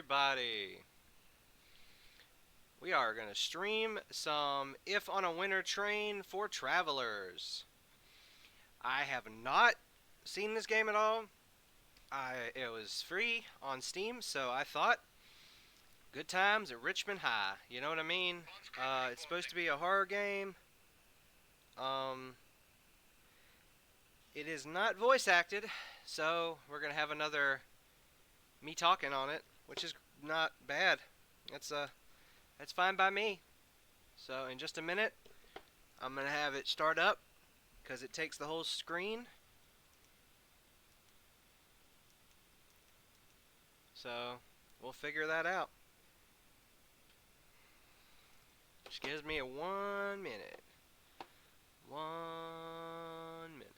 everybody. We are going to stream some If on a Winter Train for Travelers. I have not seen this game at all. It was free on Steam, so I thought good times at Richmond High. You know what I mean? It's supposed to be a horror game. Um, it is not voice acted, so we're going to have another me talking on it, which is not bad. That's fine by me. So in just a minute, I'm going to have it start up because it takes the whole screen. So we'll figure that out. Just gives me a 1 minute. 1 minute.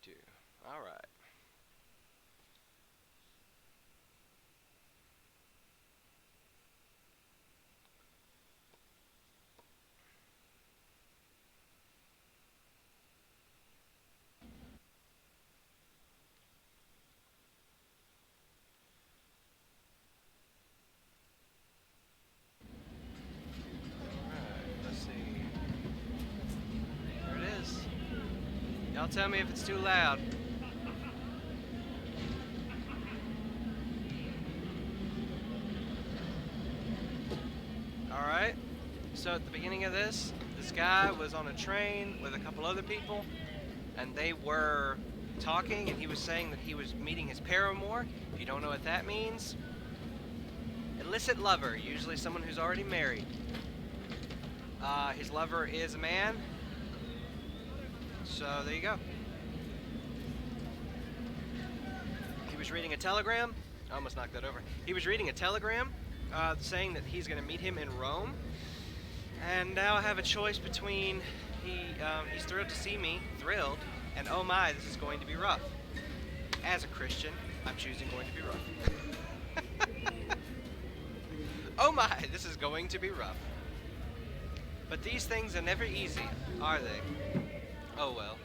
Do. All right. Alright, let's see. There it is. Y'all tell me if it's too loud. Alright, so at the beginning of this guy was on a train with a couple other people, and they were talking, and he was saying that he was meeting his paramour. If you don't know what that means, illicit lover, usually someone who's already married. His lover is a man, so there you go. He was reading a telegram. I almost knocked that over. He was reading a telegram saying that he's going to meet him in Rome. And now I have a choice between he's thrilled to see me, thrilled, and oh my, this is going to be rough. As a Christian, I'm choosing going to be rough. Oh my, this is going to be rough. But these things are never easy, are they? Oh well.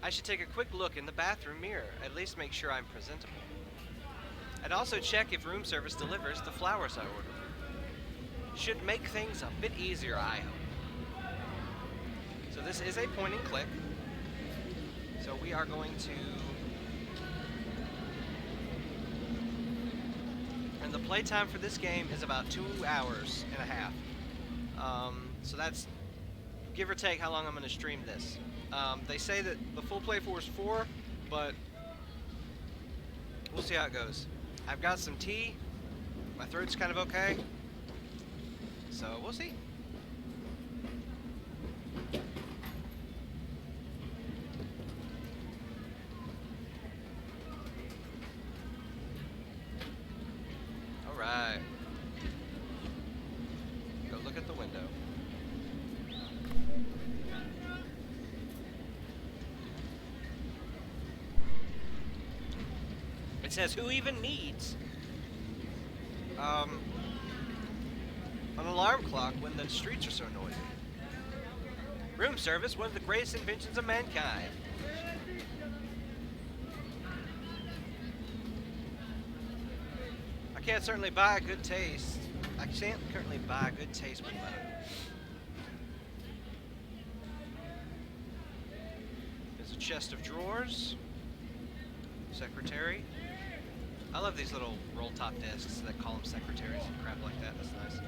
I should take a quick look in the bathroom mirror, at least make sure I'm presentable. I'd also check if room service delivers the flowers I ordered. Should make things a bit easier, I hope. So this is a point and click. So we are going to... And the playtime for this game is about 2 hours and a half. So that's give or take how long I'm going to stream this. They say that the full play for is 4, but we'll see how it goes. I've got some tea. My throat's kind of okay. So we'll see. All right. Go look at the window. It says, who even needs an alarm clock when the streets are so noisy? Room service, one of the greatest inventions of mankind. I can't certainly buy a good taste. I can't currently buy a good taste with money. There's a chest of drawers. Secretary. I love these little roll-top desks that call them secretaries and crap like that. That's nice.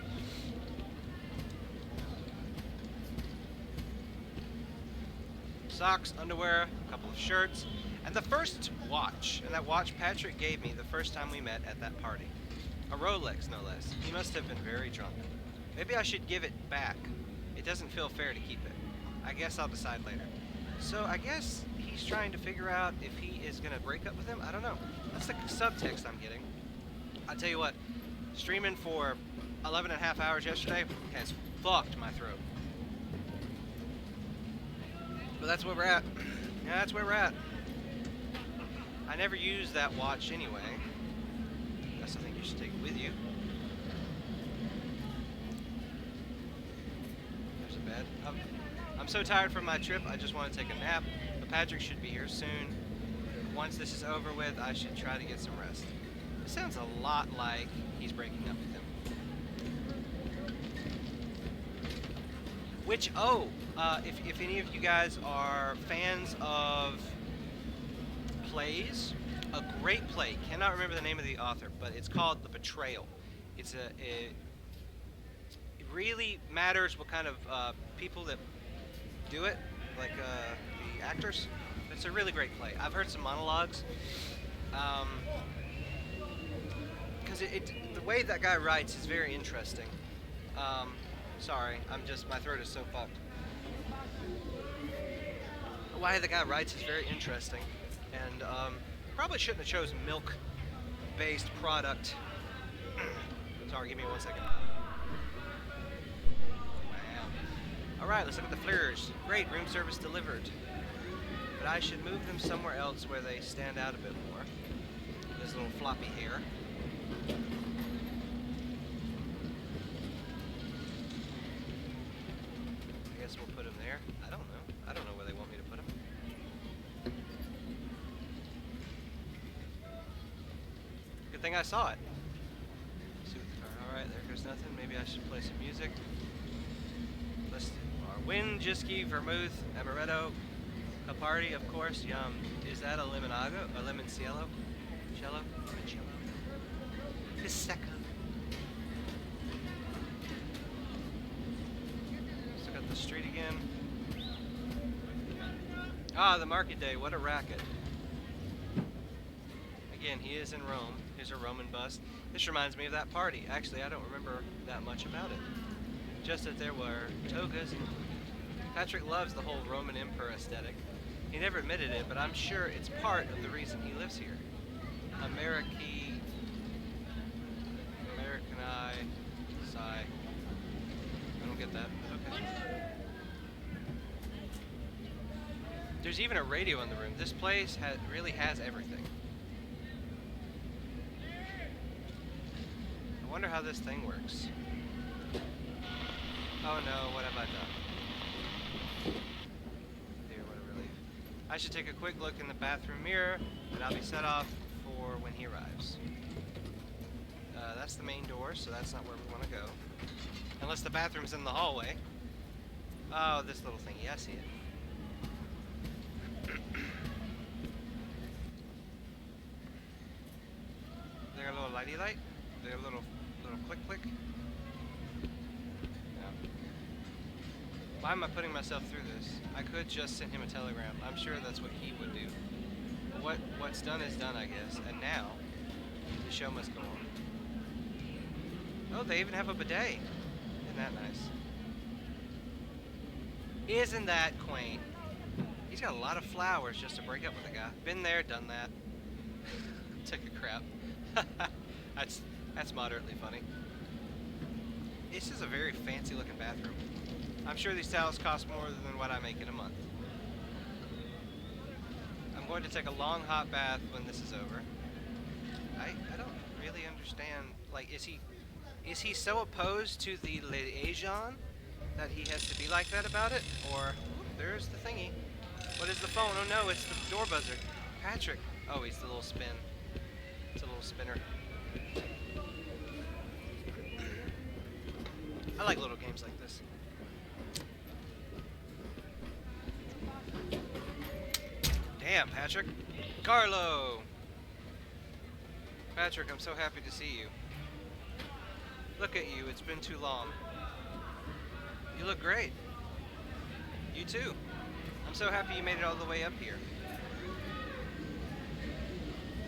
Socks, underwear, a couple of shirts, and the first watch. And that watch Patrick gave me the first time we met at that party. A Rolex, no less. He must have been very drunk. Maybe I should give it back. It doesn't feel fair to keep it. I guess I'll decide later. So I guess he's trying to figure out if he is going to break up with him. I don't know. That's the subtext I'm getting. I'll tell you what, streaming for 11 and a half hours yesterday has fucked my throat. that's where we're at. Yeah, that's where we're at. I never use that watch anyway. That's something you should take with you. There's a bed. I'm so tired from my trip, I just want to take a nap. But Patrick should be here soon. Once this is over with, I should try to get some rest. It sounds a lot like he's breaking up with him. Which, if any of you guys are fans of plays, a great play, cannot remember the name of the author, but it's called The Betrayal. It really matters what kind of people that do it, like the actors. It's a really great play. I've heard some monologues, because the way that guy writes is very interesting. Sorry, my throat is so fucked. The way the guy writes is very interesting, and probably shouldn't have chosen milk-based product. Sorry, give me 1 second. Wow. All right, let's look at the flares. Great, room service delivered. But I should move them somewhere else where they stand out a bit more. This little floppy hair. I guess we'll put them there. I don't know. I don't know where they want me to put them. Good thing I saw it. Alright, there goes nothing. Maybe I should play some music. Let's our Win, Jiski, Vermouth, Amaretto, Capardi, of course. Yum. Is that a Limonado? A Limoncello? Cello? Limoncello? Prosecco. Still got the street again. Ah, the market day. What a racket. Again, he is in Rome. Here's a Roman bust. This reminds me of that party. Actually, I don't remember that much about it. Just that there were togas and Patrick loves the whole Roman Emperor aesthetic. He never admitted it, but I'm sure it's part of the reason he lives here. Americani, sigh. I don't get that, but okay. There's even a radio in the room. This place really has everything. I wonder how this thing works. Oh no, what have I done? Dear, what a relief. I should take a quick look in the bathroom mirror, and I'll be set off for when he arrives. That's the main door, so that's not where we want to go. Unless the bathroom's in the hallway. Oh, this little thingy, I see it. Is there a little lighty light? Is there a little click click? No. Why am I putting myself through this? I could just send him a telegram. I'm sure that's what he would do. But what's done is done, I guess. And now, the show must go on. Oh, they even have a bidet. Isn't that nice? Isn't that quaint? He's got a lot of flowers just to break up with a guy. Been there, done that. Took a crap. That's moderately funny. This is a very fancy looking bathroom. I'm sure these towels cost more than what I make in a month. I'm going to take a long hot bath when this is over. I don't really understand, like, is he so opposed to the liaison that he has to be like that about it? Or, there's the thingy. What is the phone? Oh no, it's the door buzzer. Patrick. Oh, he's the little spin. It's a little spinner. I like little games like this. Damn, Patrick. Carlo! Patrick, I'm so happy to see you. Look at you, it's been too long. You look great. You too. I'm so happy you made it all the way up here.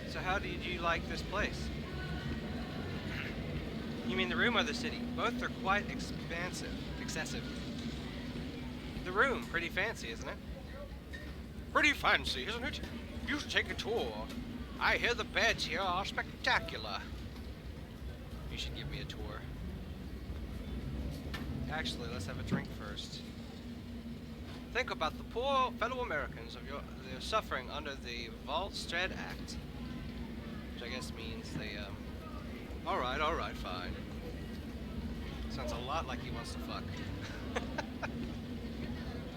So how did you like this place? You mean the room or the city? Both are quite excessive. The room, pretty fancy, isn't it? Pretty fancy, isn't it? You should take a tour. I hear the beds here are spectacular. You should give me a tour. Actually, let's have a drink first. Think about the poor fellow Americans of they're suffering under the Volstead Act, which I guess means they. All right, fine. Sounds a lot like he wants to fuck.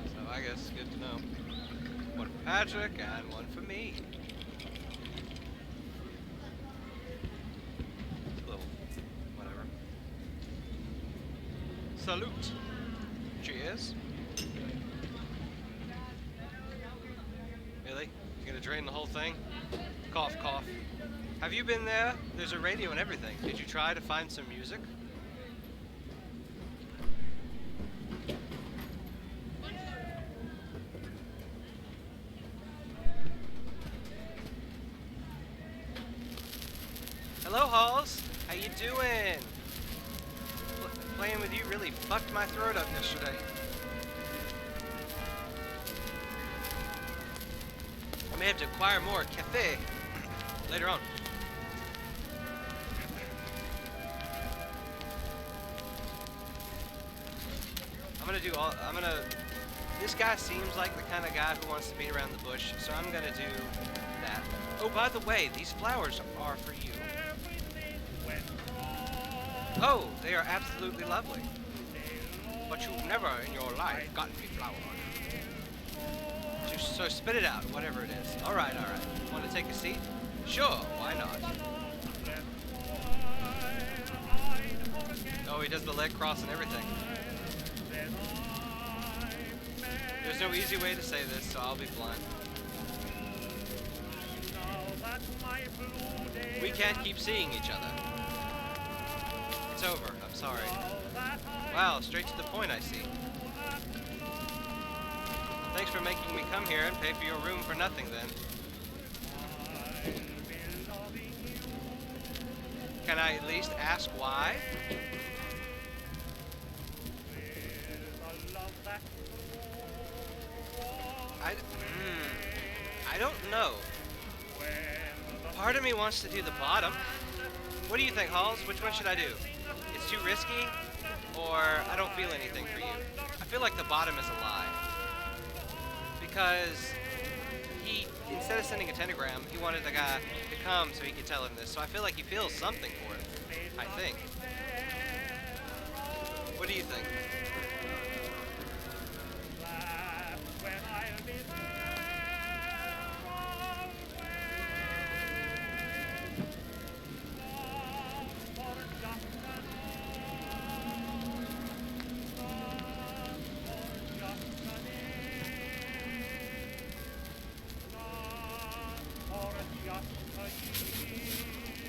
So I guess it's good to know. One for Patrick and one for me. A little, whatever. Salute. Cheers. Really? You gonna drain the whole thing? Cough, cough. Have you been there? There's a radio and everything. Did you try to find some music? Hello, Halls. How you doing? Playing with you really fucked my throat up yesterday. I may have to acquire more cafe later on. This guy seems like the kind of guy who wants to beat around the bush, so I'm gonna do that. Oh, by the way, these flowers are for you. Oh, they are absolutely lovely. But you've never in your life gotten me flowers. So spit it out, whatever it is. Alright. Want to take a seat? Sure, why not? Oh, he does the leg cross and everything. There's no easy way to say this, so I'll be blunt. We can't keep seeing each other. It's over, I'm sorry. Wow, straight to the point, I see. Thanks for making me come here and pay for your room for nothing, then. Can I at least ask why? I don't know. Part of me wants to do the bottom. What do you think, Halls? Which one should I do? It's too risky? Or I don't feel anything for you? I feel like the bottom is a lie. Because he, instead of sending a tentagram, he wanted the guy to come so he could tell him this. So I feel like he feels something for it. I think. What do you think?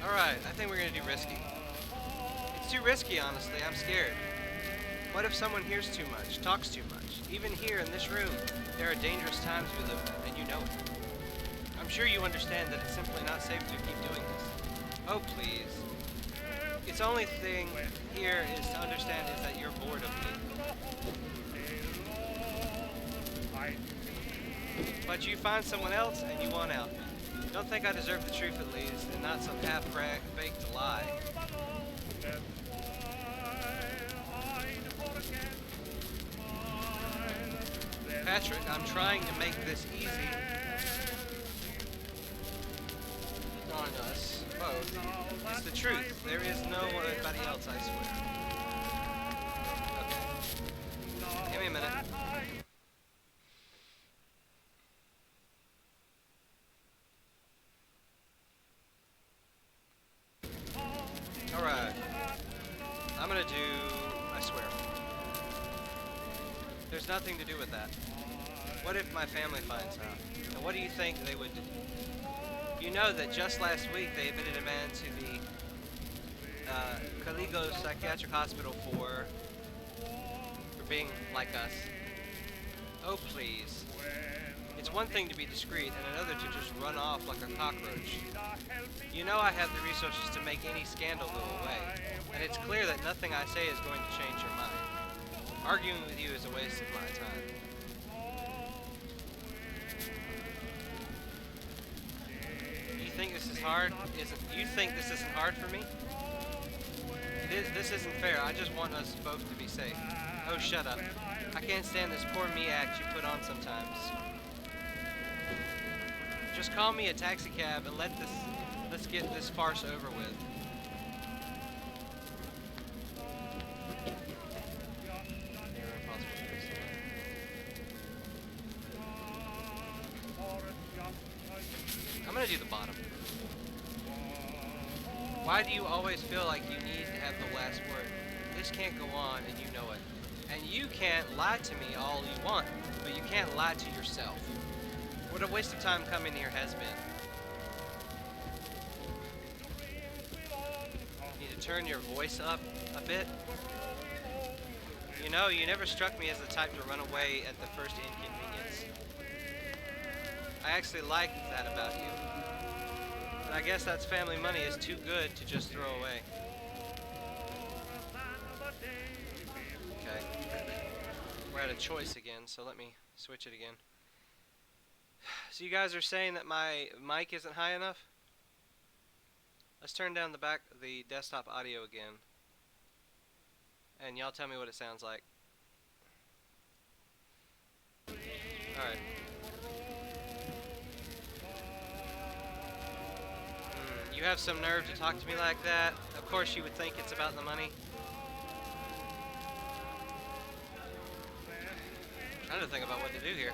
Alright, I think we're gonna do risky. It's too risky, honestly. I'm scared. What if someone hears too much, talks too much? Even here in this room, there are dangerous times we live in, and you know it. I'm sure you understand that it's simply not safe to keep doing this. Oh, please. Its only thing here is to understand is that you're bored of me. But you find someone else and you want out. Don't think I deserve the truth at least, and not some half-baked lie. Patrick, I'm trying to make this easy on us both. It's the truth. There is nobody else, I swear. Okay. Give me a minute. Alright. I'm gonna do, I swear. There's nothing to do with that. What if my family finds out? And what do you think they would do? You know that just last week they admitted a man to the Caligo Psychiatric Hospital for being like us. Oh, please. It's one thing to be discreet and another to just run off like a cockroach. You know I have the resources to make any scandal go away, and it's clear that nothing I say is going to change your mind. Arguing with you is a waste of my time. You think this is hard? You think this isn't hard for me? This isn't fair. I just want us both to be safe. Oh, shut up. I can't stand this poor me act you put on sometimes. Just call me a taxi cab and let's get this farce over with. I'm gonna do the bottom. Why do you always feel like you need to have the last word? This can't go on and you know it. And you can't lie to me all you want, but you can't lie to yourself. What a waste of time coming here has been. You need to turn your voice up a bit. You know, you never struck me as the type to run away at the first inconvenience. I actually like that about you. And I guess that's family money is too good to just throw away. Okay. We're at a choice again, so let me switch it again. So you guys are saying that my mic isn't high enough? Let's turn down the desktop audio again. And y'all tell me what it sounds like. Alright. You have some nerve to talk to me like that. Of course you would think it's about the money. I'm trying to think about what to do here.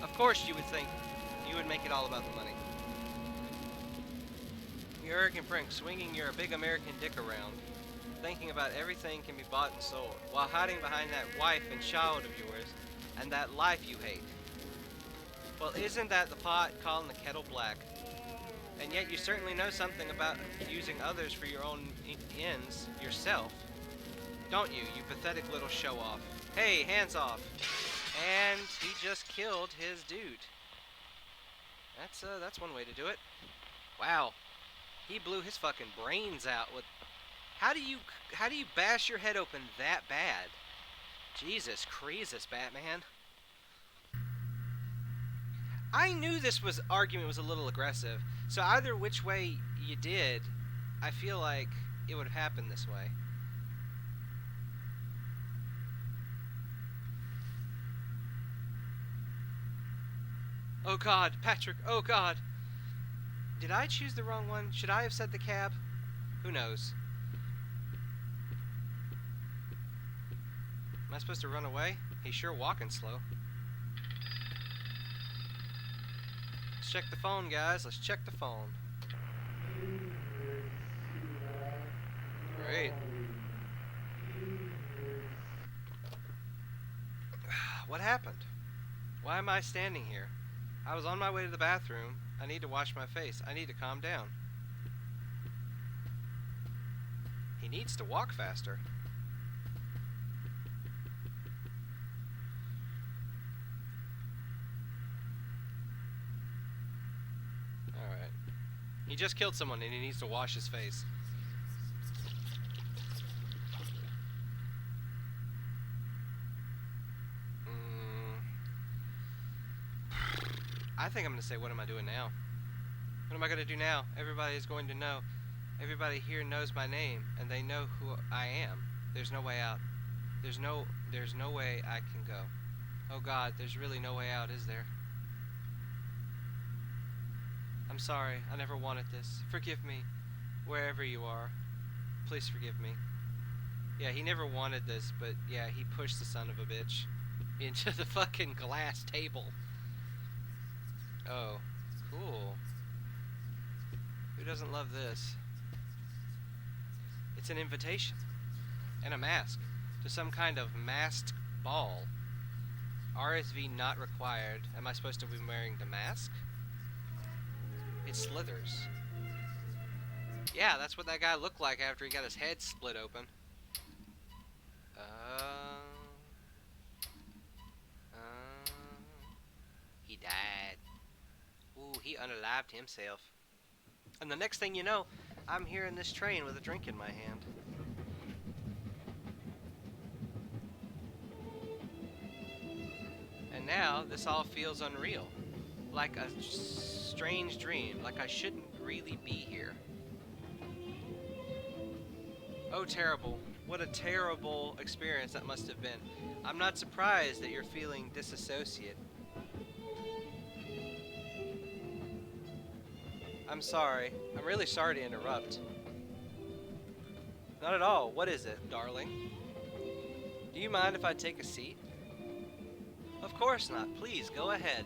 Of course you would think you would make it all about the money. You arrogant prank, swinging your big American dick around, thinking about everything can be bought and sold, while hiding behind that wife and child of yours, and that life you hate. Well, isn't that the pot calling the kettle black? And yet you certainly know something about using others for your own ends yourself. Don't you, you pathetic little show-off? Hey, hands off. And he just killed his dude. That's one way to do it. Wow. He blew his fucking brains out with... How do you bash your head open that bad? Jesus Christus, Batman. I knew this argument was a little aggressive, so either which way you did, I feel like it would have happened this way. Oh God, Patrick, oh God. Did I choose the wrong one? Should I have said the cab? Who knows? Am I supposed to run away? He's sure walking slow. Let's check the phone, guys. Let's check the phone. Great. What happened? Why am I standing here? I was on my way to the bathroom. I need to wash my face. I need to calm down. He needs to walk faster. Alright. He just killed someone and he needs to wash his face. I think I'm going to say, what am I doing now? What am I going to do now? Everybody is going to know. Everybody here knows my name, and they know who I am. There's no way out. There's no way I can go. Oh God, there's really no way out, is there? I'm sorry. I never wanted this. Forgive me, wherever you are. Please forgive me. Yeah, he never wanted this, but yeah, he pushed the son of a bitch into the fucking glass table. Oh, cool. Who doesn't love this? It's an invitation. And a mask. To some kind of masked ball. RSV not required. Am I supposed to be wearing the mask? It slithers. Yeah, that's what that guy looked like after he got his head split open. He died. Ooh, he unalived himself. And the next thing you know, I'm here in this train with a drink in my hand. And now, this all feels unreal. Like a strange dream. Like I shouldn't really be here. Oh, terrible. What a terrible experience that must have been. I'm not surprised that you're feeling disassociate. I'm sorry. I'm really sorry to interrupt. Not at all. What is it, darling? Do you mind if I take a seat? Of course not. Please, go ahead.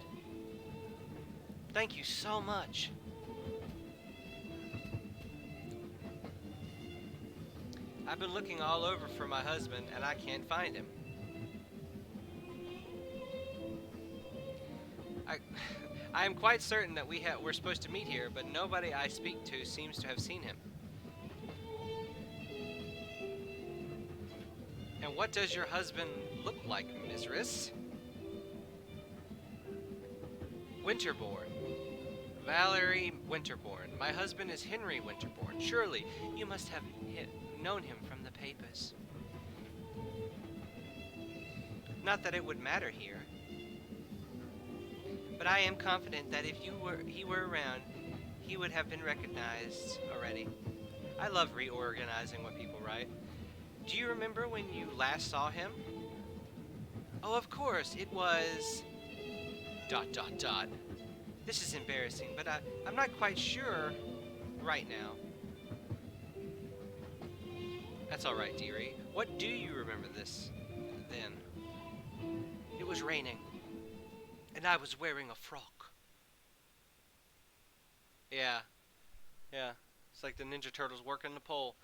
Thank you so much. I've been looking all over for my husband, and I can't find him. I, I am quite certain that we're supposed to meet here, but nobody I speak to seems to have seen him. And what does your husband look like, Mistress? Winterbourne. Valerie Winterbourne. My husband is Henry Winterbourne. Surely you must have known him from the papers. Not that it would matter here. But I am confident that if he were around, he would have been recognized already. I love reorganizing what people write. Do you remember when you last saw him? Oh, of course, it was... ... This is embarrassing, but I'm not quite sure right now. That's alright, dearie. What do you remember this then? It was raining, and I was wearing a frock. Yeah. It's like the Ninja Turtles working the pole.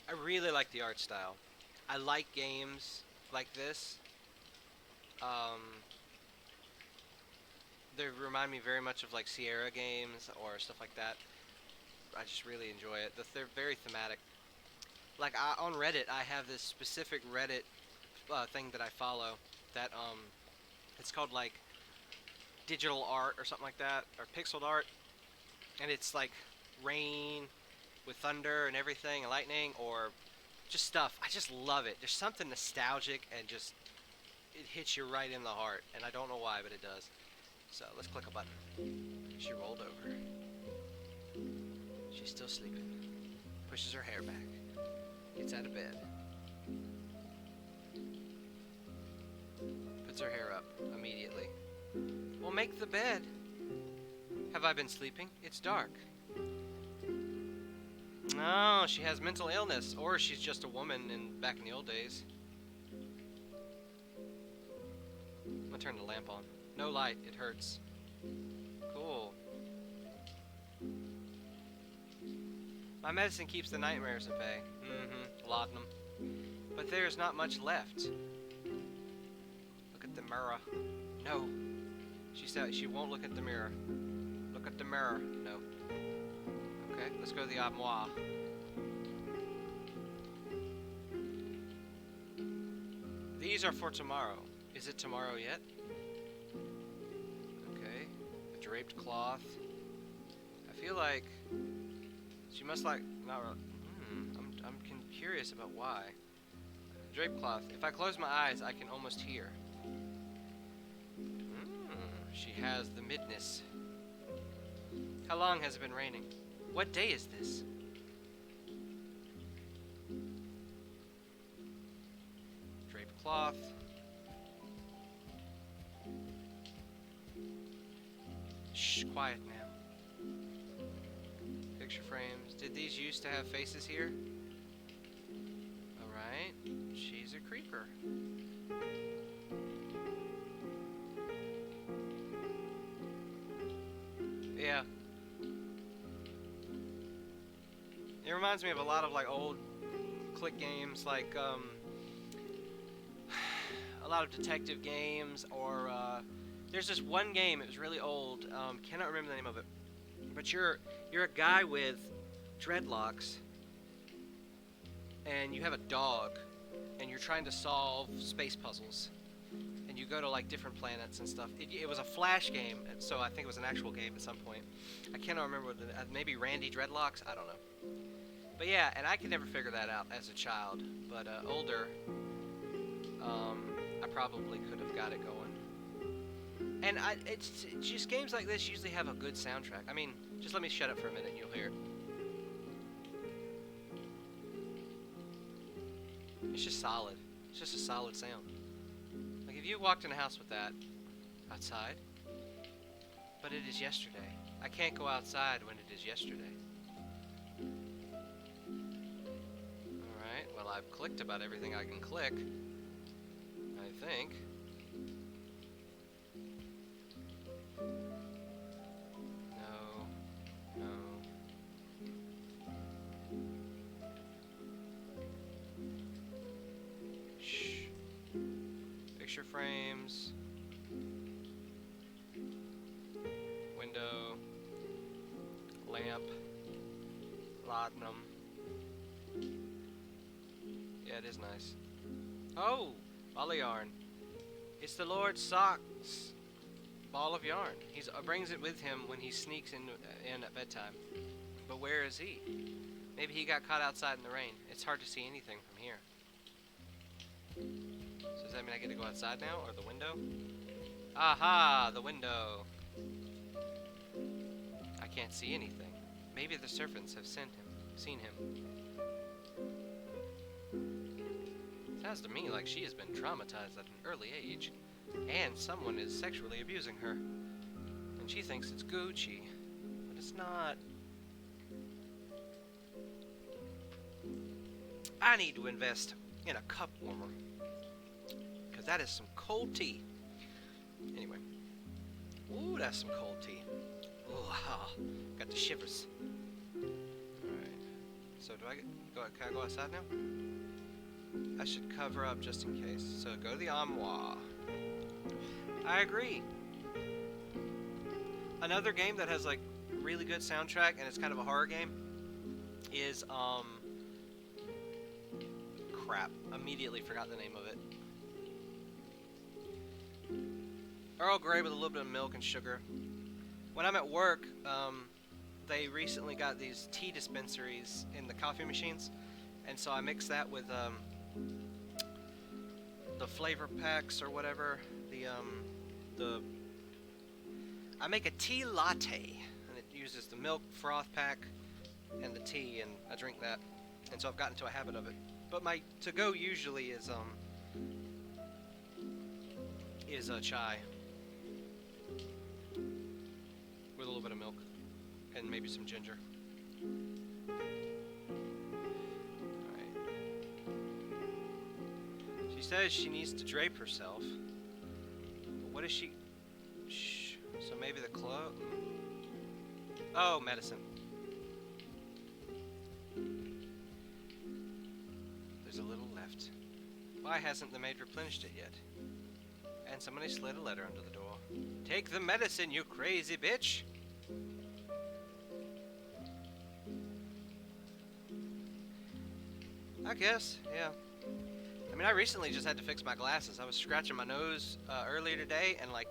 I really like the art style. I like games like this. They remind me very much of like Sierra games or stuff like that. I just really enjoy it. They're very thematic. Like on Reddit, I have this specific Reddit thing that I follow that it's called like digital art or something like that, or pixeled art, and it's like rain with thunder and everything and lightning, or just stuff. I just love it. There's something nostalgic and just it hits you right in the heart, and I don't know why, but it does. So let's click a button. She rolled over. She's still sleeping. Pushes her hair back. Gets out of bed. Puts her hair up immediately. Well, make the bed. Have I been sleeping? It's dark. No, she has mental illness, or she's just a woman back in the old days. I'm gonna turn the lamp on. No light, it hurts. Cool. My medicine keeps the nightmares at bay. Laudanum. But there's not much left. Look at the mirror. No. She said she won't look at the mirror. Look at the mirror. No. Okay, let's go to the armoire. These are for tomorrow. Is it tomorrow yet? Okay. A draped cloth. I feel like she must like not. I'm curious about why. Draped cloth. If I close my eyes, I can almost hear. She has the midness. How long has it been raining? What day is this? Draped cloth. Shh, quiet now. Picture frames. Did these used to have faces here? Alright. She's a creeper. Yeah. It reminds me of a lot of like old click games, like a lot of detective games, or there's this one game. It was really old. Cannot remember the name of it. But you're a guy with dreadlocks, and you have a dog, and you're trying to solve space puzzles. And you go to like different planets and stuff. It was a Flash game, so I think it was an actual game at some point. I cannot remember maybe Randy Dreadlocks. I don't know. But yeah, and I could never figure that out as a child. But older, I probably could have got it going. And it's just games like this usually have a good soundtrack. I mean, just let me shut up for a minute and you'll hear it. It's just solid. It's just a solid sound. Like if you walked in a house with that outside, but it is yesterday. I can't go outside when it is yesterday. Alright, well I've clicked about everything I can click. I think. No. Shh. Picture frames. Window. Lamp. Laudanum. Yeah, it is nice. Oh! Ball of yarn. It's the Lord Sock's ball of yarn. He brings it with him when he sneaks in at bedtime. But where is he? Maybe he got caught outside in the rain. It's hard to see anything from here. So does that mean I get to go outside now, or the window? Aha! The window! I can't see anything. Maybe the servants have seen him. Sounds to me like she has been traumatized at an early age, and someone is sexually abusing her. And she thinks it's Gucci, but it's not. I need to invest in a cup warmer, because that is some cold tea. Anyway. Ooh, that's some cold tea. Ooh, ah, got the shivers. Alright. So can I go outside now? I should cover up just in case. So go to the armoire. I agree. Another game that has like really good soundtrack and it's kind of a horror game is crap. Immediately forgot the name of it. Earl Grey with a little bit of milk and sugar. When I'm at work, they recently got these tea dispensaries in the coffee machines, and so I mix that with the flavor packs or whatever. I make a tea latte, and it uses the milk froth pack and the tea, and I drink that, and so I've gotten into a habit of it. But my to-go usually is chai with a little bit of milk and maybe some ginger. Alright. She says she needs to drape herself. But what is she? Shh. So maybe the clothes. Oh, medicine. There's a little left. Why hasn't the maid replenished it yet? And somebody slid a letter under the door. Take the medicine, you crazy bitch! I guess, yeah. I mean, I recently just had to fix my glasses. I was scratching my nose earlier today, and like,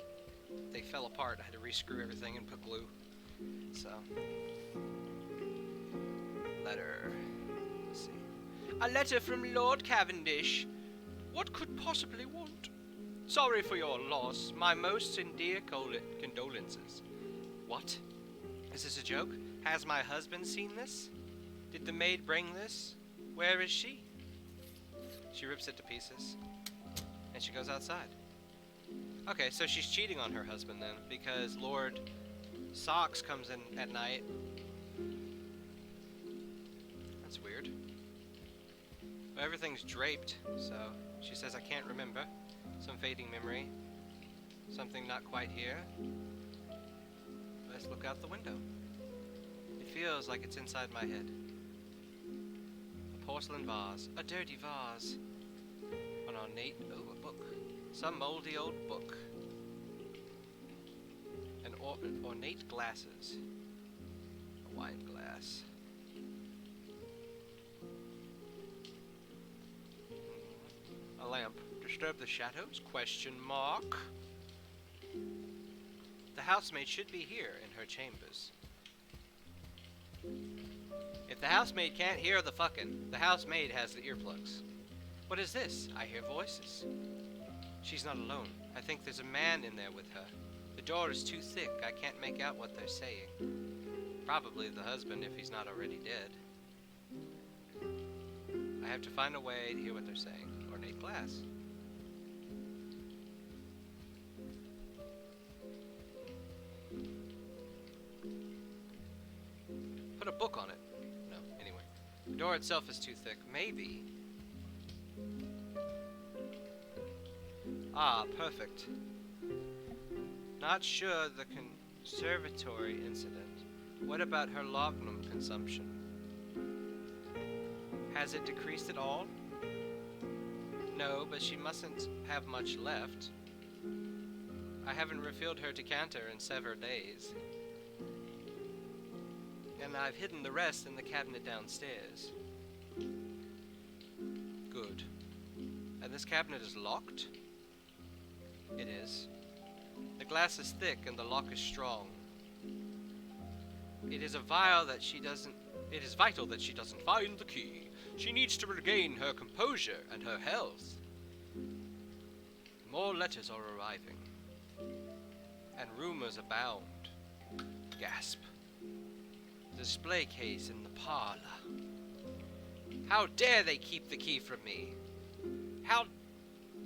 they fell apart. I had to re-screw everything and put glue. So, letter. Let's see. A letter from Lord Cavendish. What could possibly want? Sorry for your loss. My most sincere condolences. What? Is this a joke? Has my husband seen this? Did the maid bring this? Where is she? She rips it to pieces. And she goes outside. Okay, so she's cheating on her husband then, because Lord Socks comes in at night. That's weird. But everything's draped, so she says, I can't remember. Some fading memory. Something not quite here. Let's look out the window. It feels like it's inside my head. A porcelain vase. A dirty vase. An ornate... Oh, a book. Some moldy old book. And ornate glasses. A wine glass. A lamp. Disturb the shadows? Question mark. The housemaid should be here in her chambers. If the housemaid can't hear the fucking, the housemaid has the earplugs. What is this? I hear voices. She's not alone. I think there's a man in there with her. The door is too thick. I can't make out what they're saying. Probably the husband if he's not already dead. I have to find a way to hear what they're saying. Ornate glass. Put a book on it. No, anyway. The door itself is too thick. Maybe. Ah, perfect. Not sure the conservatory incident. What about her laudanum consumption? Has it decreased at all? No, but she mustn't have much left. I haven't refilled her decanter in several days. And I've hidden the rest in the cabinet downstairs. Good. And this cabinet is locked? It is. The glass is thick and the lock is strong. It is vital that she doesn't find the key. She needs to regain her composure and her health. More letters are arriving. And rumors abound. Gasp. The display case in the parlor. How dare they keep the key from me? How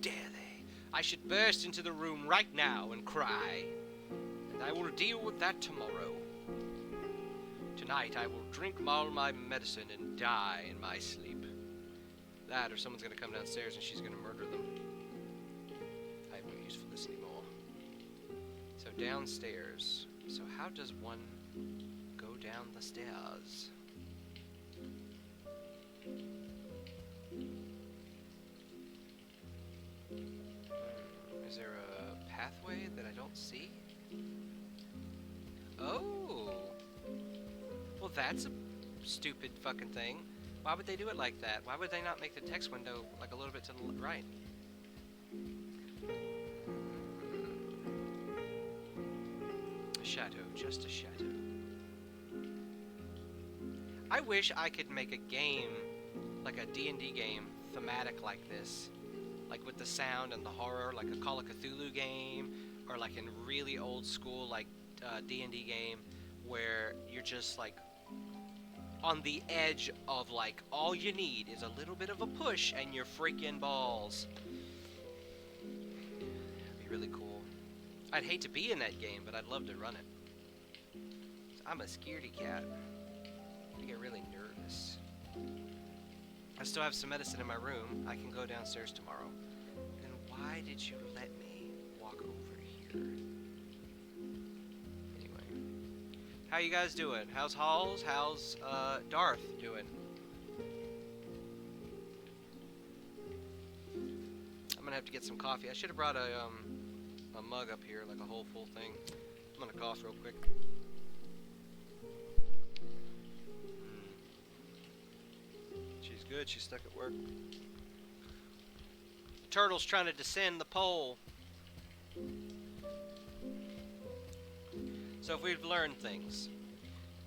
dare they? I should burst into the room right now and cry. And I will deal with that tomorrow. Tonight I will drink all my medicine and die in my sleep. That or someone's gonna come downstairs and she's gonna murder them. I have no use for this anymore. So downstairs. So how does one go down the stairs? Is there a pathway that I don't see? Oh! Well, that's a stupid fucking thing. Why would they do it like that? Why would they not make the text window like a little bit to the right? A shadow, just a shadow. I wish I could make a game, like a D&D game, thematic like this. Like with the sound and the horror, like a Call of Cthulhu game, or like in really old school, like D&D game, where you're just like on the edge of like all you need is a little bit of a push and you're freaking balls. That'd be really cool. I'd hate to be in that game, but I'd love to run it. I'm a scaredy cat. I get really nervous. I still have some medicine in my room. I can go downstairs tomorrow. Then why did you let me walk over here? Anyway. How you guys doing? How's Halls? How's Darth doing? I'm gonna have to get some coffee. I should have brought a mug up here, like a whole full thing. I'm gonna cough real quick. She's good. She's stuck at work. Turtle's trying to descend the pole. So if we've learned things,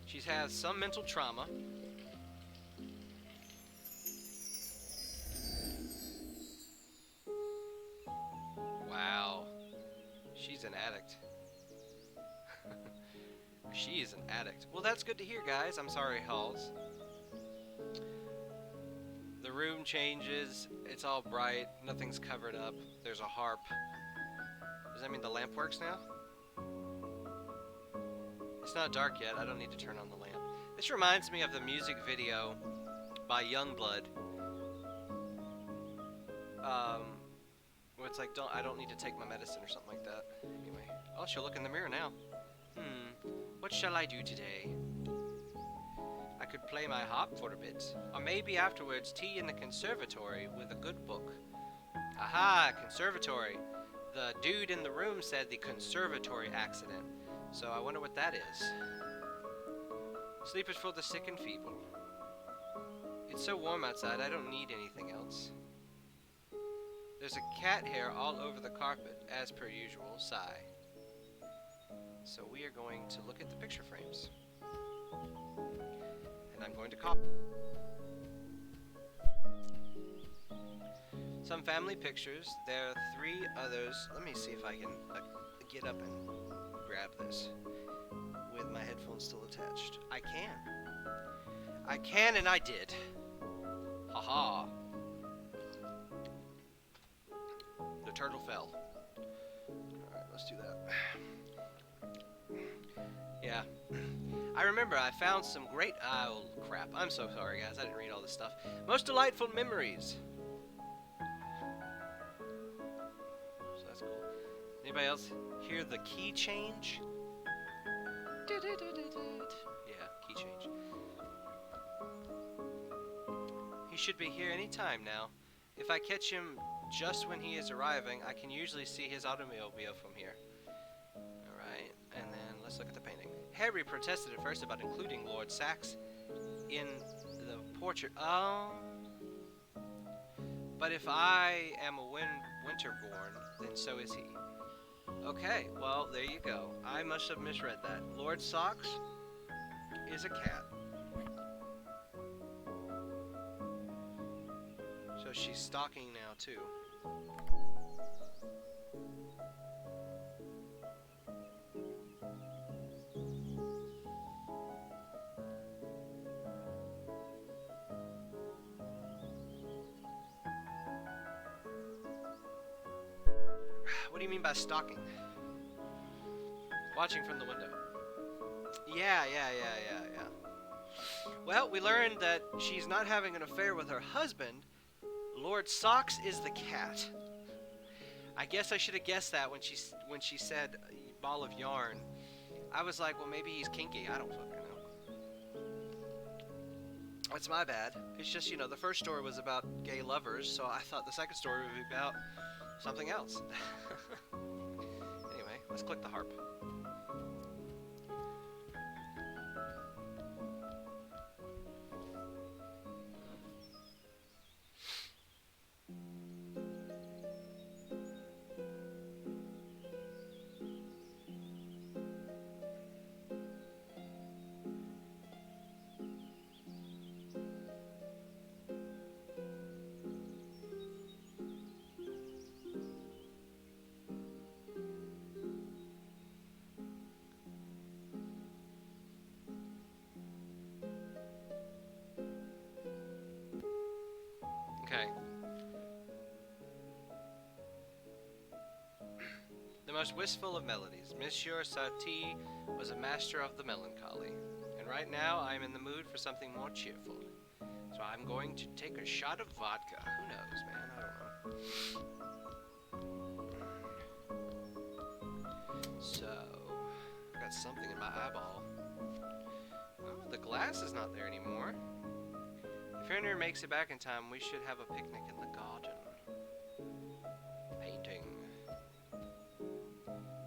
she has some mental trauma. Wow. She's an addict. She is an addict. Well, that's good to hear, guys. I'm sorry, Halls. The room changes. It's all bright. Nothing's covered up. There's a harp. Does that mean the lamp works now? It's not dark yet. I don't need to turn on the lamp. This reminds me of the music video by Youngblood. Where it's like, I don't need to take my medicine or something like that. Anyway. Oh, she'll look in the mirror now. What shall I do today? I could play my harp for a bit. Or maybe afterwards tea in the conservatory with a good book. Aha, conservatory. The dude in the room said the conservatory accident. So I wonder what that is. Sleep is for the sick and feeble. It's so warm outside, I don't need anything else. There's a cat hair all over the carpet, as per usual, sigh. So we are going to look at the picture frames. and I'm going to call. Some family pictures. There are 3 others. Let me see if I can get up and grab this with my headphones still attached. I can, and I did. Haha. The turtle fell. Alright, let's do that. Yeah. I remember I found some great... Oh, crap. I'm so sorry, guys. I didn't read all this stuff. Most delightful memories. So that's cool. Anybody else hear the key change? Yeah, key change. He should be here any time now. If I catch him just when he is arriving, I can usually see his automobile from here. Alright, and then let's look at the painting. Harry protested at first about including Lord Sax in the portrait. Oh. But if I am a Winterborn, then so is he. Okay, well, there you go. I must have misread that. Lord Sax is a cat. So she's stalking now, too. What do you mean by stalking? Watching from the window. Yeah. Well, we learned that she's not having an affair with her husband. Lord Sax is the cat. I guess I should have guessed that when she said ball of yarn. I was like, well, maybe he's kinky. I don't fucking know. That's my bad. It's just, you know, the first story was about gay lovers, so I thought the second story would be about something else. Anyway, let's click the harp. Okay. The most wistful of melodies. Monsieur Satie was a master of the melancholy. And right now I'm in the mood for something more cheerful. So I'm going to take a shot of vodka. Who knows, man? I don't know. So, I got something in my eyeball. Oh, the glass is not there anymore. If Henry makes it back in time, we should have a picnic in the garden. Painting.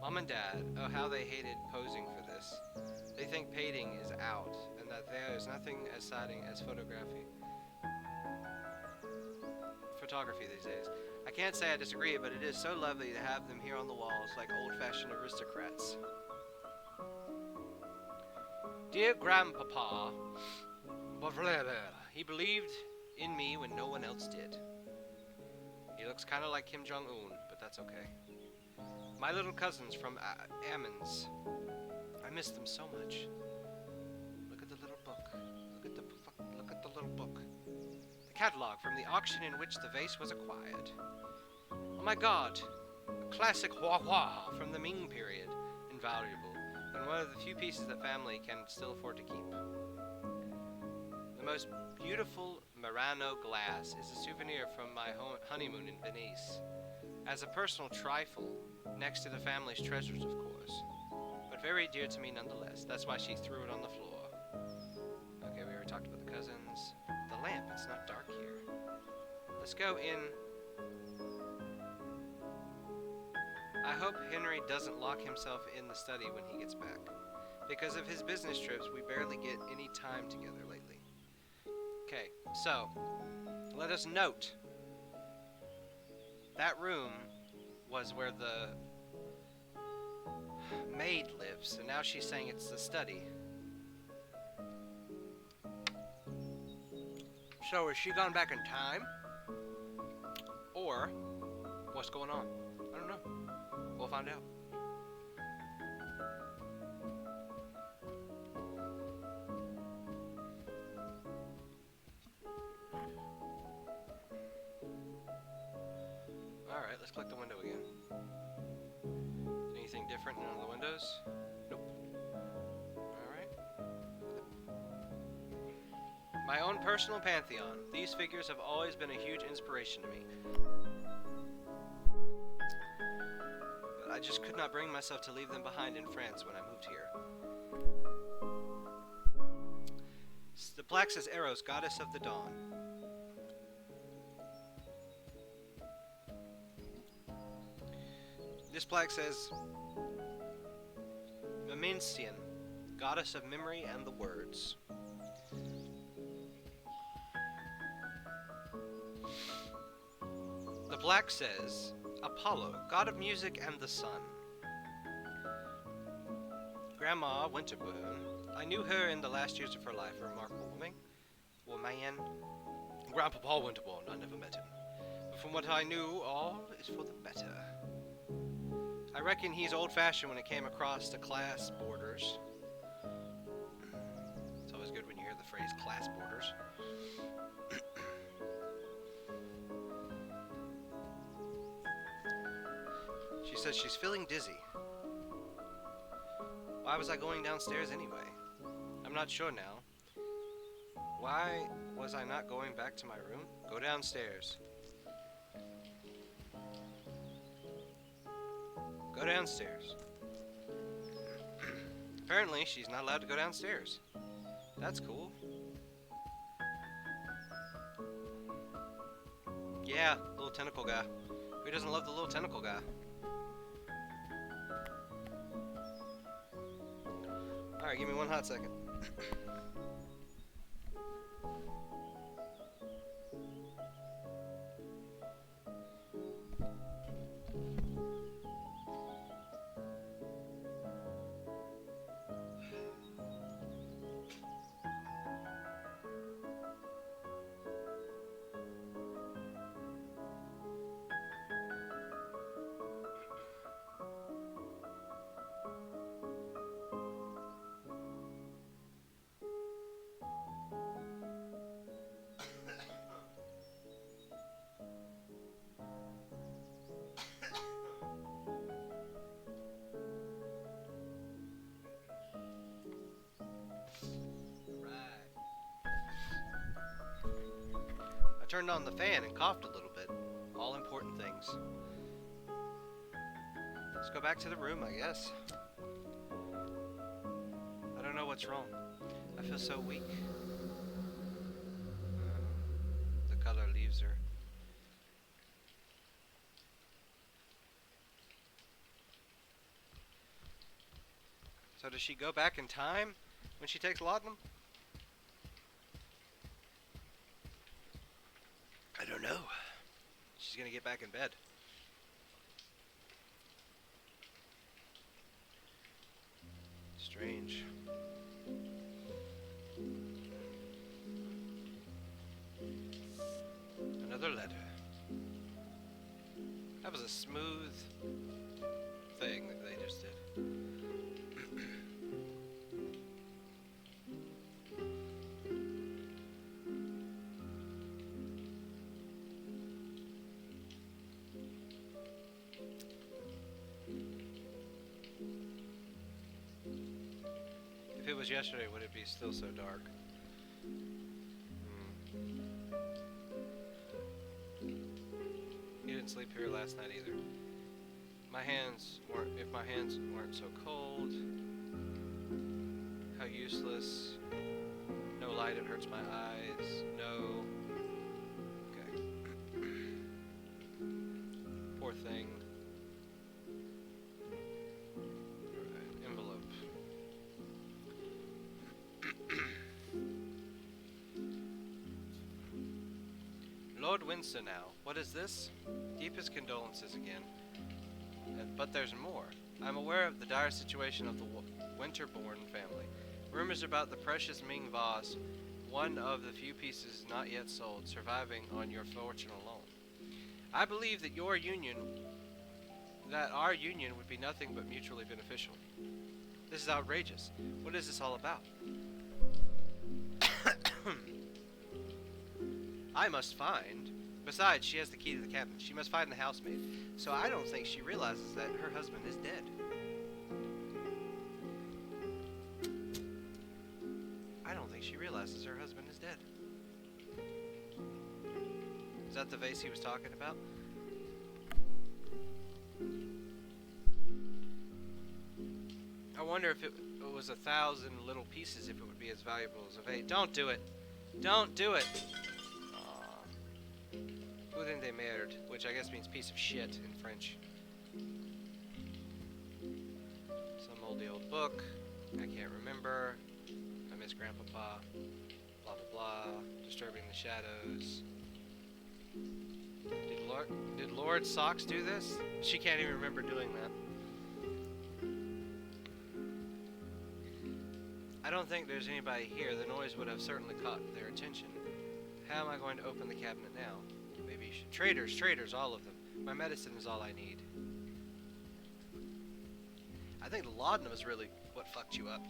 Mom and Dad, oh how they hated posing for this. They think painting is out, and that there is nothing as exciting as photography these days. I can't say I disagree, but it is so lovely to have them here on the walls like old-fashioned aristocrats. Dear Grandpapa, he believed in me when no one else did. He looks kind of like Kim Jong-un, but that's okay. My little cousins from Ammons. I miss them so much. Look at the little book. Look at the little book. The catalog from the auction in which the vase was acquired. Oh my God! A classic Hua from the Ming period. Invaluable. And one of the few pieces that family can still afford to keep. The most beautiful Murano glass is a souvenir from my honeymoon in Venice. As a personal trifle, next to the family's treasures, of course. But very dear to me nonetheless. That's why she threw it on the floor. Okay, we already talked about the cousins. The lamp, it's not dark here. Let's go in. I hope Henry doesn't lock himself in the study when he gets back. Because of his business trips, we barely get any time together lately. Okay, so, let us note. That room was where the maid lives, and now she's saying it's the study. So has she gone back in time? Or what's going on? I don't know. We'll find out. Alright, let's click the window again. Anything different in one of the windows? Nope. Alright. My own personal pantheon. These figures have always been a huge inspiration to me. But I just could not bring myself to leave them behind in France when I moved here. The plaque says Eros, goddess of the dawn. This plaque says Mamensian, goddess of memory and the words. The plaque says Apollo, god of music and the sun. Grandma Winterbourne, I knew her in the last years of her life, a remarkable woman. Grandpapa Winterbourne, I never met him. But from what I knew, all is for the better. I reckon he's old-fashioned when it came across to class borders. It's always good when you hear the phrase class borders. She says she's feeling dizzy. Why was I going downstairs anyway? I'm not sure now. Why was I not going back to my room? Go downstairs. Go downstairs. Apparently, she's not allowed to go downstairs. That's cool. Yeah, little tentacle guy. Who doesn't love the little tentacle guy? Alright, give me one hot second. Turned on the fan and coughed a little bit. All important things. Let's go back to the room, I guess. I don't know what's wrong. I feel so weak. The color leaves her. So does she go back in time when she takes laudanum? I don't know. She's gonna get back in bed. Strange. Another letter. That was a smooth thing that they just did. If it was yesterday, would it be still so dark? You didn't sleep here last night either. If my hands weren't so cold. How useless. No light, it hurts my eyes. No. Okay. Poor thing. Alright, envelope. Lord Windsor now. What is this? Deepest condolences again. But there's more. I'm aware of the dire situation of the Winterbourne family. Rumors about the precious Ming vase one of the few pieces not yet sold, surviving on your fortune alone. I believe that our union would be nothing but mutually beneficial. This is outrageous. What is this all about? I must find. Besides, she has the key to the cabinet. She must find the housemaid. So I don't think she realizes that her husband is dead. I don't think she realizes her husband is dead. Is that the vase he was talking about? I wonder if it was 1,000 little pieces, if it would be as valuable as a vase. Don't do it. Don't do it. Putain de merde, which I guess means piece of shit in French. Some moldy old book. I can't remember. I miss Grandpapa. Blah blah blah. Disturbing the shadows. Did Lord Socks do this? She can't even remember doing that. I don't think there's anybody here. The noise would have certainly caught their attention. How am I going to open the cabinet now? Maybe you should. Traitors, all of them. My medicine is all I need. I think the laudanum is really what fucked you up.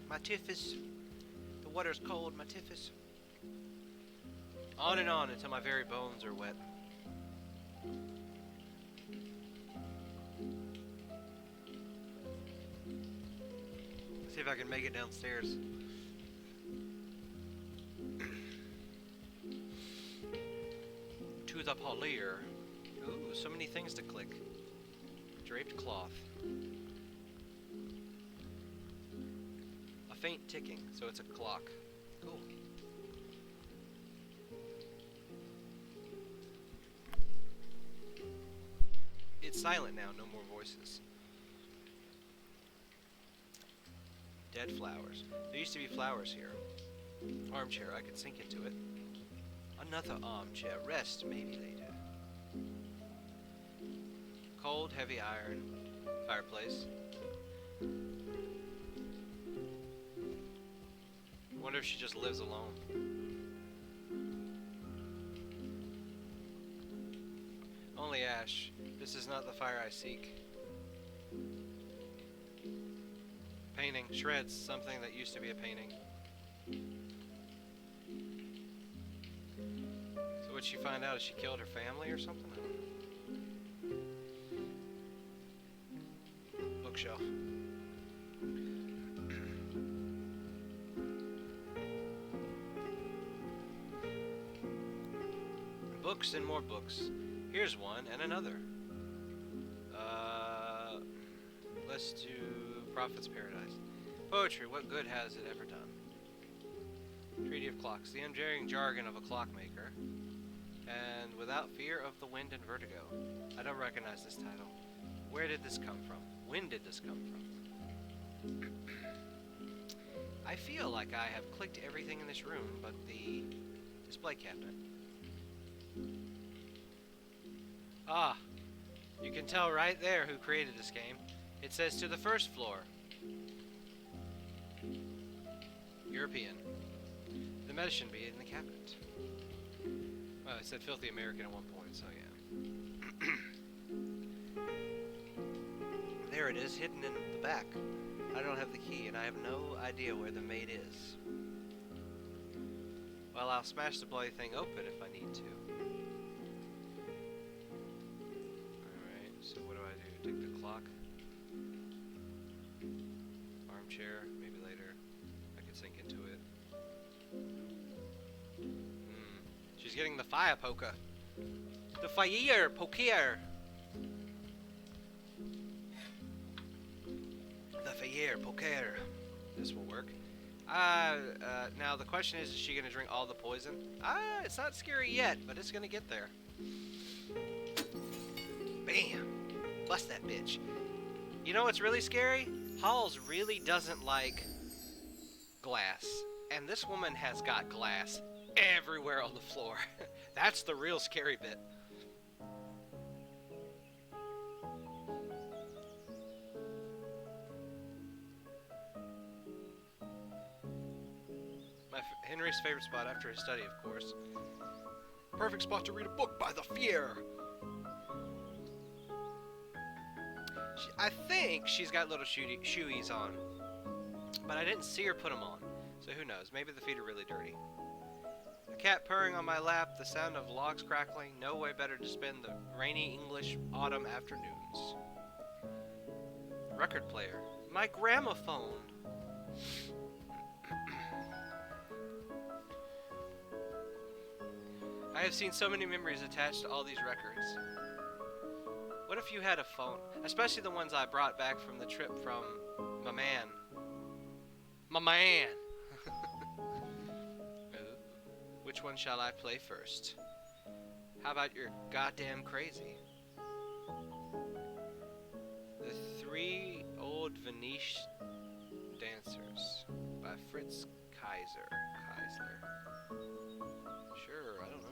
My typhus. The water's cold, my typhus. On and on until my very bones are wet. See if I can make it downstairs. To the polier. Ooh, so many things to click. Draped cloth. A faint ticking, so it's a clock. Cool. It's silent now, no more voices. Dead flowers. There used to be flowers here. Armchair, I could sink into it. Another armchair. Rest, maybe later. Cold, heavy iron. Fireplace. Wonder if she just lives alone. Only ash. This is not the fire I seek. Painting. Shreds. Something that used to be a painting. So what'd she find out? She killed her family or something? I don't know. Bookshelf. Books and more books. Here's one and another. Let's do Prophet's Paradise. Poetry, what good has it ever done? Treaty of Clocks, the enduring jargon of a clockmaker. And without fear of the wind and vertigo. I don't recognize this title. Where did this come from? When did this come from? I feel like I have clicked everything in this room but the display cabinet. Ah, you can tell right there who created this game. It says to the first floor. European. The medicine be in the cabinet. Well, it said filthy American at one point, so yeah. There it is, hidden in the back. I don't have the key, and I have no idea where the maid is. Well, I'll smash the bloody thing open if I need to. Alright, so what do I do? Take the clock? Armchair, maybe later. I could sink into it. She's getting the fire poker. The fire poker. The fire poker. This will work. Now the question is she gonna drink all the poison? It's not scary yet, but it's gonna get there. Bam! Bust that bitch. You know what's really scary? Halls really doesn't like glass. And this woman has got glass everywhere on the floor. That's the real scary bit. Henry's favorite spot after his study, of course. Perfect spot to read a book by the Fier. I think she's got little shoeies on, but I didn't see her put them on, so who knows? Maybe the feet are really dirty. A cat purring on my lap, the sound of logs crackling. No way better to spend the rainy English autumn afternoons. Record player. My gramophone. I have seen so many memories attached to all these records. What if you had a phone? Especially the ones I brought back from the trip from my man. My man! Which one shall I play first? How about your goddamn crazy? The Three Old Venetian Dancers by Fritz Keisler. Sure, I don't know.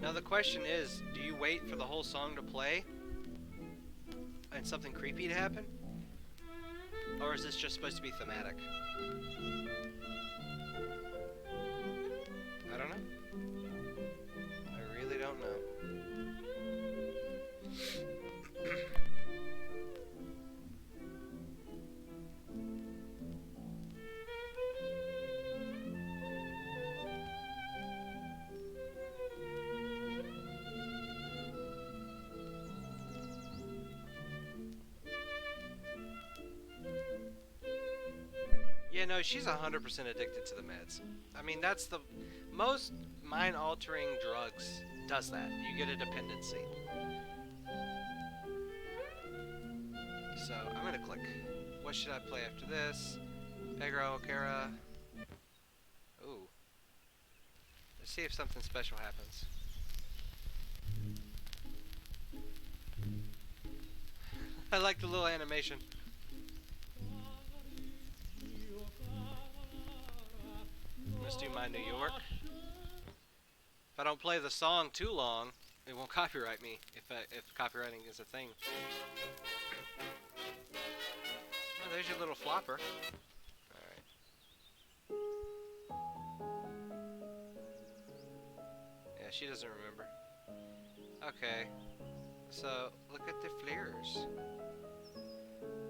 Now the question is, do you wait for the whole song to play and something creepy to happen? Or is this just supposed to be thematic? I don't know. I really don't know. Yeah, no, she's 100% addicted to the meds. I mean, that's the most mind-altering drugs does that. You get a dependency. So, I'm gonna click. What should I play after this? Pedro O'Cara. Ooh. Let's see if something special happens. I like the little animation. Let's do My New York. If I don't play the song too long, it won't copyright me, if copywriting is a thing. Oh, there's your little flopper. Alright. Yeah, she doesn't remember. Okay. So, look at the flares.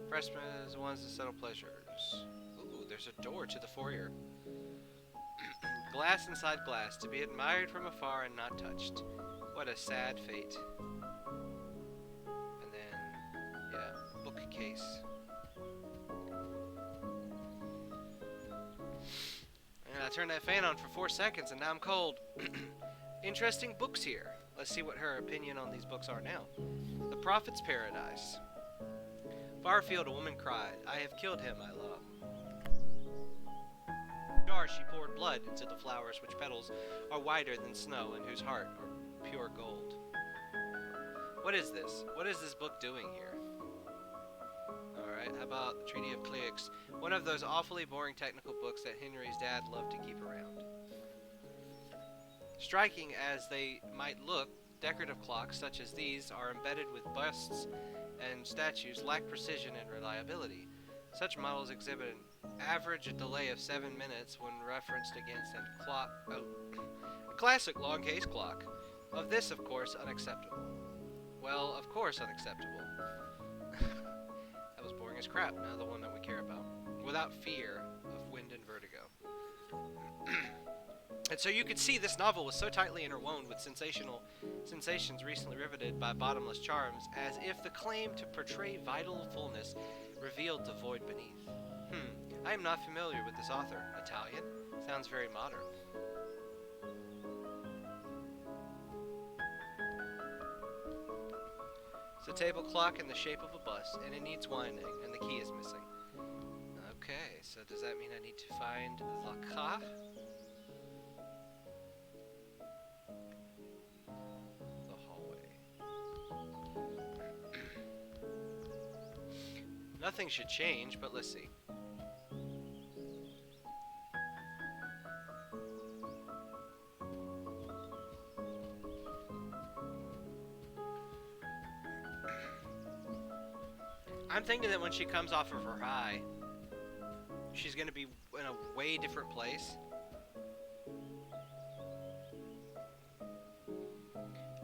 Freshmen is the ones that settle pleasures. Ooh, there's a door to the foyer. Glass inside glass, to be admired from afar and not touched. What a sad fate. And then, yeah, bookcase. And I turned that fan on for 4 seconds and now I'm cold. Interesting books here. Let's see what her opinion on these books are now. The Prophet's Paradise. Far afield, a woman cried, I have killed him I love. She poured blood into the flowers which petals are whiter than snow and whose heart are pure gold. What is this? What is this book doing here? Alright, how about the Treaty of Cleix? One of those awfully boring technical books that Henry's dad loved to keep around. Striking as they might look, decorative clocks such as these are embedded with busts and statues lack precision and reliability. Such models exhibit an average delay of 7 minutes when referenced against a classic long case clock. Of this, of course, unacceptable. Well, of course unacceptable. That was boring as crap, now the one that we care about. Without fear of wind and vertigo. And so you could see this novel was so tightly interwoven with sensations recently riveted by bottomless charms, as if the claim to portray vital fullness revealed the void beneath. I am not familiar with this author. Italian? Sounds very modern. It's a table clock in the shape of a bus, and it needs winding, and the key is missing. Okay, so does that mean I need to find the key? The hallway. Nothing should change, but let's see. I'm thinking that when she comes off of her high, she's gonna be in a way different place.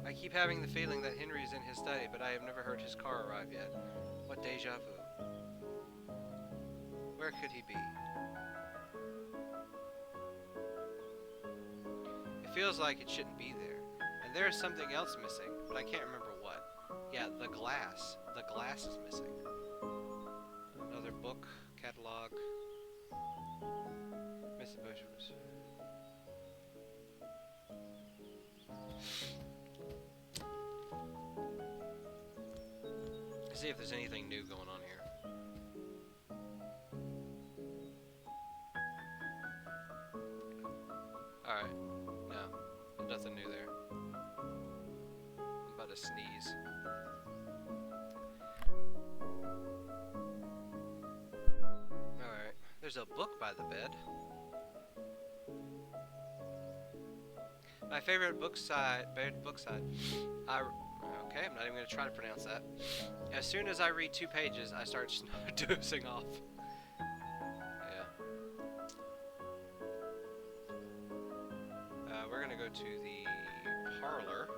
I keep having the feeling that Henry's in his study, but I have never heard his car arrive yet. What deja vu? Where could he be? It feels like it shouldn't be there. And there is something else missing, but I can't remember what. Yeah, the glass. The glass is missing. Another book, catalog. Mr. Bush was... See if there's anything new going on here. Alright. No. Nothing new there. I'm about to sneeze. Alright. There's a book by the bed. My favorite book side. Okay, I'm not even going to try to pronounce that. As soon as I read 2 pages, I start dozing off. Yeah. We're going to go to the parlor.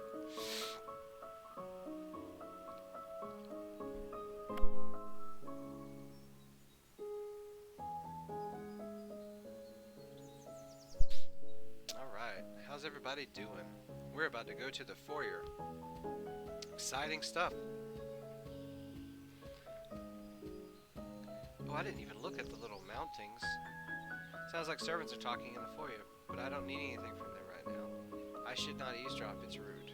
Alright, how's everybody doing? We're about to go to the foyer. Exciting stuff. Oh, I didn't even look at the little mountings. Sounds like servants are talking in the foyer, but I don't need anything from them right now. I should not eavesdrop, it's rude.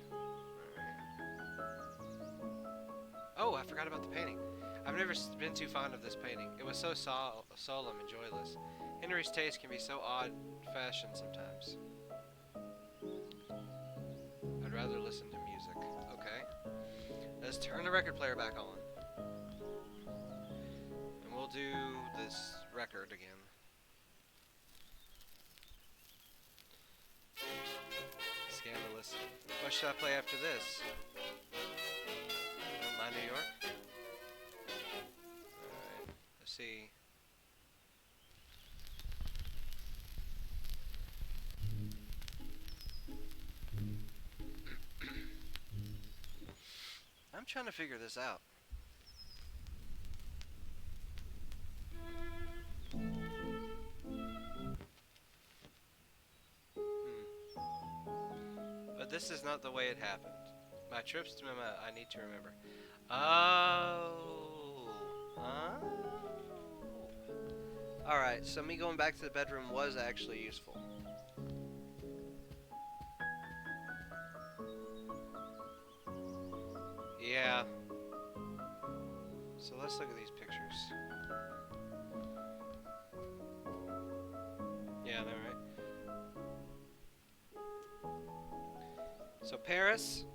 Oh, I forgot about the painting. I've never been too fond of this painting. It was so solemn and joyless. Henry's taste can be so odd-fashioned sometimes. I'd rather listen to music. Okay. Let's turn the record player back on. And we'll do this record again. Scandalous. What should I play after this? My New York? Alright, let's see. I'm trying to figure this out. But this is not the way it happened. My trips to Mama, I need to remember. Oh. Alright, so me going back to the bedroom was actually useful. Yeah. So let's look at these pictures. Yeah, they're right. So Paris,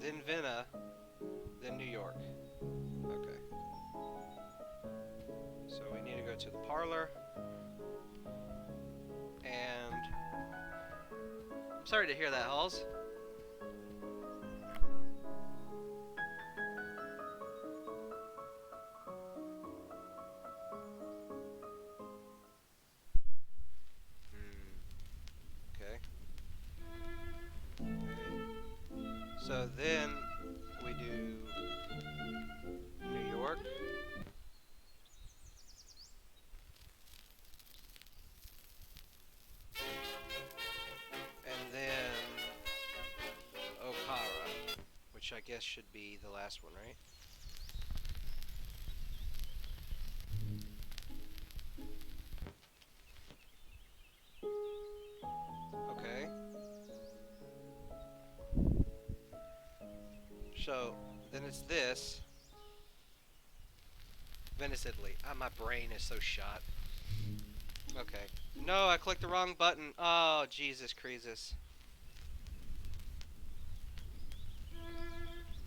then Vienna, then New York. Okay. So we need to go to the parlor. And I'm sorry to hear that, Halls. So then we do New York. And then Okara, which I guess should be the last one, right? Okay. So, then it's this. Venice, Italy. Ah, my brain is so shot. Okay. No, I clicked the wrong button. Oh, Jesus Creasus.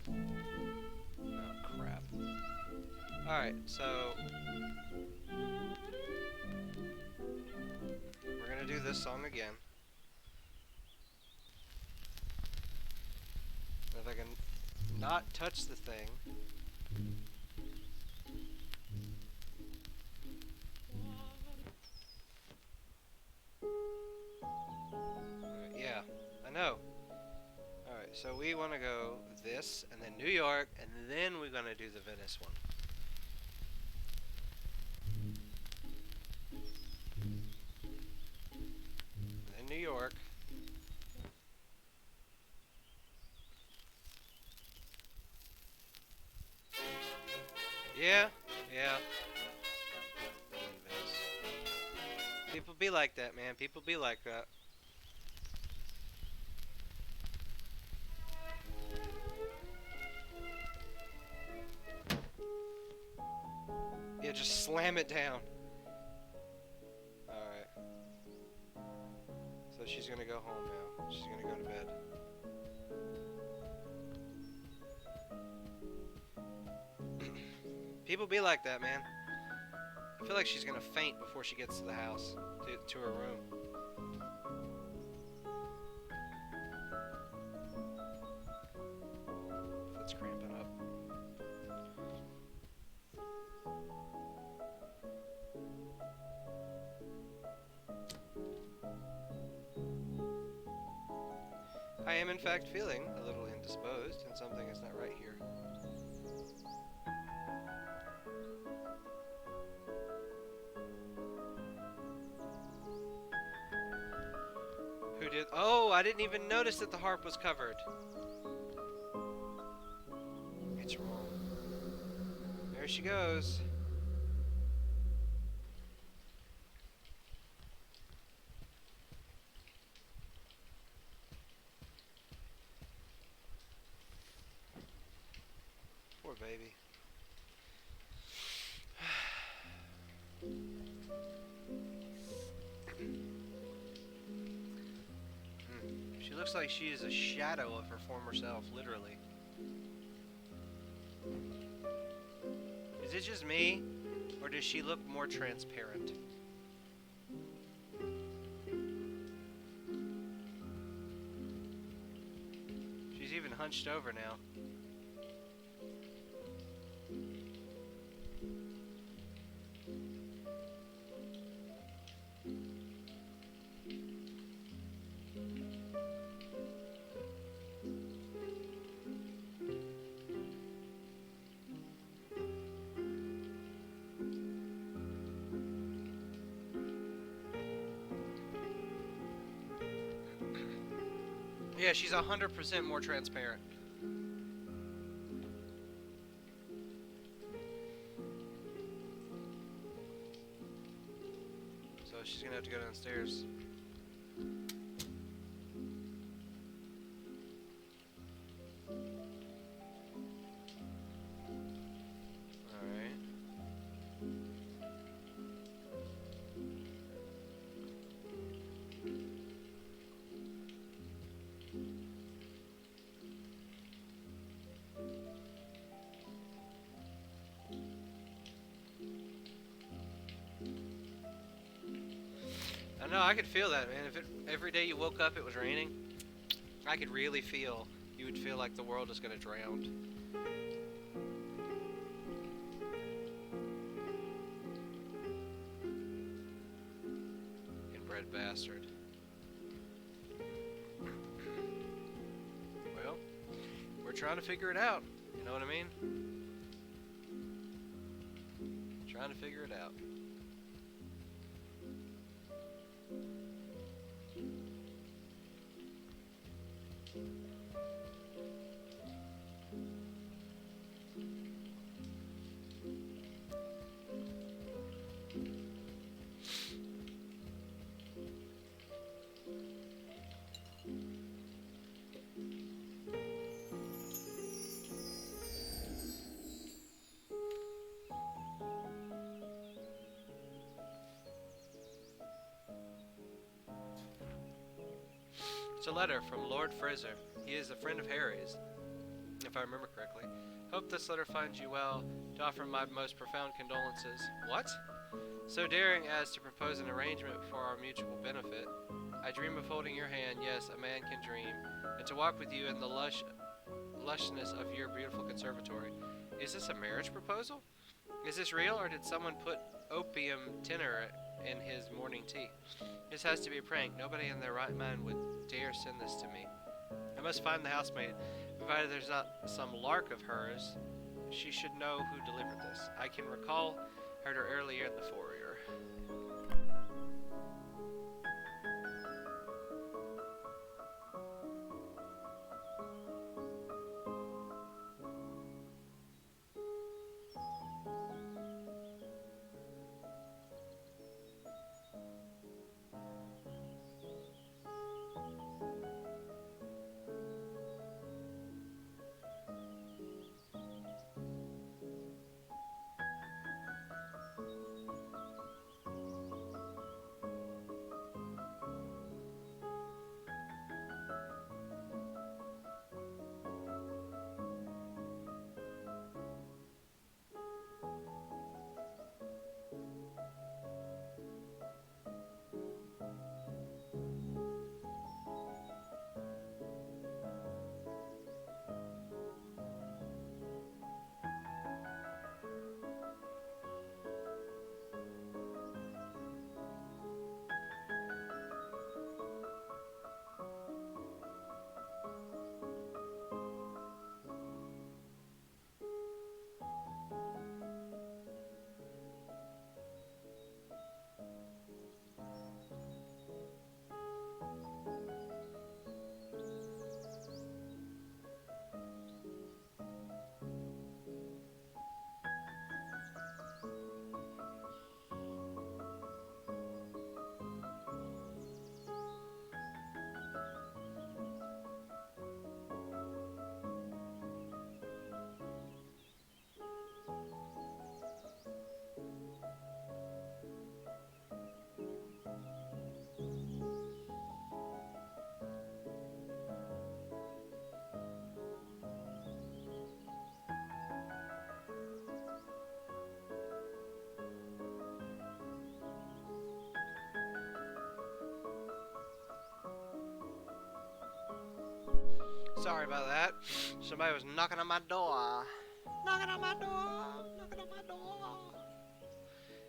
Oh, crap. Alright, so... we're gonna do this song again. If I can not touch the thing. So we want to go this, and then New York, and then we're going to do the Venice one. And then New York. Yeah, yeah. And then Venice. People be like that, man. People be like that. Yeah, just slam it down. Alright. So she's gonna go home now. She's gonna go to bed. People be like that, man. I feel like she's gonna faint before she gets to the house, to her room. Foot's cramping up. I am in fact feeling a little indisposed, and something is not right here. Who did? Oh, I didn't even notice that the harp was covered. It's wrong. There she goes. Poor baby. She looks like she is a shadow of her former self, literally. Is it just me, or does she look more transparent? She's even hunched over now. Yeah, she's 100% more transparent. So she's gonna have to go downstairs. Alright. I know, I could feel that, man. If every day you woke up it was raining, I could really feel, you would feel like the world is gonna drown. Inbred bastard. Well, we're trying to figure it out. You know what I mean? Trying to figure it out. It's a letter from Lord Fraser. He is a friend of Harry's, if I remember correctly. Hope this letter finds you well. To offer my most profound condolences. What? So daring as to propose an arrangement for our mutual benefit. I dream of holding your hand, yes, a man can dream, and to walk with you in the lushness of your beautiful conservatory. Is this a marriage proposal? Is this real, or did someone put opium tenor in his morning tea? This has to be a prank. Nobody in their right mind would dare send this to me. I must find the housemaid. Provided there's not some lark of hers, she should know who delivered this. I can recall heard her earlier in the foyer. Sorry about that. Somebody was knocking on my door. Knocking on my door. Knocking on my door.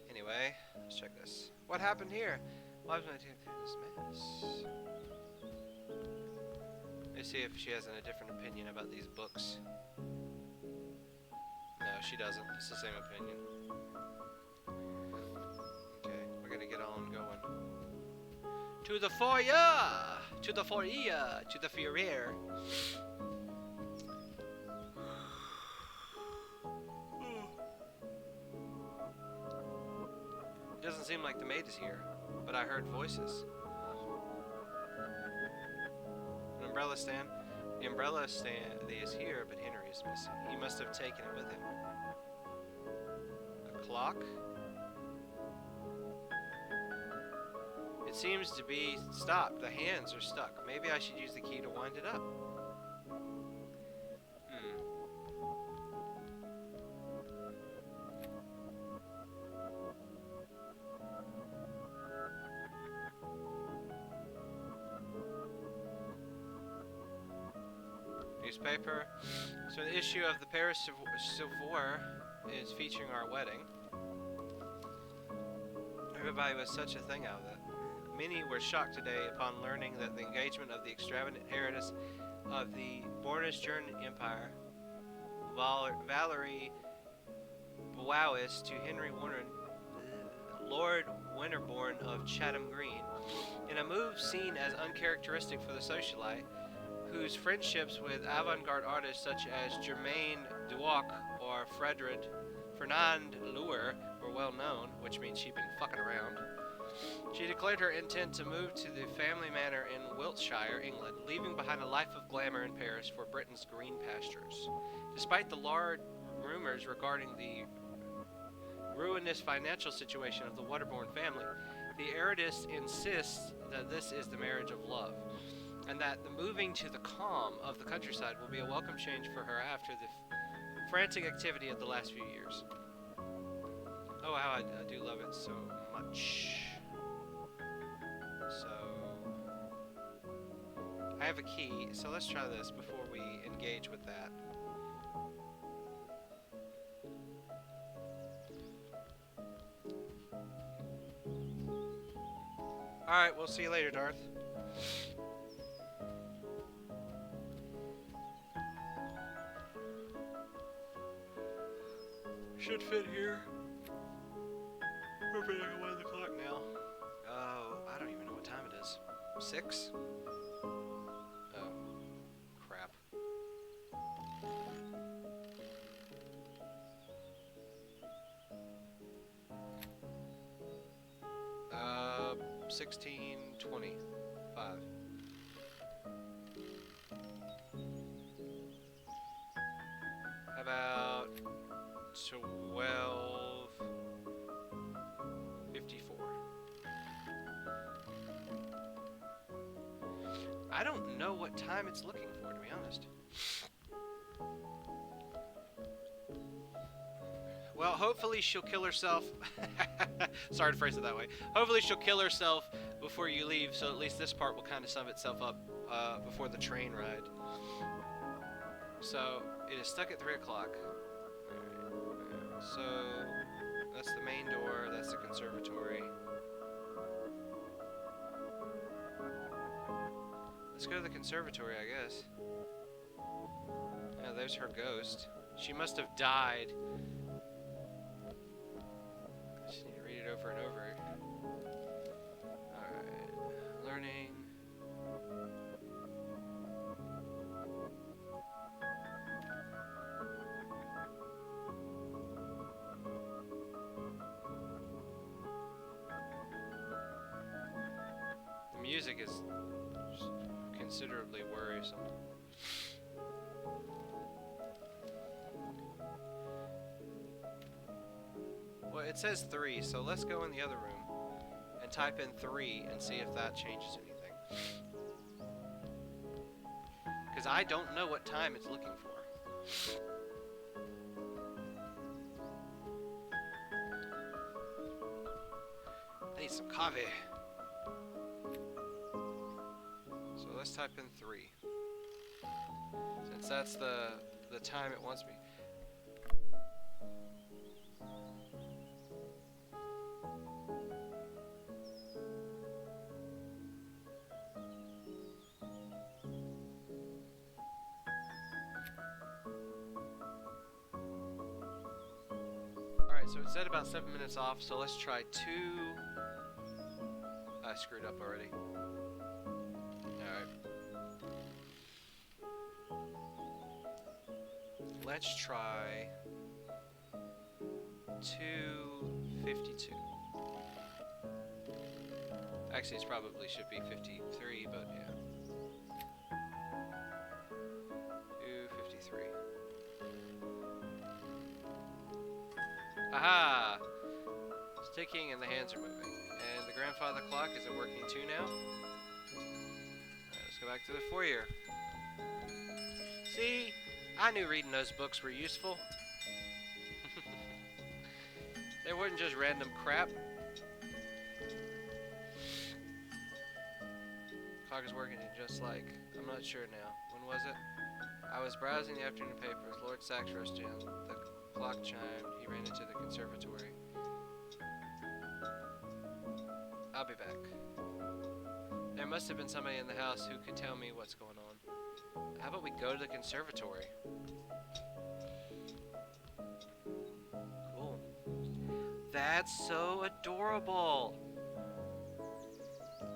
Anyway, let's check this. What happened here? Why was my team this mess? Let's see if she has a different opinion about these books. No, she doesn't. It's the same opinion. Okay, we're gonna get on going. To the foyer! To the foyer! To the foyer! It doesn't seem like the maid is here, but I heard voices. An umbrella stand? The umbrella stand is here, but Henry is missing. He must have taken it with him. A clock? It seems to be stopped. The hands are stuck. Maybe I should use the key to wind it up. Newspaper. So the issue of the Paris Savoir is featuring our wedding. Everybody was such a thing out of it. Many were shocked today upon learning that the engagement of the extravagant heiress of the Bornesian Empire, Valerie Bowis, to Henry Warner, Lord Winterbourne of Chatham Green, in a move seen as uncharacteristic for the socialite, whose friendships with avant-garde artists such as Germaine Duoc or Fernand Luer were well known, which means she'd been fucking around. She declared her intent to move to the family manor in Wiltshire, England, leaving behind a life of glamour in Paris for Britain's green pastures. Despite the large rumors regarding the ruinous financial situation of the Winterbourne family, the heiress insists that this is the marriage of love, and that the moving to the calm of the countryside will be a welcome change for her after the frantic activity of the last few years. Oh, how I do love it so much. So, I have a key, so let's try this before we engage with that. Alright, we'll see you later, Darth. should fit here. We're pretty like 1 o'clock now. Oh, I don't even know what time it is. 6? Oh, crap. 16:25. How about 12:54? I don't know what time it's looking for, to be honest. Well, hopefully she'll kill herself. Sorry to phrase it that way. Hopefully she'll kill herself before you leave, so at least this part will kind of sum itself up before the train ride. So, it is stuck at 3 o'clock. Alright. So, that's the main door, that's the conservatory. Let's go to the conservatory, I guess. Yeah, there's her ghost. She must have died. I just need to read it over and over. Alright. Learning. The music is considerably worrisome. Well, it says 3, so let's go in the other room and type in 3 and see if that changes anything. Because I don't know what time it's looking for. I need some coffee. So let's type in 3. Since that's the time it wants me. Alright, so it said about 7 minutes off, so let's try 2. I screwed up already. Alright. Let's try 2:52. Actually, it probably should be 53, but yeah. 2:53. Aha! It's ticking and the hands are moving. And the grandfather clock, is it working too now? Alright, let's go back to the foyer. See? I knew reading those books were useful. They weren't just random crap. Clock is working just like... I'm not sure now. When was it? I was browsing the afternoon papers. Lord Sachs rushed in. The clock chimed. He ran into the conservatory. I'll be back. There must have been somebody in the house who could tell me what's going on. How about we go to the conservatory? Cool. That's so adorable.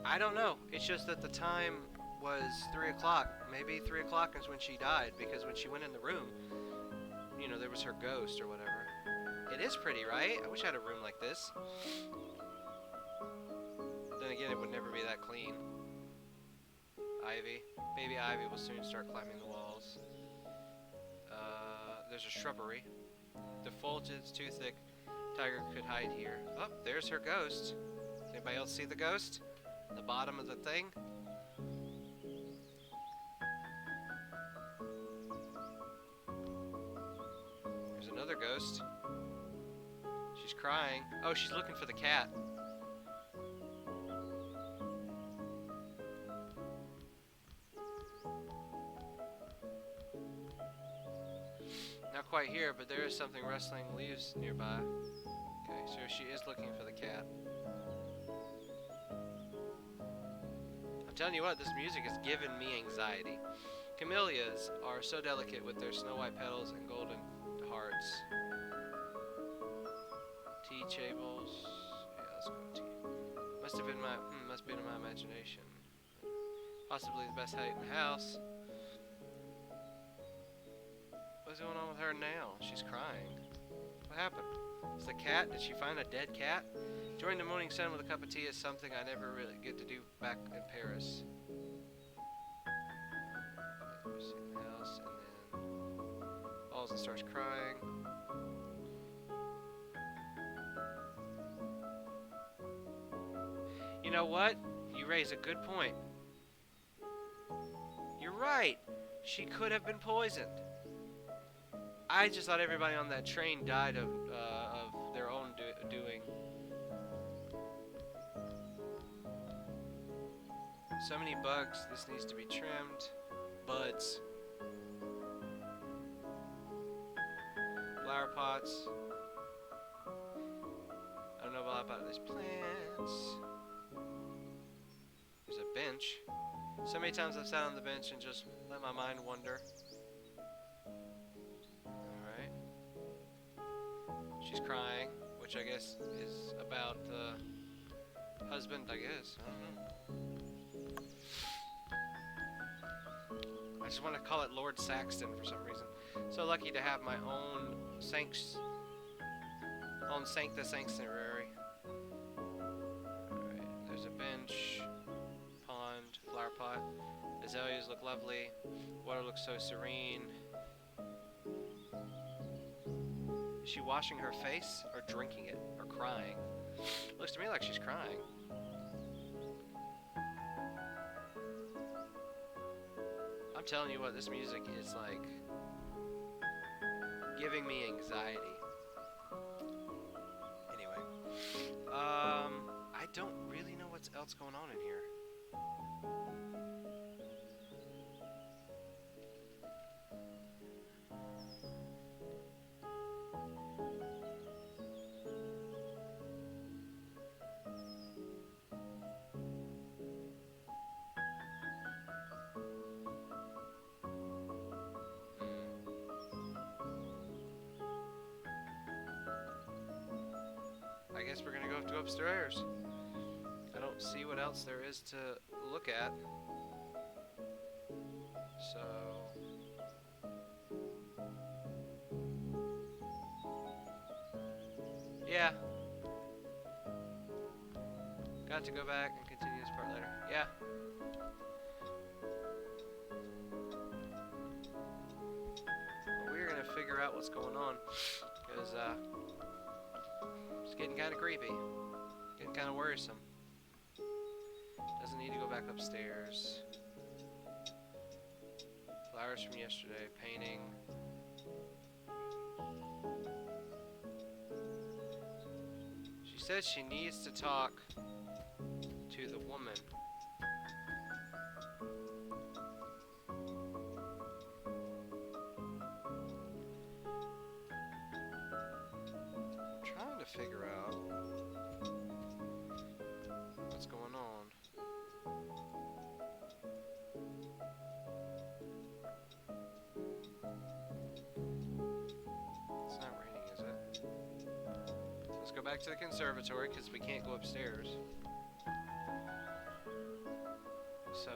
I don't know. It's just that the time was 3 o'clock. Maybe 3 o'clock is when she died, because when she went in the room, you know, there was her ghost or whatever. It is pretty, right? I wish I had a room like this. Then again, it would never be that clean. Ivy. Baby Ivy will soon start climbing the walls. There's a shrubbery. The foliage is too thick. Tiger could hide here. Oh, there's her ghost. Does anybody else see the ghost? The bottom of the thing? There's another ghost. She's crying. Oh, she's looking for the cat. Not quite here, but there is something rustling leaves nearby. Okay, so she is looking for the cat. I'm telling you what, this music is giving me anxiety. Camellias are so delicate with their snow white petals and golden hearts. tables. Yeah, let's go tea. Must have been must be in my imagination. Possibly the best height in the house. What's going on with her now? She's crying. What happened? Is the cat? Did she find a dead cat? Joining the morning sun with a cup of tea is something I never really get to do back in Paris. There's the house, and then falls and starts crying. You know what? You raise a good point. You're right. She could have been poisoned. I just thought everybody on that train died of their own doing. So many bugs. This needs to be trimmed. Buds. Flower pots. I don't know a lot about these plants. There's a bench. So many times I've sat on the bench and just let my mind wander. Alright. She's crying, which I guess is about the husband, I guess. I don't know. I just want to call it Lord Saxton for some reason. So lucky to have my own Sancta Sanctuary. Alright, there's a bench, pond, flower pot. Azaleas look lovely. Water looks so serene. Is she washing her face or drinking it or crying? Looks to me like she's crying. I'm telling you what, this music is like giving me anxiety. Anyway, I don't really know what's else going on in here. I guess we're gonna have to go upstairs. I don't see what else there is to look at. So... yeah. Got to go back and continue this part later. Yeah. Well, we're gonna figure out what's going on. Because, it's getting kind of creepy. Getting kind of worrisome. Doesn't need to go back upstairs. Flowers from yesterday. Painting. She says she needs to talk to the woman. Trying to figure out what's going on. It's not raining, is it? Let's go back to the conservatory because we can't go upstairs. So,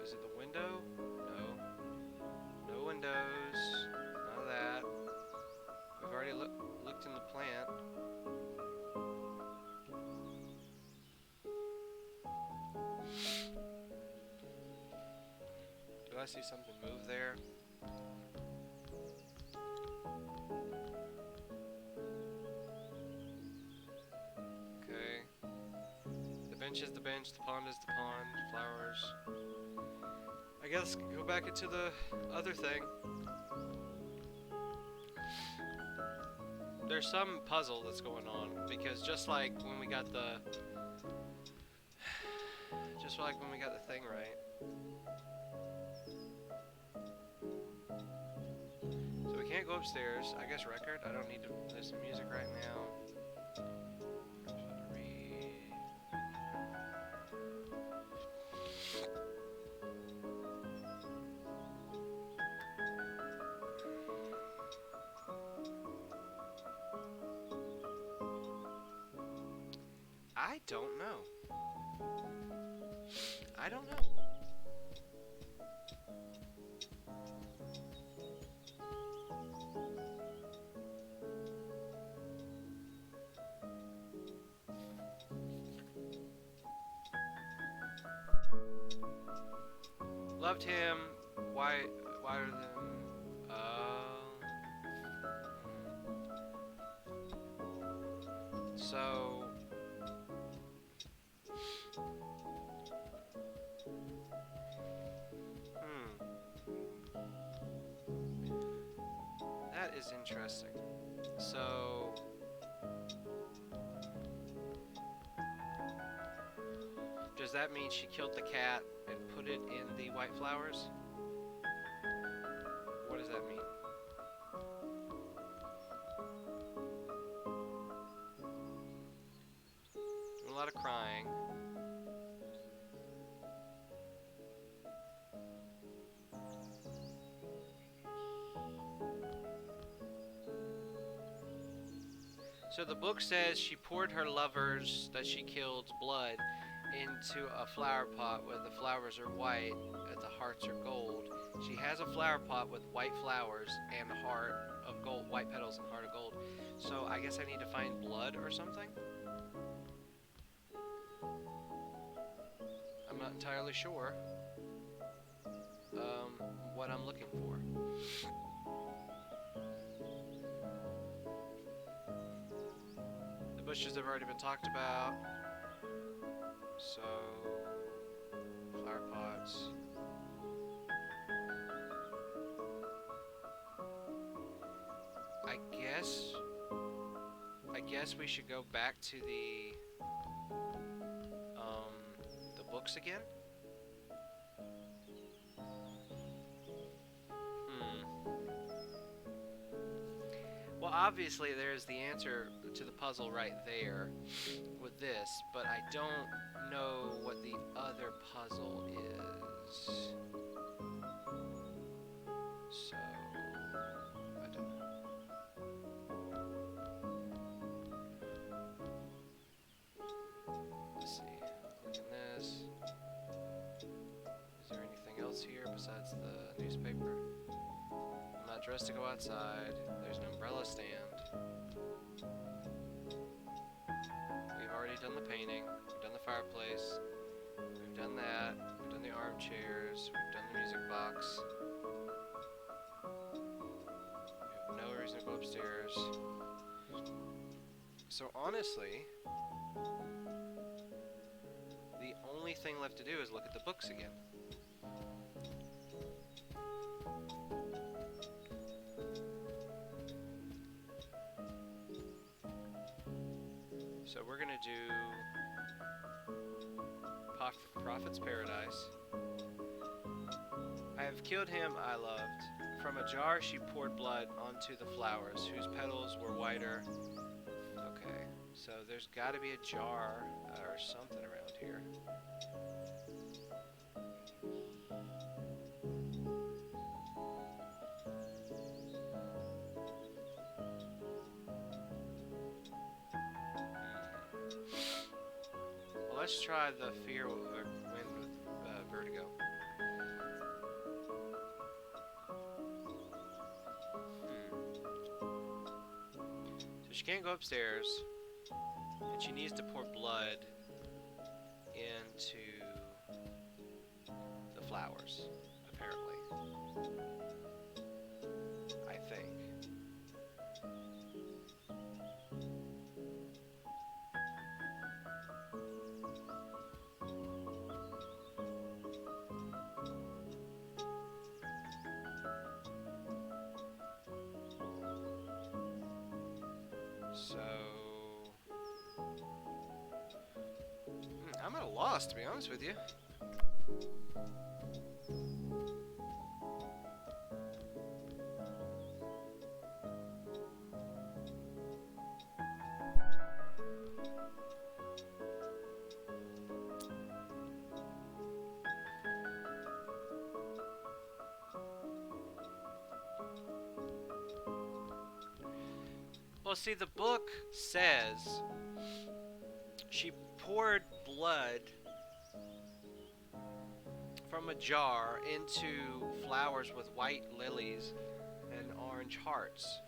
is it the window? No. No windows. None of that. We've already looked in the plant. Do I see something move there? Okay. The bench is the bench, the pond is the pond, flowers. I guess go back into the other thing. There's some puzzle that's going on, because just like when we got the thing right. So we can't go upstairs. I guess record. I don't need to listen to music right now. I don't know. I don't know. Loved him. Why? Wider than. So. That is interesting. So. Does that mean she killed the cat and put it in the white flowers? What does that mean? A lot of crying. So the book says she poured her lovers that she killed's blood into a flower pot where the flowers are white and the hearts are gold. She has a flower pot with white flowers and a heart of gold, white petals and heart of gold. So I guess I need to find blood or something? I'm not entirely sure what I'm looking for. The bushes have already been talked about. So, flower pots. I guess we should go back to the books again. Well, obviously there's the answer to the puzzle right there with this, but I don't know what the other puzzle is. So, I don't know. Let's see. Look at this. Is there anything else here besides the newspaper? I'm not dressed to go outside. There's an umbrella stand. We've already done the painting. We've done the fireplace. We've done that. We've done the armchairs. We've done the music box. We have no reason to go upstairs. So honestly, the only thing left to do is look at the books again. So we're gonna do Prophet's Paradise. I have killed him I loved. From a jar she poured blood onto the flowers, whose petals were whiter. Okay, so there's gotta be a jar or something around here. Well, let's try the fear wind with vertigo. So she can't go upstairs, and she needs to pour blood into the flowers, apparently. I think. So, I'm at a loss, to be honest with you. Well, see, the book says she poured blood from a jar into flowers with white lilies and orange hearts.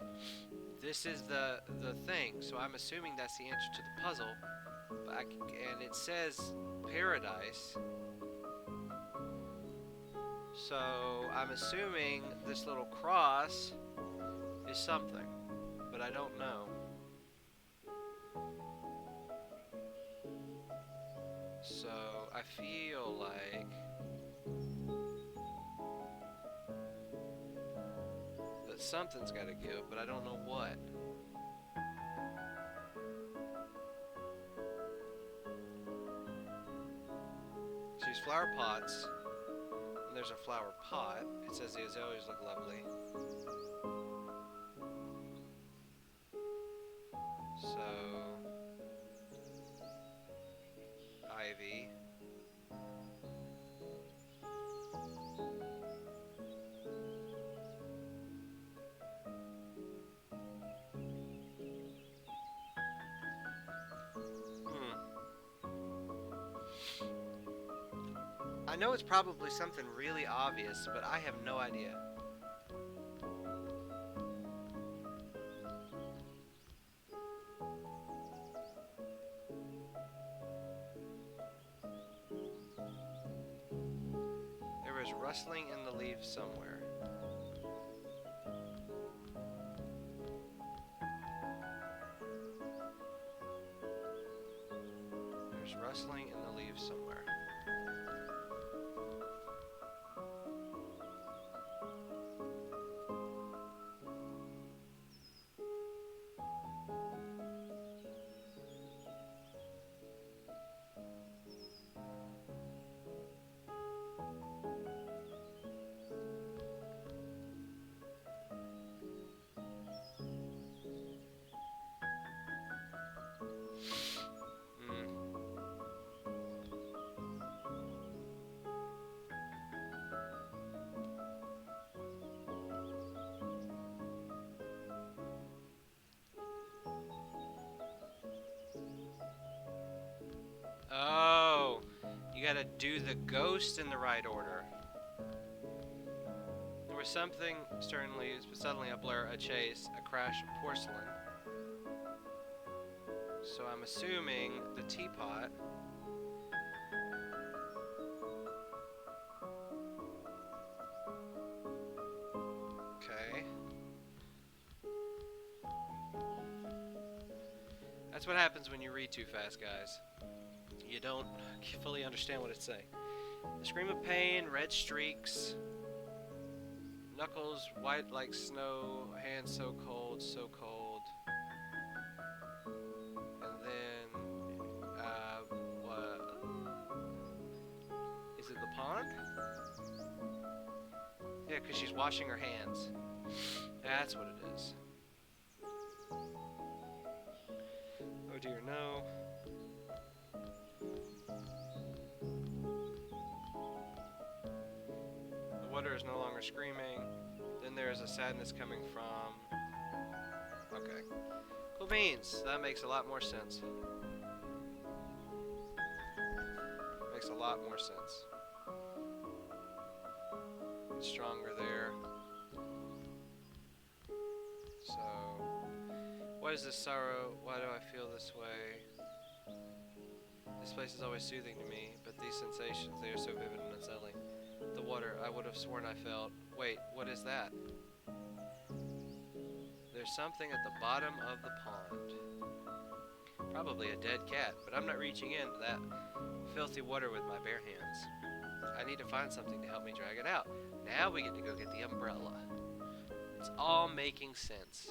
This is the thing, so I'm assuming that's the answer to the puzzle. And it says paradise. So I'm assuming this little cross is something, but I don't know. So I feel like that something's got to give, but I don't know what. So these flower pots, and there's a flower pot. It says the azaleas look lovely. So ivy. I know it's probably something really obvious, but I have no idea. There is rustling in the leaves somewhere. There's rustling in the leaves somewhere. Oh, you gotta do the ghost in the right order. There was something, stern leaves, but suddenly a blur, a chase, a crash of porcelain. So I'm assuming the teapot. Okay. That's what happens when you read too fast, guys. You don't fully understand what it's saying. The scream of pain, red streaks, knuckles white like snow, hands so cold, so cold. And then, what? Is it the pond? Yeah, because she's washing her hands. That's what it is. Oh dear, no. The water is no longer screaming. Then there is a sadness coming from... Okay. Cool beans. That makes a lot more sense. Makes a lot more sense. It's stronger there. So... What is this sorrow? Why do I feel this way? This place is always soothing to me, but these sensations, they are so vivid and unsettling. The water, I would have sworn I felt. Wait, what is that? There's something at the bottom of the pond. Probably a dead cat, but I'm not reaching into that filthy water with my bare hands. I need to find something to help me drag it out. Now we get to go get the umbrella. It's all making sense.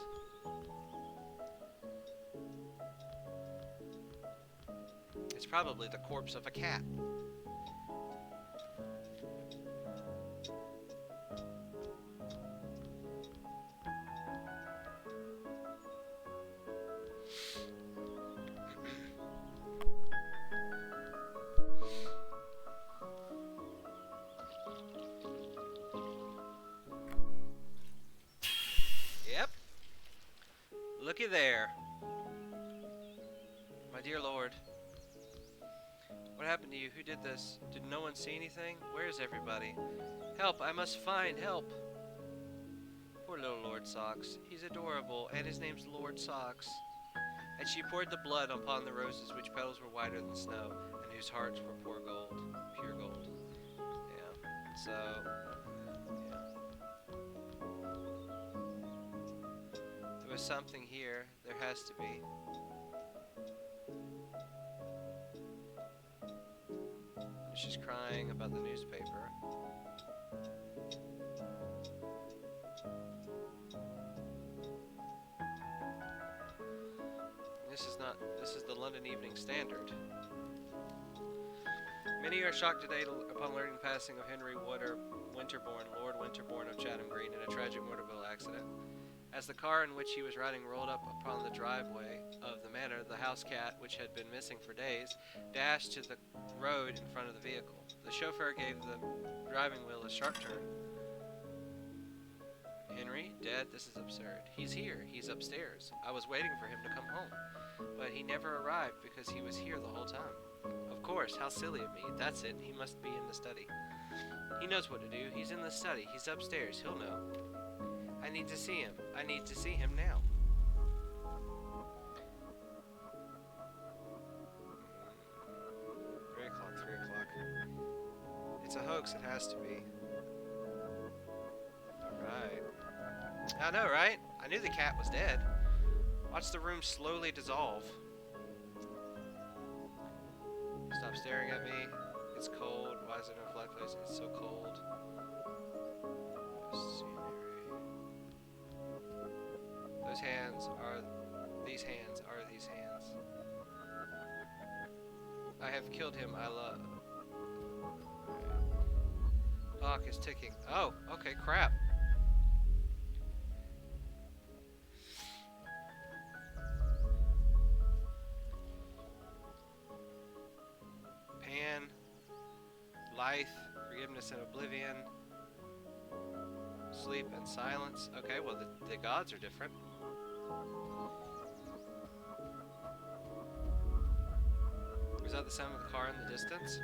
It's probably the corpse of a cat. Yep. Looky there. My dear Lord. Who did this? Did no one see anything? Where is everybody? Help! I must find help! Poor little Lord Socks. He's adorable, and his name's Lord Socks. And she poured the blood upon the roses, which petals were whiter than snow, and whose hearts were pure gold. Yeah. So, yeah. There was something here. There has to be. She's crying about the newspaper. This is the London Evening Standard. Many are shocked today upon learning the passing of Henry Winterbourne, Lord Winterbourne of Chatham Green, in a tragic motor vehicle accident. As the car in which he was riding rolled up upon the driveway of the manor, the house cat, which had been missing for days, dashed to the road in front of the vehicle. The chauffeur gave the driving wheel a sharp turn. Henry, dead? This is absurd. He's here. He's upstairs. I was waiting for him to come home. But he never arrived because he was here the whole time. Of course, how silly of me. That's it. He must be in the study. He knows what to do. He's in the study. He's upstairs. He'll know. I need to see him. I need to see him now. Three o'clock. It's a hoax. It has to be. Alright. I know, right? I knew the cat was dead. Watch the room slowly dissolve. Stop staring at me. It's cold. Why is there no fireplace? It's so cold. Those hands are these hands. I have killed him. I love. Clock is ticking. Oh, okay, crap. Pan, life, forgiveness and oblivion, sleep and silence. Okay, well the gods are different. Is that the sound of the car in the distance?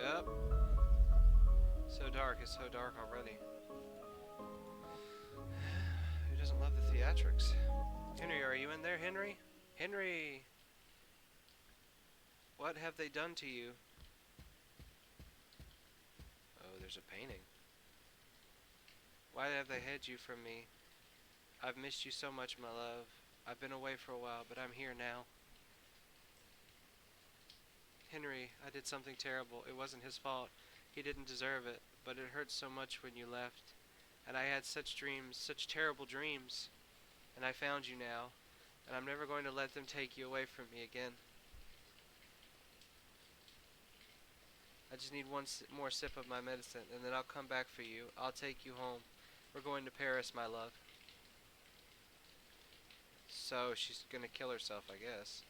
Yep. So dark, it's so dark already. Who doesn't love the theatrics? Henry, are you in there, Henry? Henry! What have they done to you? Oh, there's a painting. Why have they hid you from me? I've missed you so much, my love. I've been away for a while, but I'm here now. Henry, I did something terrible. It wasn't his fault. He didn't deserve it, but it hurt so much when you left. And I had such dreams, such terrible dreams. And I found you now, and I'm never going to let them take you away from me again. I just need one more sip of my medicine, and then I'll come back for you. I'll take you home. We're going to Paris, my love. So, she's gonna kill herself, I guess.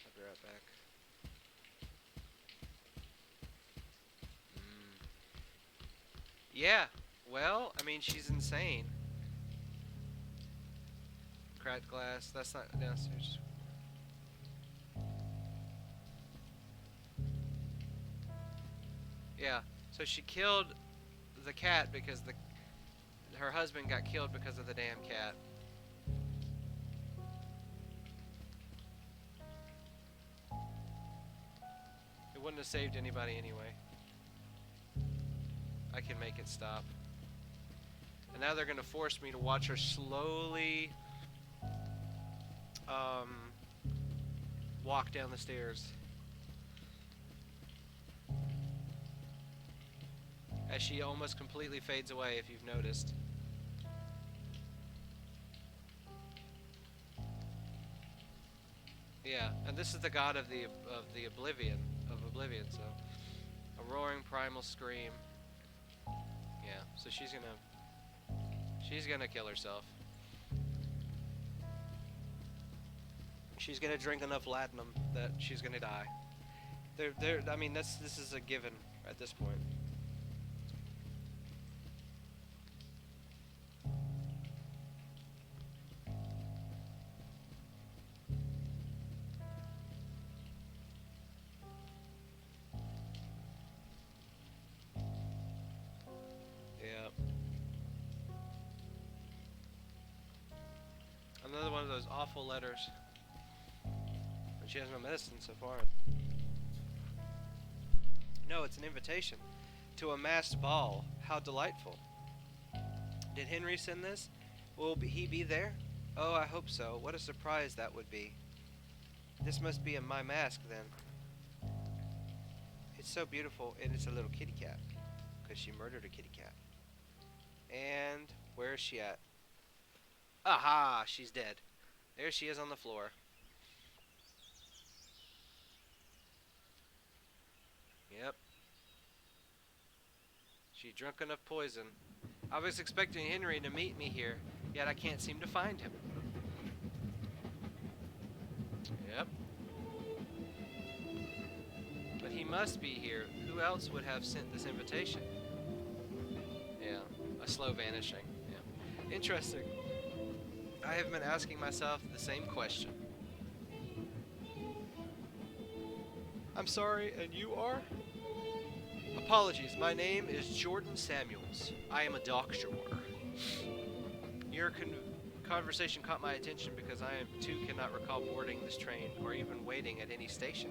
I'll be right back. Yeah, well, I mean, she's insane. Cracked glass, that's not downstairs. Yeah, so she killed the cat because her husband got killed because of the damn cat. It wouldn't have saved anybody anyway. I can make it stop. And now they're gonna force me to watch her slowly walk down the stairs. As she almost completely fades away, if you've noticed. Yeah, and this is the god of the oblivion, so a roaring primal scream. Yeah, so she's gonna kill herself. She's gonna drink enough latinum that she's gonna die. I mean, this is a given at this point. Yeah. Another one of those awful letters. And she has no medicine so far. No, it's an invitation to a masked ball. How delightful. Did Henry send this? Will he be there? Oh, I hope so. What a surprise that would be. This must be my mask then. It's so beautiful, and it's a little kitty cat. Because she murdered a kitty cat. And where is she at? Aha! She's dead. There she is on the floor. Yep. She drunk enough poison. I was expecting Henry to meet me here, yet I can't seem to find him. Yep. But he must be here. Who else would have sent this invitation? Yeah, a slow vanishing. Yeah. Interesting. I have been asking myself the same question. I'm sorry, and you are? Apologies, my name is Jordan Samuels. I am a doctor. Your conversation caught my attention because I too cannot recall boarding this train or even waiting at any station.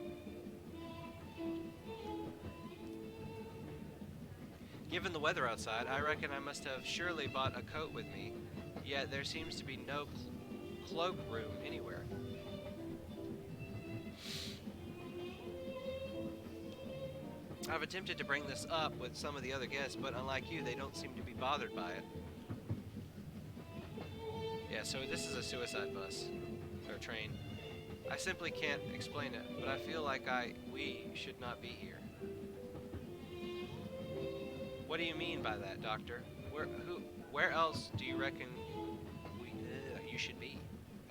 Given the weather outside, I reckon I must have surely bought a coat with me, yet there seems to be no cloak room anywhere. I've attempted to bring this up with some of the other guests, but unlike you, they don't seem to be bothered by it. Yeah, so this is a suicide bus, or train. I simply can't explain it, but I feel like we should not be here. What do you mean by that, Doctor? Where else do you reckon you should be?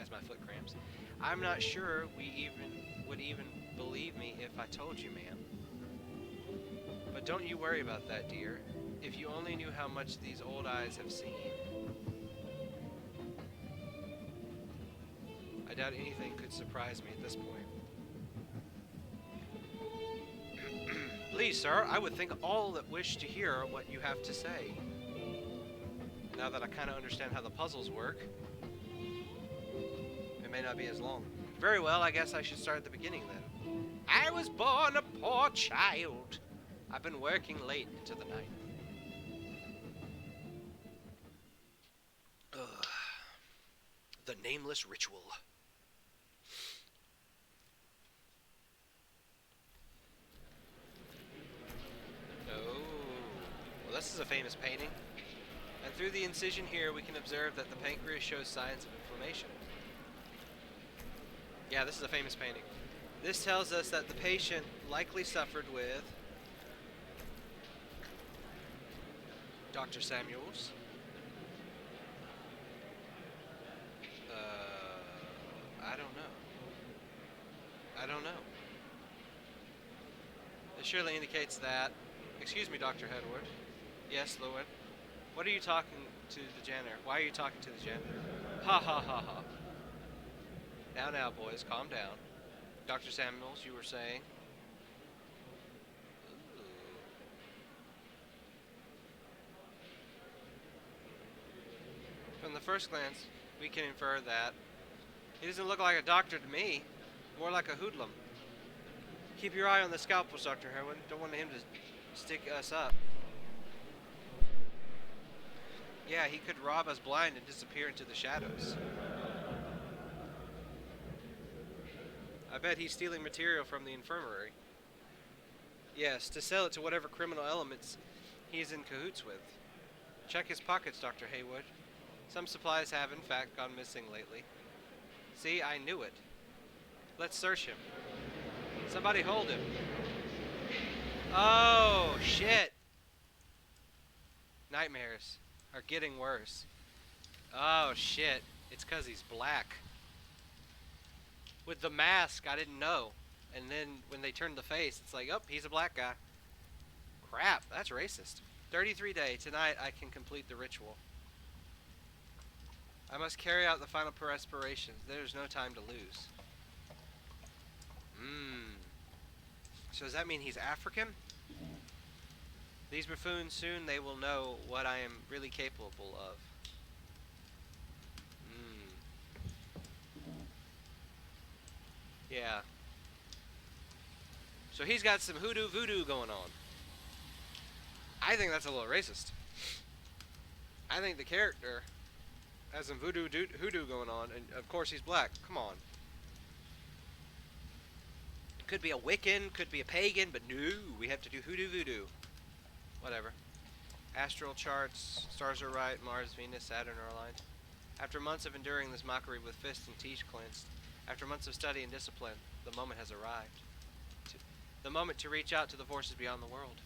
As my foot cramps. I'm not sure we would even believe me if I told you, ma'am. But don't you worry about that, dear. If you only knew how much these old eyes have seen. I doubt anything could surprise me at this point. Please, sir, I would think all that wish to hear what you have to say. Now that I kind of understand how the puzzles work, it may not be as long. Very well, I guess I should start at the beginning then. I was born a poor child. I've been working late into the night. The nameless ritual. Oh, well, this is a famous painting. And through the incision here, we can observe that the pancreas shows signs of inflammation. Yeah, this is a famous painting. This tells us that the patient likely suffered with Dr. Samuels. I don't know. It surely indicates that. Excuse me, Dr. Hedward. Yes, Lord. What are you talking to the janitor? Why are you talking to the janitor? Ha ha ha ha. Now, boys, calm down. Dr. Samuels, you were saying? Ooh. From the first glance, we can infer that he doesn't look like a doctor to me, more like a hoodlum. Keep your eye on the scalpels, Dr. Herwin. Don't want him to stick us up. Yeah, he could rob us blind and disappear into the shadows. I bet he's stealing material from the infirmary. Yes, to sell it to whatever criminal elements he's in cahoots with. Check his pockets, Dr. Haywood. Some supplies have, in fact, gone missing lately. See, I knew it. Let's search him. Somebody hold him. Oh, shit. Nightmares are getting worse. Oh, shit. It's 'cause he's black. With the mask, I didn't know. And then when they turn the face, it's like, oh, he's a black guy. Crap, that's racist. 33 day. Tonight I can complete the ritual. I must carry out the final perspirations. There's no time to lose. So does that mean he's African? These buffoons, soon they will know what I am really capable of. Yeah. So he's got some hoodoo voodoo going on. I think that's a little racist. I think the character has some hoodoo going on, and of course he's black. Come on. Could be a Wiccan, could be a pagan, but no, we have to do hoodoo voodoo. Whatever. Astral charts, stars are right, Mars, Venus, Saturn are aligned. After months of enduring this mockery with fists and teeth clenched, after months of study and discipline, the moment has arrived. The moment to reach out to the forces beyond the world.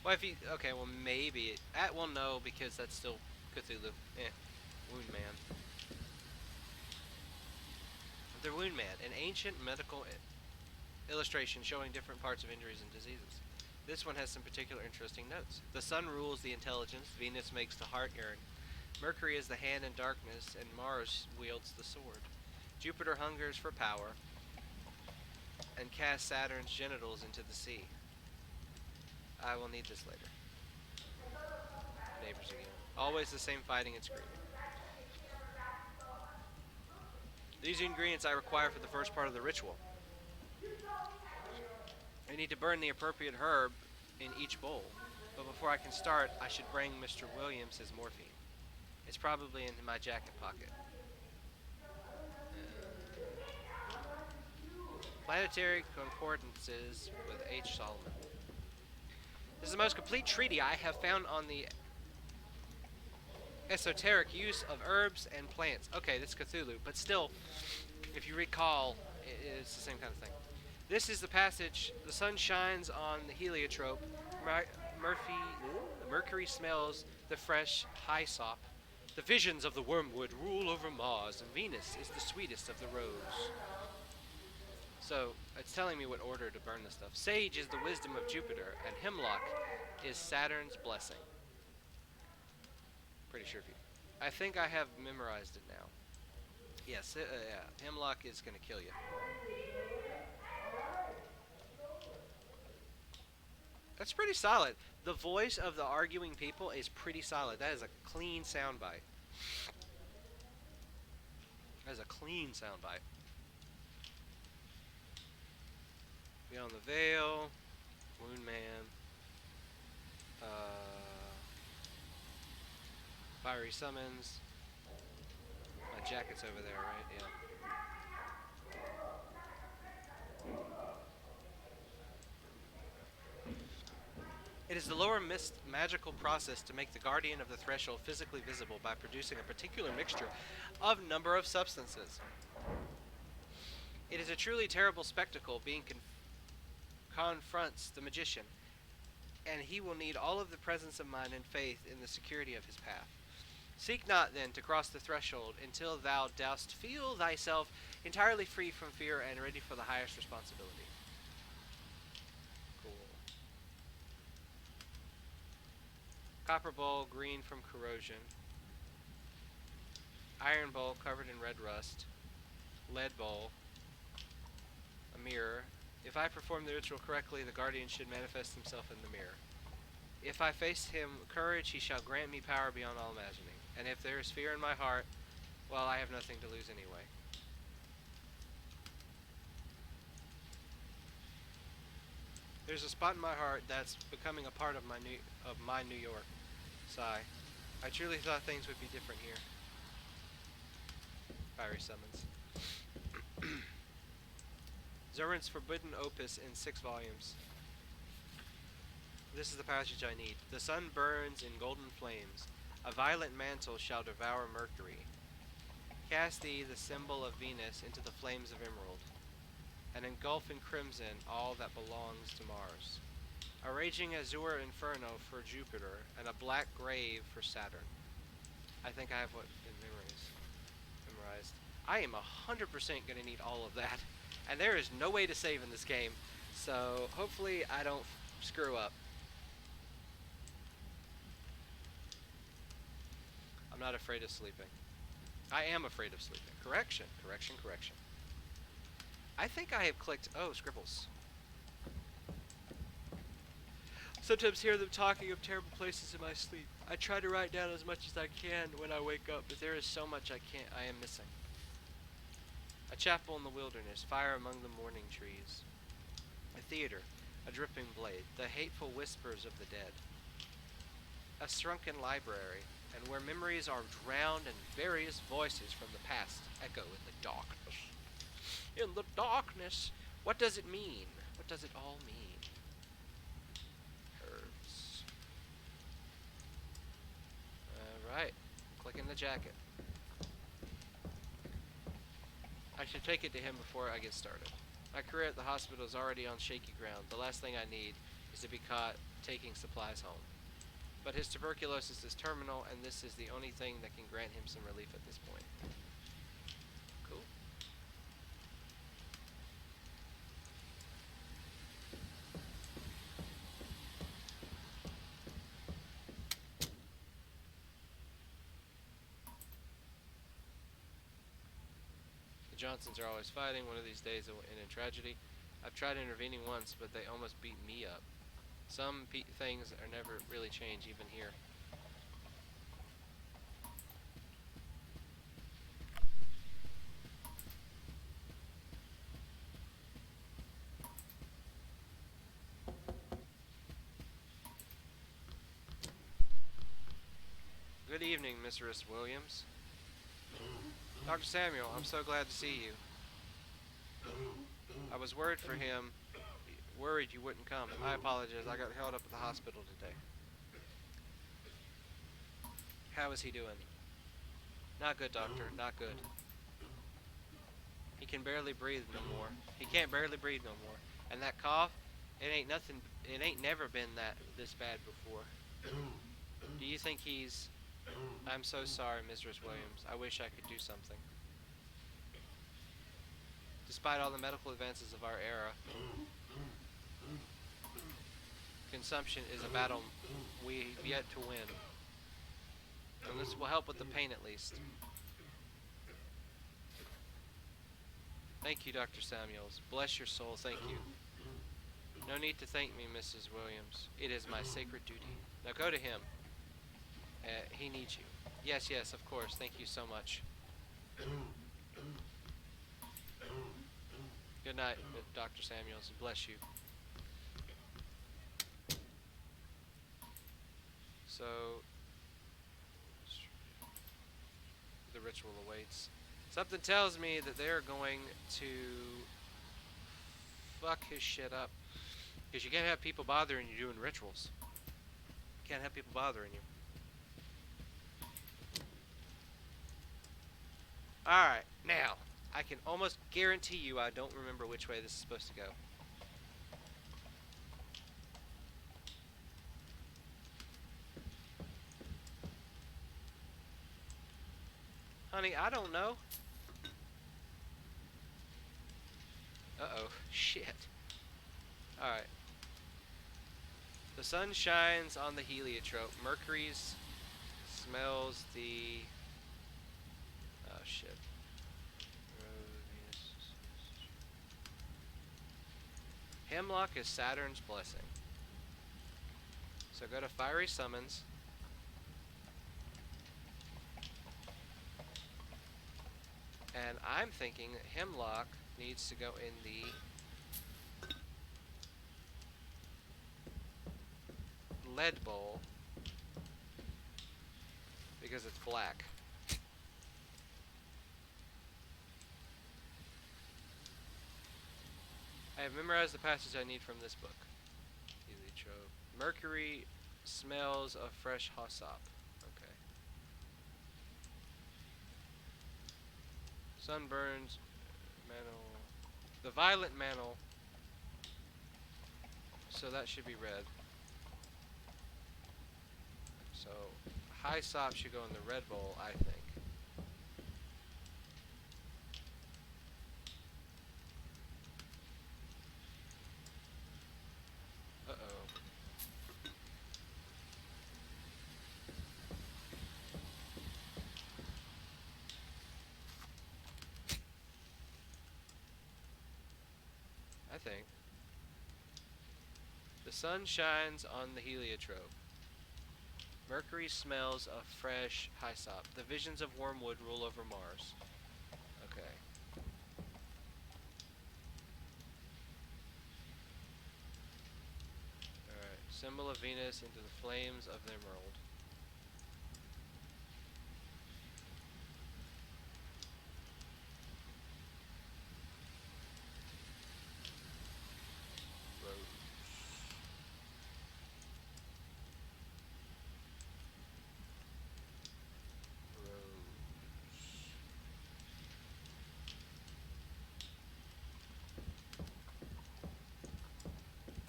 Well, if you... Okay, well, maybe... well, no, because that's still Cthulhu. Wound Man. The Wound Man, an ancient medical illustration showing different parts of injuries and diseases. This one has some particular interesting notes. The sun rules the intelligence, Venus makes the heart yearn, Mercury is the hand in darkness, and Mars wields the sword. Jupiter hungers for power, and casts Saturn's genitals into the sea. I will need this later. Neighbors again. Always the same fighting and screaming. These are ingredients I require for the first part of the ritual. I need to burn the appropriate herb in each bowl, but before I can start, I should bring Mr. Williams his morphine. It's probably in my jacket pocket. Planetary Concordances with H. Solomon. This is the most complete treaty I have found on the esoteric use of herbs and plants. Okay, this is Cthulhu, but still, if you recall, it's the same kind of thing. This is the passage. The sun shines on the heliotrope. Mercury smells the fresh hyssop. The visions of the wormwood rule over Mars, and Venus is the sweetest of the rose. So, it's telling me what order to burn this stuff. Sage is the wisdom of Jupiter, and hemlock is Saturn's blessing. Pretty sure. I think I have memorized it now. Yes, yeah, hemlock is going to kill you. That's pretty solid. The voice of the arguing people is pretty solid. That is a clean soundbite. That is a clean soundbite. Beyond the Veil, Wound Man, Fiery Summons. My jacket's over there, right? Yeah. It is the lower mist magical process to make the guardian of the threshold physically visible by producing a particular mixture of number of substances. It is a truly terrible spectacle being confronts the magician, and he will need all of the presence of mind and faith in the security of his path. Seek not then to cross the threshold until thou dost feel thyself entirely free from fear and ready for the highest responsibility. Copper bowl, green from corrosion. Iron bowl covered in red rust. Lead bowl. A mirror. If I perform the ritual correctly, the guardian should manifest himself in the mirror. If I face him courage, he shall grant me power beyond all imagining. And if there is fear in my heart, well, I have nothing to lose anyway. There's a spot in my heart that's becoming a part of my New York. Sigh. I truly thought things would be different here. Fiery Summons. Zorin's forbidden opus in 6 volumes. This is the passage I need. The sun burns in golden flames. A violet mantle shall devour Mercury. Cast thee, the symbol of Venus, into the flames of emerald, and engulf in crimson all that belongs to Mars. A raging azure inferno for Jupiter, and a black grave for Saturn. I think I have what it memorized. I am 100% going to need all of that. And there is no way to save in this game, so hopefully I don't screw up. I'm not afraid of sleeping. I am afraid of sleeping. Correction, correction, correction. I think I have clicked... Oh, scribbles. Sometimes hear them talking of terrible places in my sleep. I try to write down as much as I can when I wake up, but there is so much I am missing. A chapel in the wilderness, fire among the mourning trees. A theater, a dripping blade, the hateful whispers of the dead. A shrunken library, and where memories are drowned and various voices from the past echo in the darkness. In the darkness! What does it mean? What does it all mean? Herbs. Alright. Clicking the jacket. I should take it to him before I get started. My career at the hospital is already on shaky ground. The last thing I need is to be caught taking supplies home. But his tuberculosis is terminal, and this is the only thing that can grant him some relief at this point. Cool. The Johnsons are always fighting. One of these days it will end in tragedy. I've tried intervening once, but they almost beat me up. Some things are never really change, even here. Good evening, Mrs. Williams. Dr. Samuel, I'm so glad to see you. I was worried for him. Worried you wouldn't come. I apologize. I got held up at the hospital today. How is he doing? Not good, doctor. Not good. He can barely breathe no more. He can't barely breathe no more. And that cough, it ain't nothing. It ain't never been this bad before. Do you think he's... I'm so sorry, Mrs. Williams. I wish I could do something. Despite all the medical advances of our era, consumption is a battle we've yet to win. And this will help with the pain at least. Thank you, Dr. Samuels. Bless your soul, thank you. No need to thank me, Mrs. Williams. It is my sacred duty. Now go to him. He needs you. Yes, yes, of course. Thank you so much. Good night, Dr. Samuels. Bless you. So, the ritual awaits. Something tells me that they're going to fuck his shit up. Because you can't have people bothering you doing rituals. You can't have people bothering you. Alright, now, I can almost guarantee you I don't remember which way this is supposed to go. Honey, I don't know. Uh-oh, shit. Alright. The sun shines on the heliotrope. Mercury's smells the... Oh, shit. Hemlock is Saturn's blessing. So go to Fiery Summons. And I'm thinking that Hemlock needs to go in the lead bowl because it's black. I have memorized the passage I need from this book. Heliotrope. Mercury smells of fresh hyssop. Okay. Sunburns, mantle. The violet mantle. So that should be red. So hyssop should go in the red bowl, I think. think. The sun shines on the heliotrope. Mercury smells of fresh hyssop. The visions of wormwood rule over Mars. Okay. Alright. Symbol of Venus into the flames of the emerald.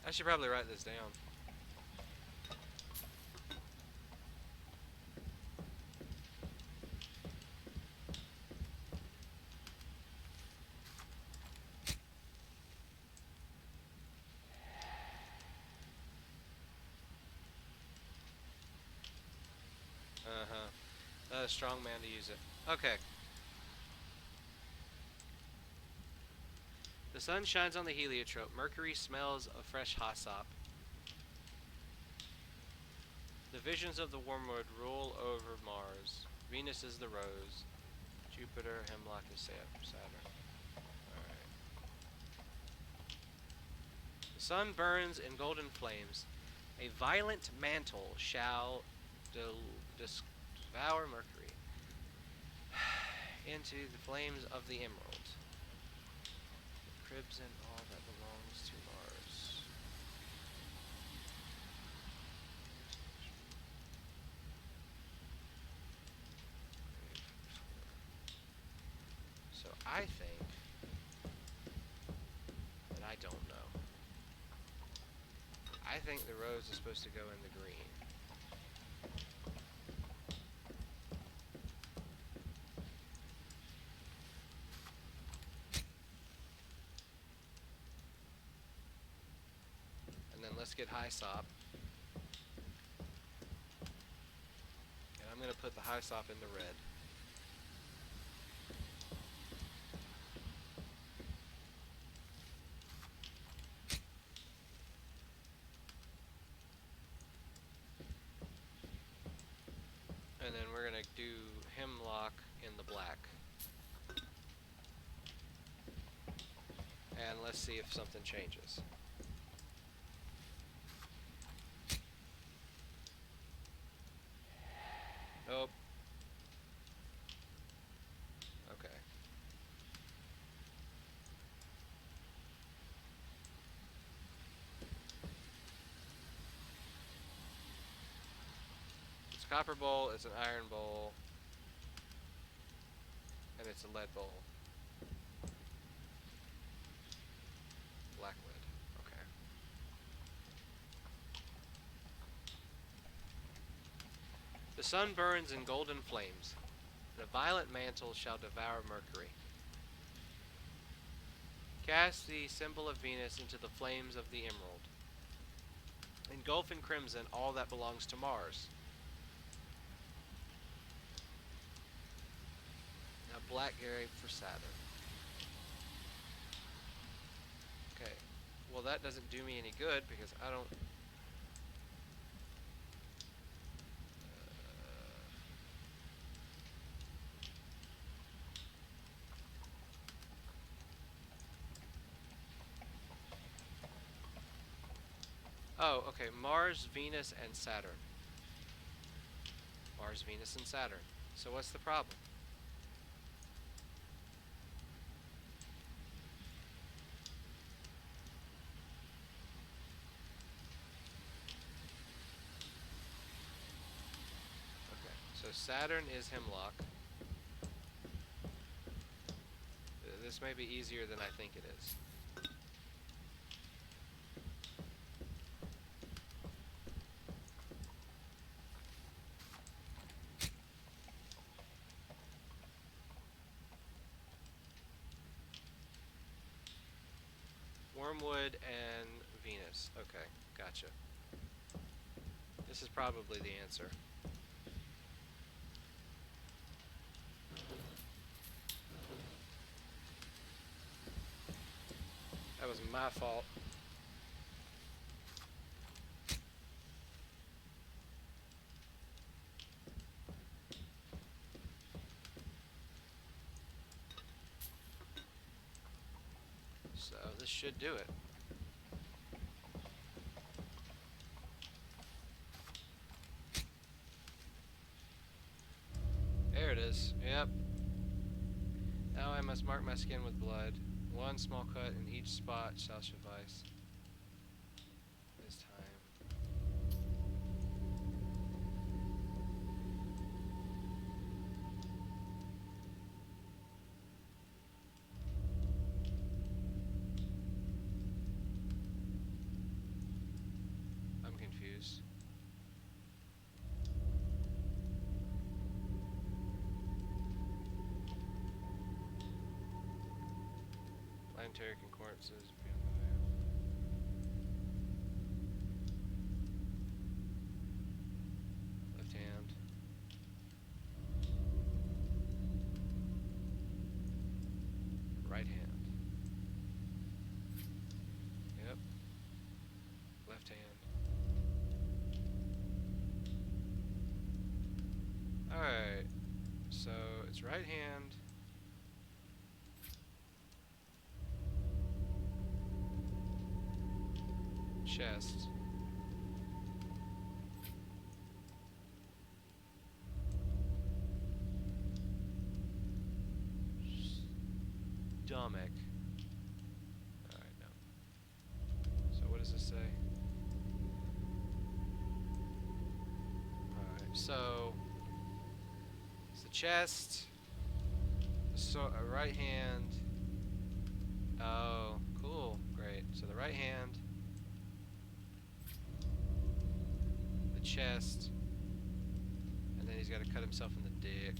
I should probably write this down. Uh-huh. A strong man to use it. Okay. The sun shines on the heliotrope. Mercury smells of fresh hyssop. The visions of the wormwood rule over Mars. Venus is the rose. Jupiter, hemlock is Saturn. Alright. The sun burns in golden flames. A violent mantle shall devour Mercury into the flames of the emerald. Crimson, all that belongs to Mars. So I think that I don't know. I think the rose is supposed to go in the green. And then let's get hyssop. And I'm going to put the hyssop in the red. And then we're going to do hemlock in the black. And let's see if something changes. Nope. Okay. It's a copper bowl, it's an iron bowl, and it's a lead bowl. Black lead. Okay. The sun burns in golden flames, and a violent mantle shall devour Mercury. Cast the symbol of Venus into the flames of the emerald. Engulf in crimson all that belongs to Mars. Now black grape for Saturn. Okay. Well, that doesn't do me any good because I don't... Oh, okay. Mars, Venus, and Saturn. Mars, Venus, and Saturn. So what's the problem? Okay. So Saturn is hemlock. This may be easier than I think it is. Wormwood and Venus. Okay, gotcha. This is probably the answer. That was my fault. So this should do it. There it is. Yep. Now I must mark my skin with blood. One small cut in each spot shall suffice. This time. I'm confused. Planetary concordances beyond the veil. Left hand. Right hand. Yep. Left hand. Alright. So it's right hand. Chest. Stomach. Alright, no. So what does this say? Alright, so it's the chest. So a right hand. Oh, cool. Great. So the right hand. Chest, and then he's got to cut himself in the dick.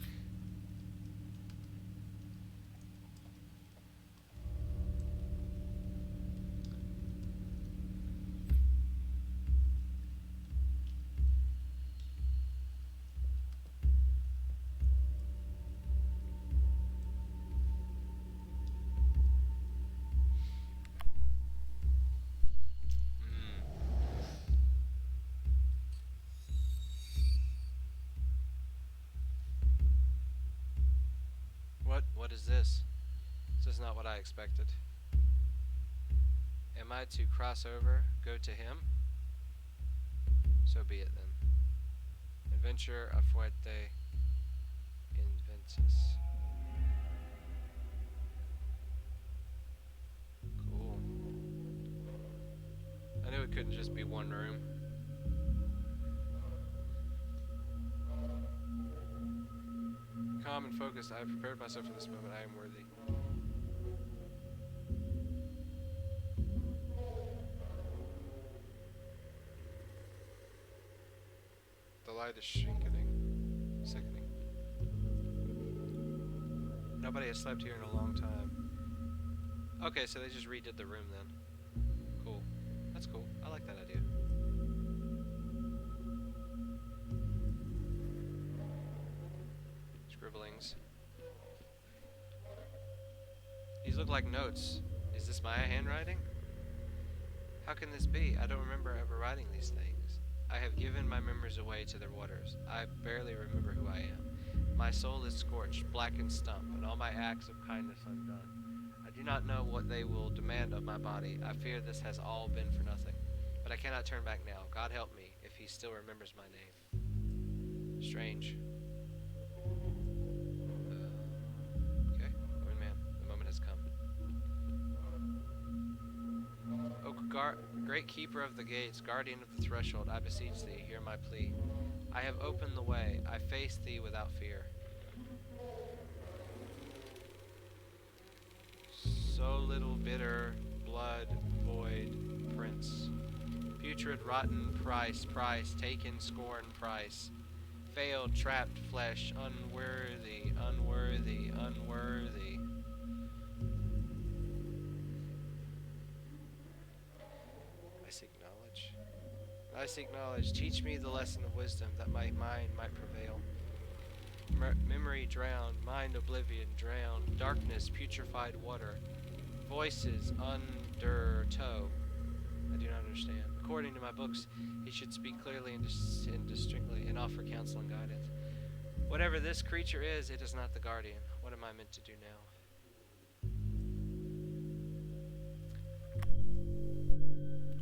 What is this? This is not what I expected. Am I to cross over, go to him? So be it then. Adventure a fuerte inventus. Cool. I knew it couldn't just be one room. Calm and focused, I have prepared myself for this moment. I am worthy. The light is sickening. Nobody has slept here in a long time. Okay, so they just redid the room then. Cool. That's cool. I like that idea. Scribblings. These look like notes. Is this my handwriting? How can this be? I don't remember ever writing these things. I have given my memories away to their waters. I barely remember who I am. My soul is scorched, black and stump, and all my acts of kindness undone. I do not know what they will demand of my body. I fear this has all been for nothing. But I cannot turn back now. God help me, if he still remembers my name. Strange. Okay, Moon Man, the moment has come. O great keeper of the gates, guardian of the threshold, I beseech thee, hear my plea. I have opened the way. I face thee without fear. So little bitter blood void prince. Putrid, rotten price, taken, scorn, price. Failed, trapped flesh, unworthy. I seek knowledge. Teach me the lesson of wisdom, that my mind might prevail. Memory drowned, mind oblivion drowned, darkness, putrefied water, voices Der toe. I do not understand. According to my books, he should speak clearly and distinctly and offer counsel and guidance. Whatever this creature is, it is not the Guardian. What am I meant to do now?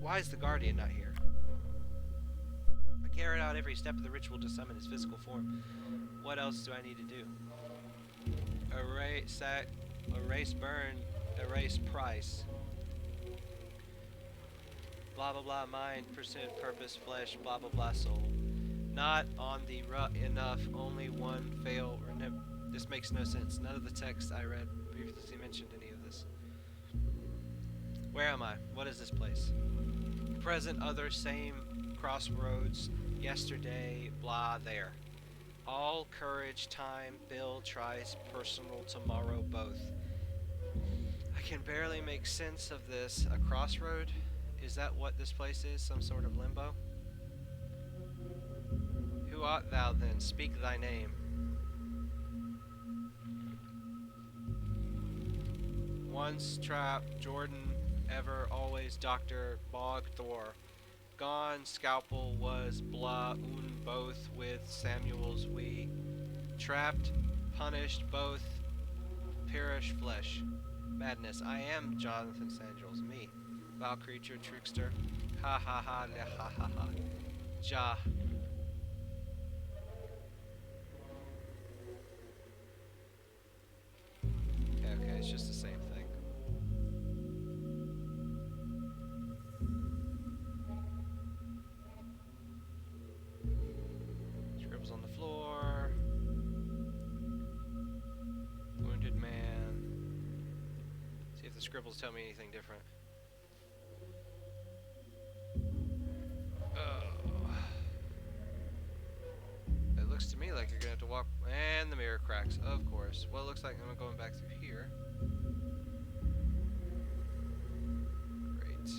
Why is the Guardian not here? I carried out every step of the ritual to summon his physical form. What else do I need to do? Erase burn, erase price. Blah blah blah, mind, pursuit, purpose, flesh, blah blah blah, soul. Not on the enough, only one fail. This makes no sense. None of the text I read previously mentioned any of this. Where am I? What is this place? Present, other, same, crossroads, yesterday, blah, there. All, courage, time, build, tries, personal, tomorrow, both. I can barely make sense of this. A crossroad? Is that what this place is? Some sort of limbo? Who art thou then? Speak thy name. Once trapped, Jordan, ever, always, Dr. Bog Thor. Gone, scalpel was blah, un, both, with Samuel's we. Trapped, punished, both, perish, flesh. Madness, I am Jonathan Sandrals, me. Foul creature, trickster. Ha ha ha, le ha ha ha. Ja. Okay, it's just the same thing. Scribbles on the floor. Wounded man. See if the scribbles tell me anything different. It looks to me like you're gonna have to walk, and the mirror cracks, of course. Well, it looks like I'm going back through here. Great.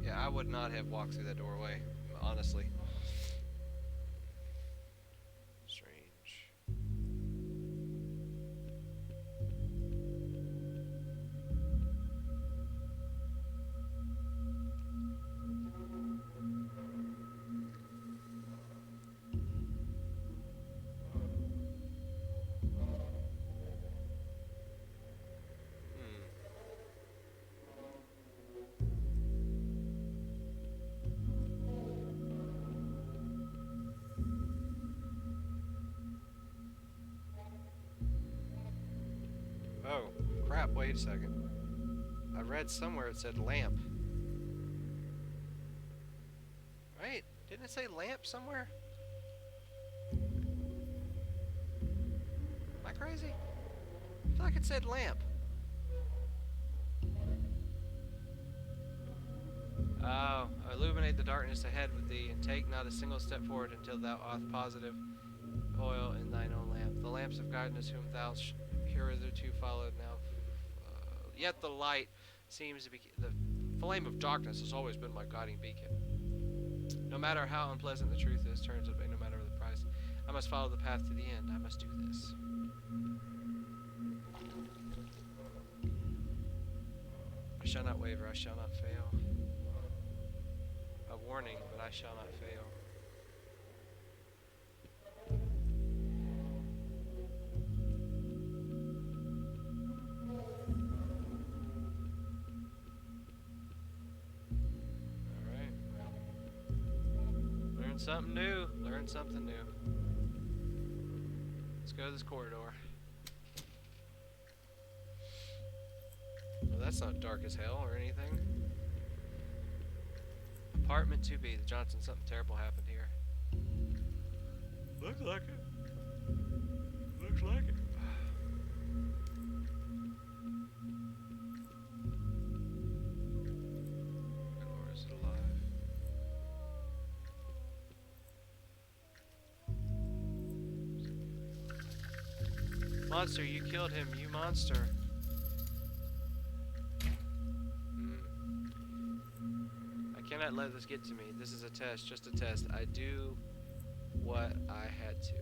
Yeah, I would not have walked through that doorway, honestly. Strange. Oh, crap, wait a second. I read somewhere it said lamp. Right? Didn't it say lamp somewhere? Am I crazy? I feel like it said lamp. Oh, illuminate the darkness ahead with thee, and take not a single step forward until thou art positive oil in thine own lamp. The lamps of guidance whom thou hitherto followed now. Yet the light seems to be... The flame of darkness has always been my guiding beacon. No matter how unpleasant the truth is, turns out to be no matter the price. I must follow the path to the end. I must do this. I shall not waver. I shall not fail. A warning, but I shall not fail. Something new. Learn something new. Let's go to this corridor. Well, that's not dark as hell or anything. Apartment 2B. The Johnson, something terrible happened here. Looks like it. Looks like it. Or is it alive? Monster, you killed him, you monster. I cannot let this get to me. This is a test, just a test. I do what I had to.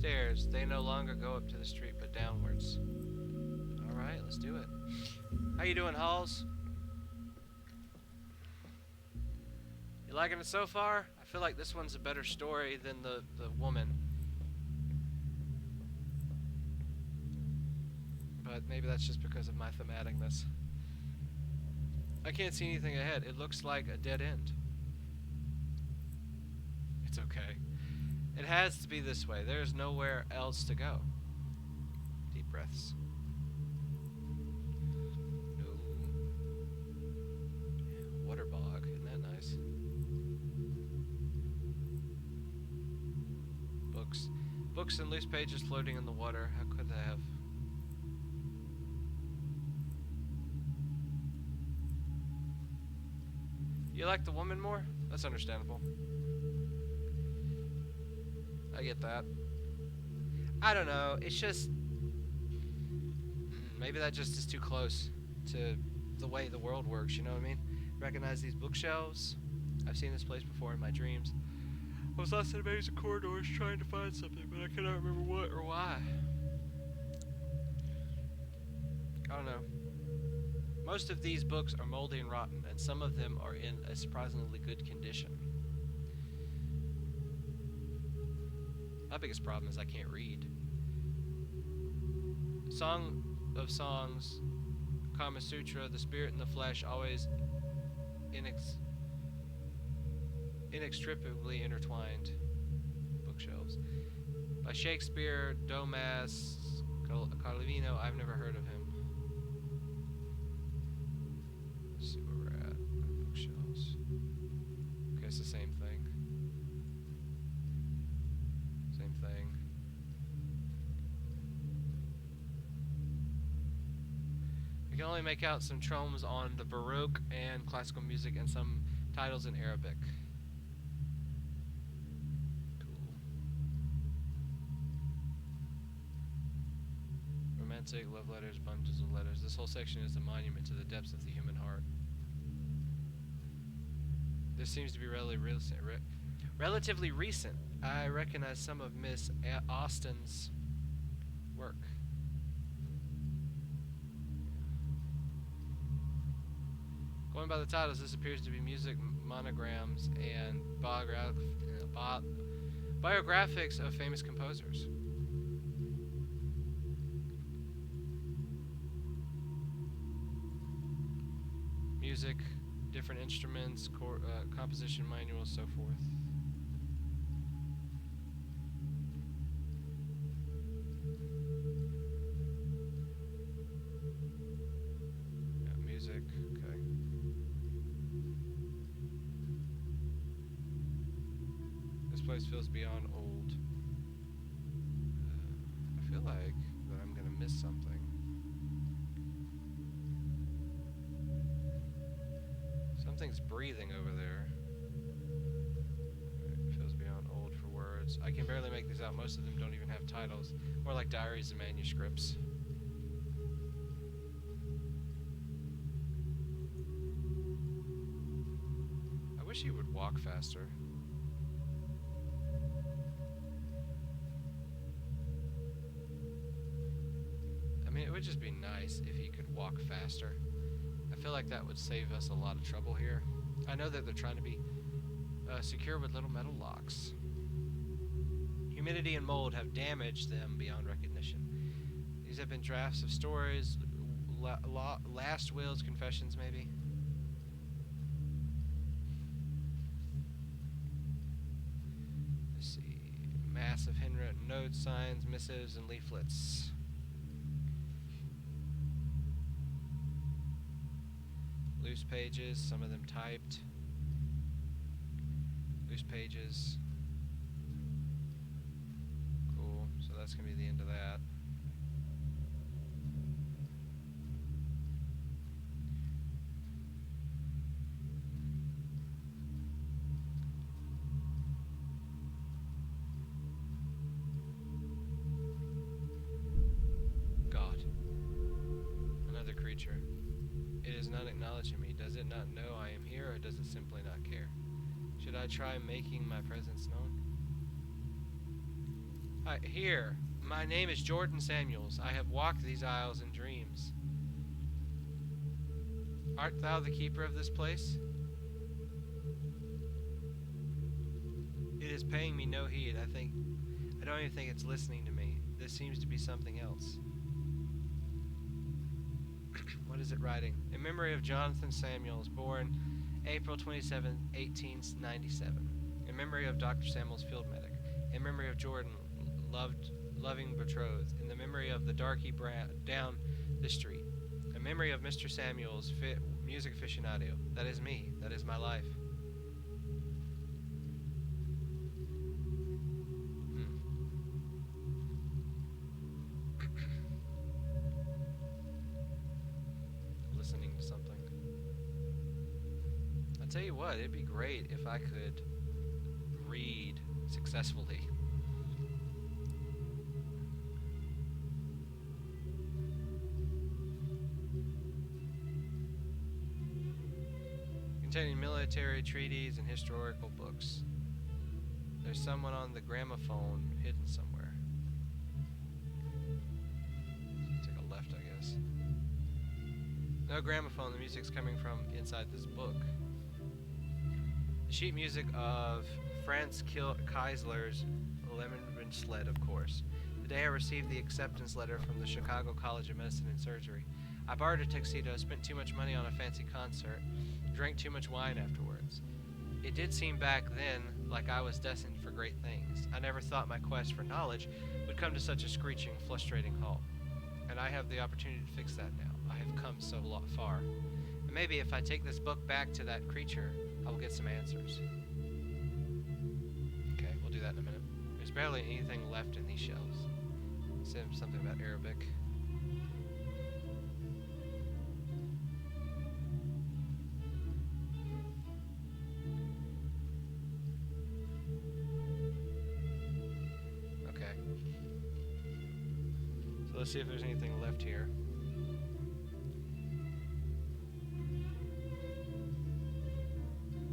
stairs. They no longer go up to the street, but downwards. Alright, let's do it. How you doing, Halls? You liking it so far? I feel like this one's a better story than the woman. But maybe that's just because of my thematicness. I can't see anything ahead. It looks like a dead end. It's okay. It has to be this way. There's nowhere else to go. Deep breaths. Ooh. Water bog. Isn't that nice? Books. Books and loose pages floating in the water. How could they have? You like the woman more? That's understandable. I get that. I don't know. It's just... maybe that just is too close to the way the world works, you know what I mean? Recognize these bookshelves? I've seen this place before in my dreams. I was lost in a maze of corridors trying to find something, but I cannot remember what or why. I don't know. Most of these books are moldy and rotten, and some of them are in a surprisingly good condition. My biggest problem is I can't read. Song of Songs, Kama Sutra, The Spirit and the Flesh, always inextricably intertwined. Bookshelves. By Shakespeare, Dumas, Calvino. I've never heard of him. Let's see where we're at. Bookshelves. Okay, it's the same thing. Same thing. We can only make out some tomes on the Baroque and classical music and some titles in Arabic. Cool. Romantic, love letters, bundles of letters. This whole section is a monument to the depths of the human heart. This seems to be relatively recent. I recognize some of Miss Austen's work. Going by the titles, this appears to be music monograms and biographics of famous composers. Music, different instruments, composition manuals, so forth. Yeah, music, okay. This place feels beyond old. I feel like that I'm gonna miss something. Something's breathing over there. It feels beyond old for words. I can barely make these out. Most of them don't even have titles. More like diaries and manuscripts. I wish he would walk faster. I mean, it would just be nice if he could walk faster. I feel like that would save us a lot of trouble here. I know that they're trying to be secure with little metal locks. Humidity and mold have damaged them beyond recognition. These have been drafts of stories, last wills, confessions maybe. Let's see. Massive handwritten notes, signs, missives, and leaflets. Loose pages, some of them typed. Loose pages. Cool, so that's going to be the end of that. God. Another creature. It is not acknowledging me. Does it not know I am here, or does it simply not care? Should I try making my presence known? Here, my name is Jordan Samuels. I have walked these aisles in dreams. Art thou the keeper of this place? It is paying me no heed. I don't even think it's listening to me. This seems to be something else. What is it writing? In memory of Jonathan Samuels, born April 27, 1897. In memory of Dr. Samuels, field medic. In memory of Jordan, loving betrothed. In the memory of the darky down the street. In memory of Mr. Samuels, music aficionado. That is me. That is my life. Listening to something. I'll tell you what, it'd be great if I could read successfully. Containing military treaties and historical books. There's someone on the gramophone hidden somewhere. Take a left, I guess. No gramophone, the music's coming from inside this book. The sheet music of Franz Keisler's Lemon Sled, of course. The day I received the acceptance letter from the Chicago College of Medicine and Surgery. I borrowed a tuxedo, spent too much money on a fancy concert, drank too much wine afterwards. It did seem back then like I was destined for great things. I never thought my quest for knowledge would come to such a screeching, frustrating halt. And I have the opportunity to fix that now. I have come so far. And maybe if I take this book back to that creature, I will get some answers. Okay, we'll do that in a minute. There's barely anything left in these shelves. It said something about Arabic. Okay. So let's see if there's anything left here.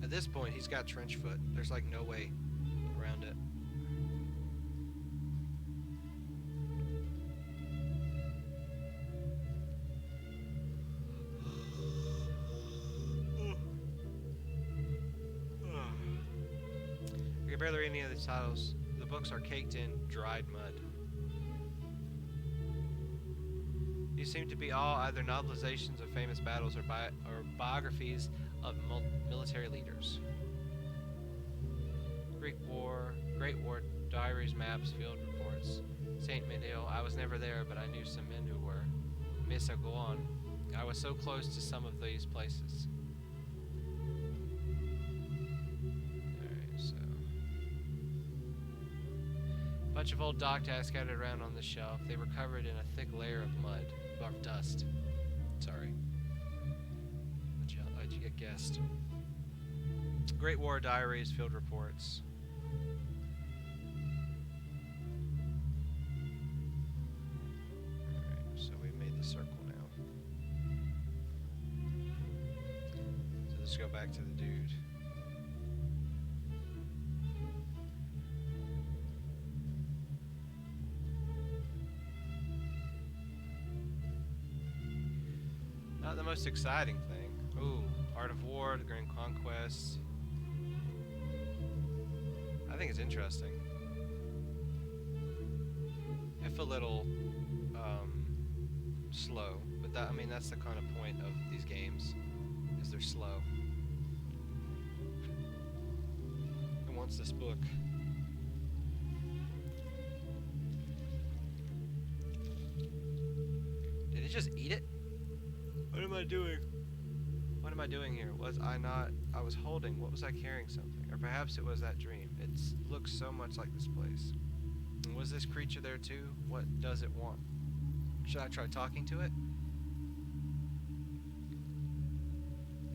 At this point, he's got trench foot. There's like no way around it. I can barely read any of the titles. The books are caked in dried mud. These seem to be all either novelizations of famous battles or biographies of military leaders. Great War diaries, maps, field reports. Saint Medeo, I was never there, but I knew some men who were. Mesa Goan, I was so close to some of these places. Alright, so. Bunch of old dock tags scattered around on the shelf. They were covered in a thick layer of mud, or dust. Sorry. I guessed. Great War diaries, field reports. Alright, so we made the circle now. So let's go back to the dude. Not the most exciting thing. Ooh, Art of War, the Grand Conquest. I think it's interesting. If a little slow, but that, I mean, that's the kind of point of these games, is they're slow. Who wants this book? Did it just eat it? What am I doing? What am I doing here? Was I not? I was holding. What was I carrying? Something. Or perhaps it was that dream. It looks so much like this place. And was this creature there too? What does it want? Should I try talking to it?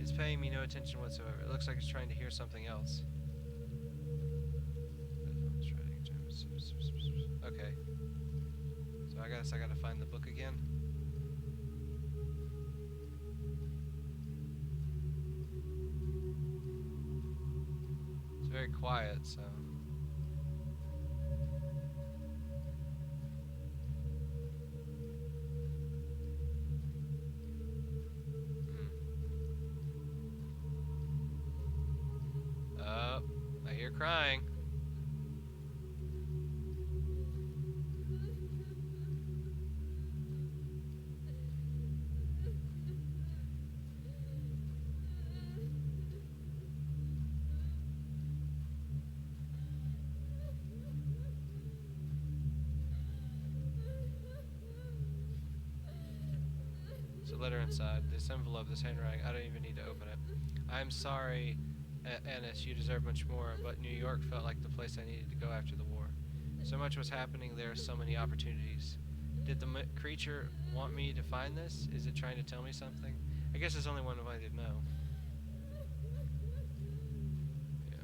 It's paying me no attention whatsoever. It looks like it's trying to hear something else. Okay. So I guess I gotta find the book again. It's very quiet, so. crying. There's a letter inside. This envelope, this handwriting, I don't even need to open it. I'm sorry, Ennis, you deserve much more, but New York felt like the place I needed to go after the war. So much was happening there, so many opportunities. Did the creature want me to find this? Is it trying to tell me something? I guess there's only one way to know. Yeah.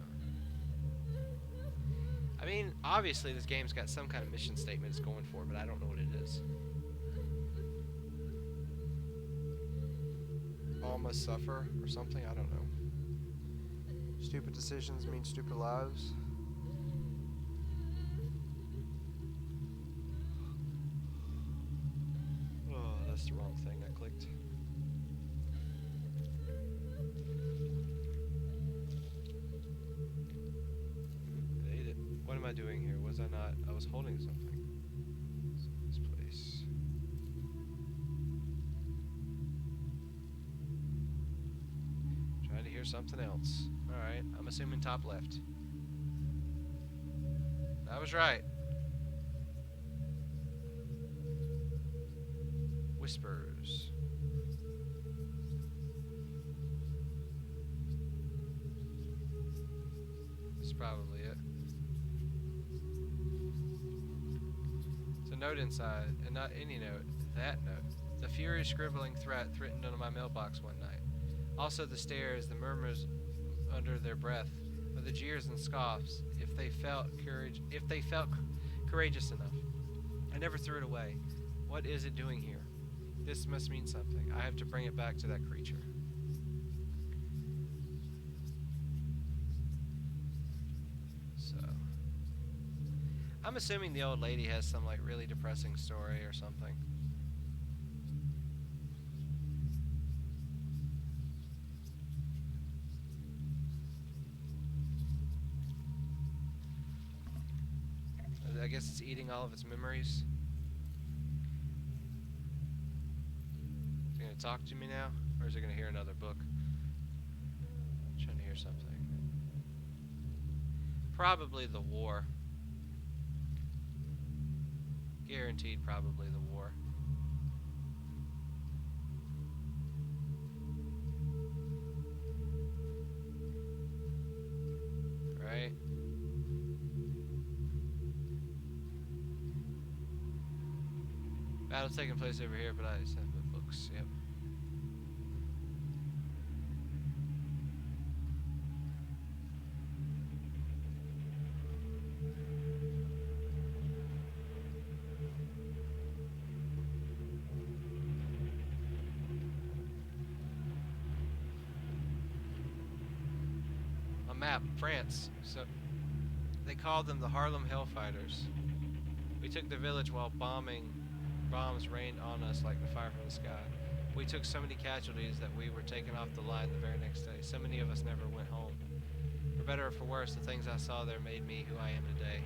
I mean, obviously this game's got some kind of mission statement it's going for, but I don't know what it is. All must suffer, or something, I don't know. Stupid decisions mean stupid lives. Oh, that's the wrong thing I clicked. I ate it. What am I doing here? Was I not? I was holding something. This place. Trying to hear something else. Alright, I'm assuming top left. I was right. Whispers. That's probably it. It's a note inside, and not any note, that note. The furious scribbling threat threatened on my mailbox one night. Also the stares, the murmurs under their breath, or the jeers and scoffs, if they felt courageous enough. I never threw it away. What is it doing here? This must mean something. I have to bring it back to that creature. So, I'm assuming the old lady has some like really depressing story or something. I guess it's eating all of its memories. Is it gonna talk to me now? Or is it gonna hear another book? I'm trying to hear something. Probably the war. Guaranteed probably the war. Right? Battle's taking place over here, but I just have the books, yep. A map, France. So they called them the Harlem Hellfighters. We took the village while bombs rained on us like the fire from the sky. We took so many casualties that we were taken off the line the very next day. So many of us never went home. For better or for worse, the things I saw there made me who I am today.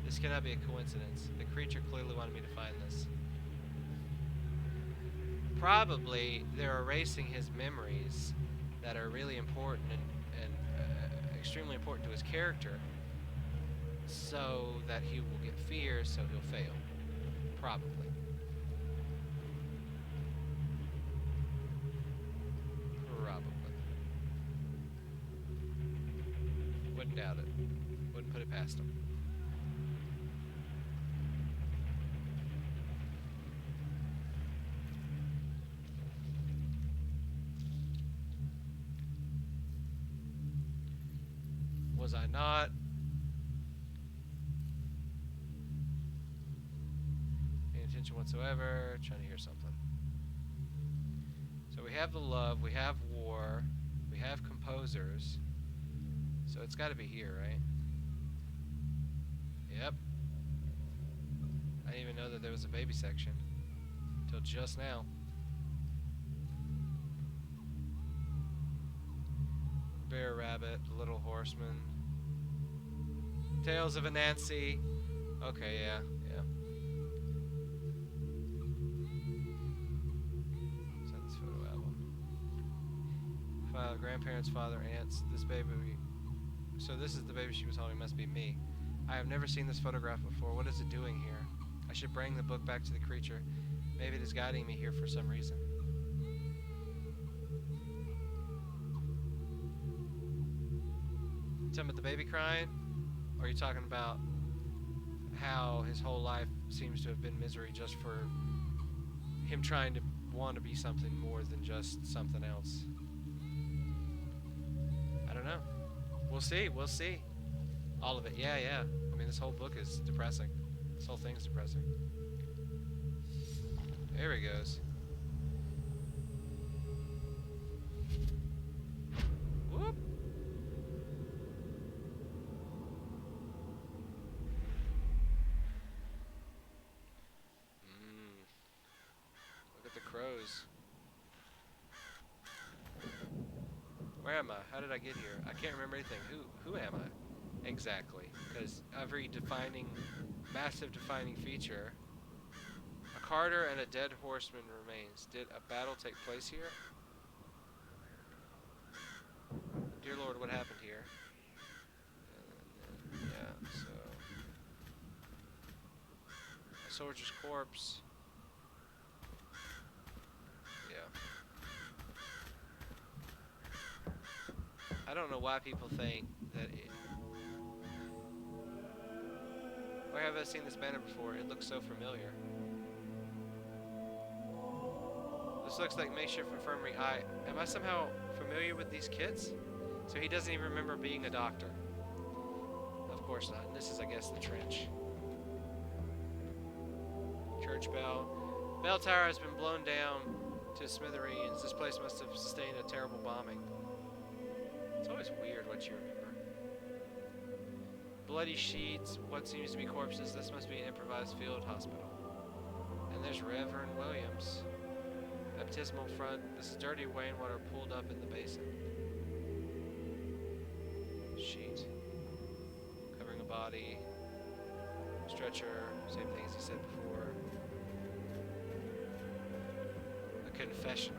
This cannot be a coincidence. The creature clearly wanted me to find this. Probably they're erasing his memories that are really important and extremely important to his character, so that he will get fear, so he'll fail. Probably. Wouldn't doubt it. Wouldn't put it past him. Was I not? Paying attention whatsoever. Trying to hear something. So we have the love, we have war, we have composers. So it's got to be here, right? Yep. I didn't even know that there was a baby section until just now. Bear Rabbit, Little Horseman. Tales of Anansi. Okay, yeah. Send this photo album. File, grandparents, father, aunts. This baby. So this is the baby she was holding. Must be me. I have never seen this photograph before. What is it doing here? I should bring the book back to the creature. Maybe it is guiding me here for some reason. You talking about the baby crying? Or are you talking about how his whole life seems to have been misery just for him trying to want to be something more than just something else? I don't know. We'll see. All of it. Yeah. I mean, this whole book is depressing. This whole thing's depressing. There he goes. Whoop. Look at the crows. Where am I? How did I get here? I can't remember anything. Who am I? Exactly. Because every massive defining feature. A Carter and a dead horseman remains. Did a battle take place here? Dear Lord, what happened here? Yeah, so... A soldier's corpse. I don't know why people think that it... Where have I seen this banner before? It looks so familiar. This looks like makeshift infirmary. Am I somehow familiar with these kids? So he doesn't even remember being a doctor. Of course not. And this is, I guess, the trench. Church bell. Bell tower has been blown down to smithereens. This place must have sustained a terrible bombing. It's always weird what you remember. Bloody sheets, what seems to be corpses. This must be an improvised field hospital. And there's Reverend Williams. Baptismal front. This is dirty rainwater pooled up in the basin. Sheet. Covering a body. Stretcher. Same thing as he said before. A confessional.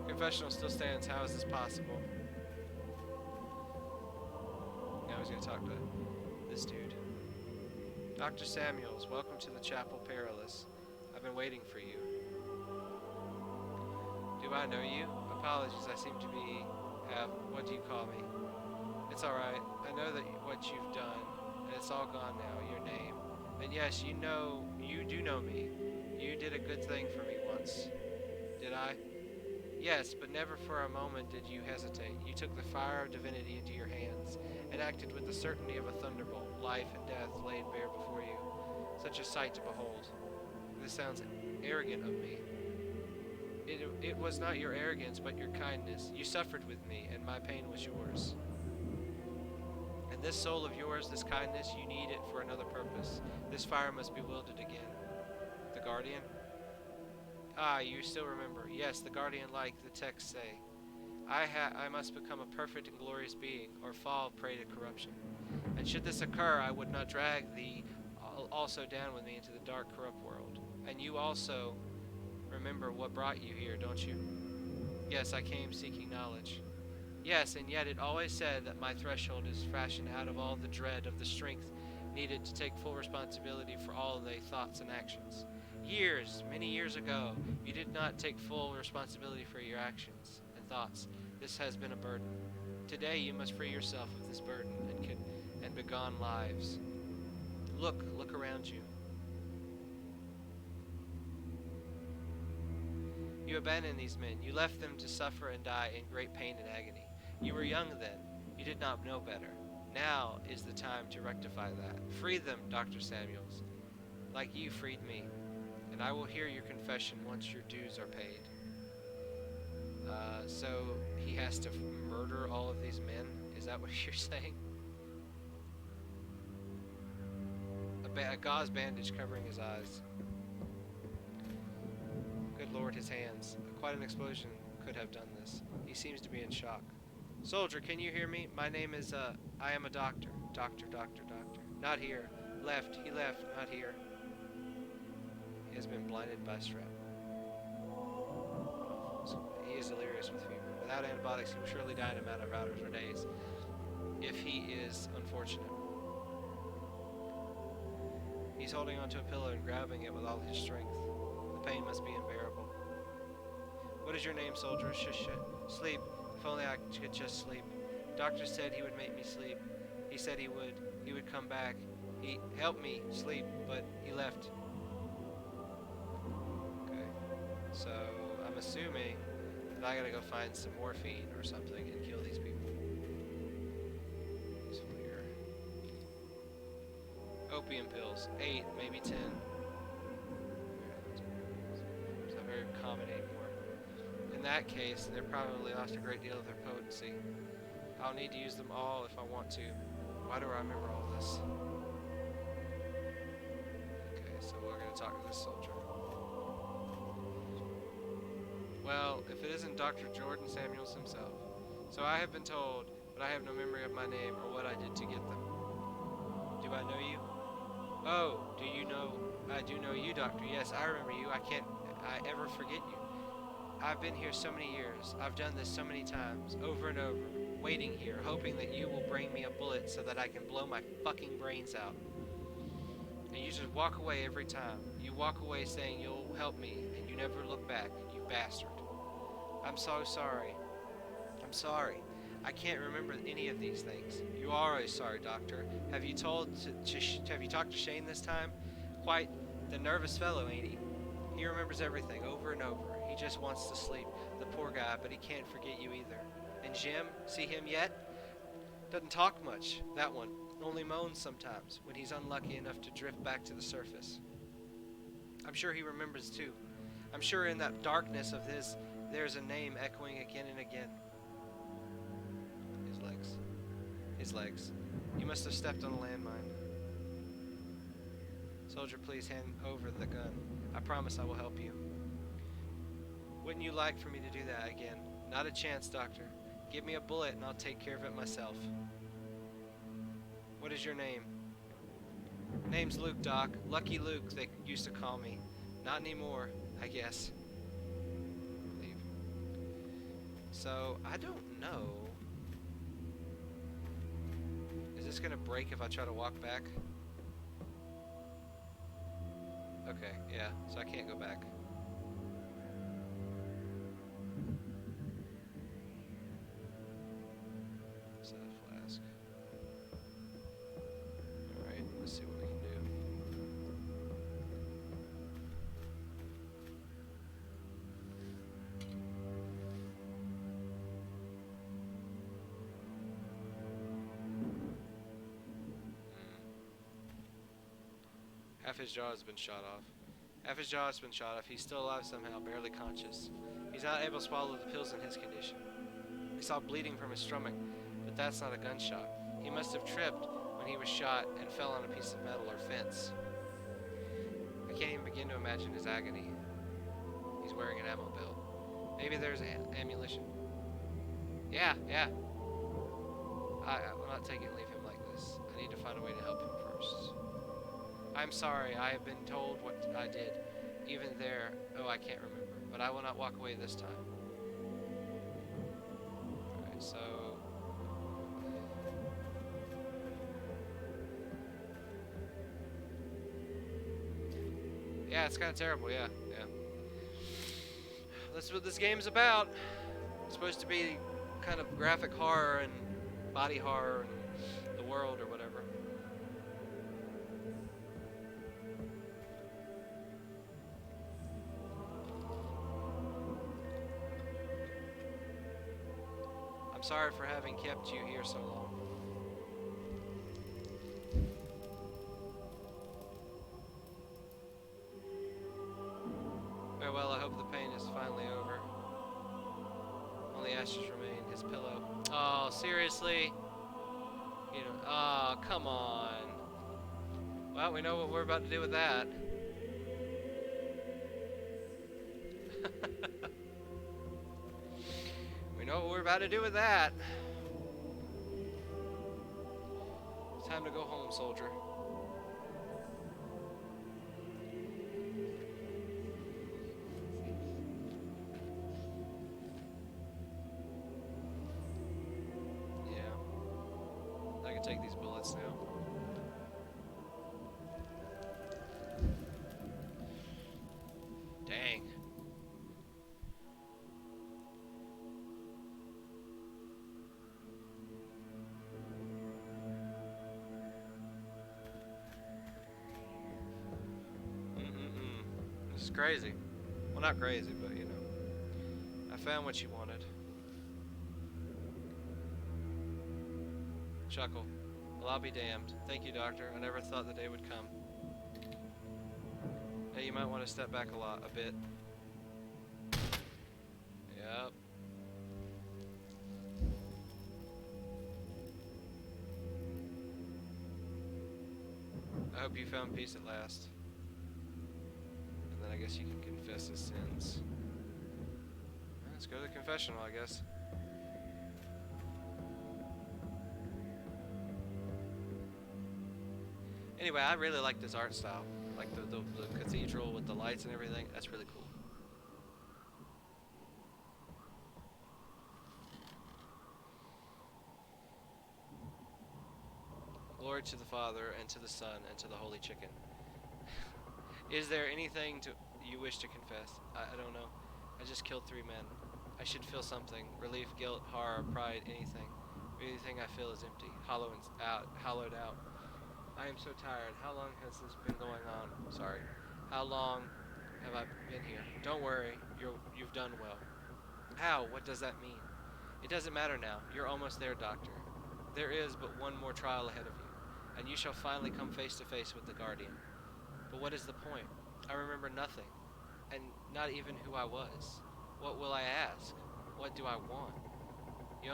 Confessional still stands. How is this possible? Now he's going to talk to this dude. Dr. Samuels, welcome to the Chapel Perilous. I've been waiting for you. Do I know you? Apologies, I seem to what do you call me? It's alright. I know that what you've done, and it's all gone now, your name. And yes, you do know me. You did a good thing for me once. Did I? Yes, but never for a moment did you hesitate. You took the fire of divinity into your hands and acted with the certainty of a thunderbolt, life and death laid bare before you. Such a sight to behold. This sounds arrogant of me. It was not your arrogance, but your kindness. You suffered with me, and my pain was yours. And this soul of yours, this kindness, you need it for another purpose. This fire must be wielded again. The Guardian? Ah, you still remember. Yes, the Guardian, like the texts say. I must become a perfect and glorious being, or fall prey to corruption. And should this occur, I would not drag thee also down with me into the dark, corrupt world. And you also remember what brought you here, don't you? Yes, I came seeking knowledge. Yes, and yet it always said that my threshold is fashioned out of all the dread of the strength needed to take full responsibility for all thy thoughts and actions. Many years ago, you did not take full responsibility for your actions and thoughts. This has been a burden. Today you must free yourself of this burden and begone lives. Look around you. You abandoned these men. You left them to suffer and die in great pain and agony. You were young then. You did not know better. Now is the time to rectify that. Free them, Dr. Samuels, like you freed me. And I will hear your confession once your dues are paid. So he has to murder all of these men? Is that what you're saying? A gauze bandage covering his eyes. Good Lord, his hands. Quite an explosion could have done this. He seems to be in shock. Soldier, can you hear me? My name is, I am a doctor. Doctor. Not here. Left. He left. Not here. He has been blinded by shrapnel. He is delirious with fever. Without antibiotics, he will surely die in a matter of hours or days. If he is unfortunate. He's holding onto a pillow and grabbing it with all his strength. The pain must be unbearable. What is your name, soldier? Shush. Sleep. If only I could just sleep. Doctor said he would make me sleep. He said he would. He would come back. He helped me sleep, but he left. Okay. So, I'm assuming that I gotta go find some morphine or something and kill these people. Useful here. Opium pills. 8, maybe 10. It's not very common anymore. In that case, they probably lost a great deal of their potency. I'll need to use them all if I want to. Why do I remember all this? Okay, so we're going to talk to this soldier. Well, if it isn't Dr. Jordan Samuels himself. So I have been told, but I have no memory of my name or what I did to get them. Do I know you? Oh, do you know? I do know you, Doctor. Yes, I remember you. I can't ever forget you. I've been here so many years. I've done this so many times, over and over, waiting here, hoping that you will bring me a bullet so that I can blow my fucking brains out. And you just walk away every time. You walk away saying you'll help me, and you never look back, you bastard. I'm so sorry. I'm sorry. I can't remember any of these things. You are always sorry, Doctor. Have you talked to Shane this time? Quite the nervous fellow, ain't he? He remembers everything over and over. He just wants to sleep, the poor guy, but he can't forget you either. And Jim, see him yet? Doesn't talk much, that one. Only moans sometimes, when he's unlucky enough to drift back to the surface. I'm sure he remembers too. I'm sure in that darkness of his, there's a name echoing again and again. His legs. His legs. You must have stepped on a landmine. Soldier, please hand over the gun. I promise I will help you. Wouldn't you like for me to do that again? Not a chance, Doctor. Give me a bullet and I'll take care of it myself. What is your name? Name's Luke, Doc. Lucky Luke, they used to call me. Not anymore, I guess. Leave. So, I don't know. Is this gonna break if I try to walk back? Okay, yeah, so I can't go back. Set a flask. Alright, let's see what we can do. Half his jaw has been shot off. Half his jaw has been shot off. He's still alive somehow, barely conscious. He's not able to swallow the pills in his condition. He saw bleeding from his stomach, but that's not a gunshot. He must have tripped when he was shot and fell on a piece of metal or fence. I can't even begin to imagine his agony. He's wearing an ammo belt. Maybe there's ammunition. Yeah. I'm not taking leave him like this. I need to find a way to help him first. I'm sorry, I have been told what I did. Even there, oh, I can't remember. But I will not walk away this time. Alright, so... yeah, it's kind of terrible, yeah. That's what this game's about. It's supposed to be kind of graphic horror and body horror and the world or whatever. I'm sorry for having kept you here so long. Farewell, I hope the pain is finally over. Only ashes remain, his pillow. Oh, seriously? You know, oh, come on. Well, we know what we're about to do with that. know what we're about to do with that. It's time to go home, soldier. Yeah. I can take these bullets now. Dang. This is crazy. Well, not crazy, but you know. I found what you wanted. Chuckle. Well, I'll be damned. Thank you, Doctor. I never thought the day would come. Hey, you might want to step back a bit. Yep. I hope you found peace at last. And then I guess you can confess his sins. Let's go to the confessional, I guess. Anyway, I really like this art style. Like the cathedral with the lights and everything. That's really cool. Glory to the Father, and to the Son, and to the Holy Chicken. Is there anything you wish to confess? I don't know. I just killed 3 men. I should feel something. Relief, guilt, horror, pride, anything. Anything I feel is empty, hollowed out. I am so tired. How long has this been going on? Sorry. How long have I been here? Don't worry. You've done well. How? What does that mean? It doesn't matter now. You're almost there, Doctor. There is but one more trial ahead of you, and you shall finally come face to face with the Guardian. But what is the point? I remember nothing, and not even who I was. What will I ask? What do I want? You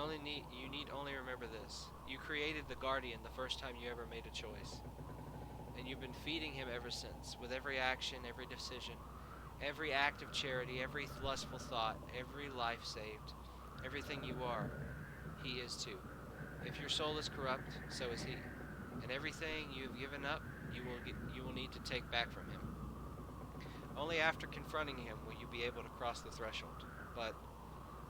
need only remember this. You created the Guardian the first time you ever made a choice. And you've been feeding him ever since, with every action, every decision, every act of charity, every lustful thought, every life saved, everything you are, he is too. If your soul is corrupt, so is he. And everything you have given up, you will need to take back from him. Only after confronting him will you be able to cross the threshold. But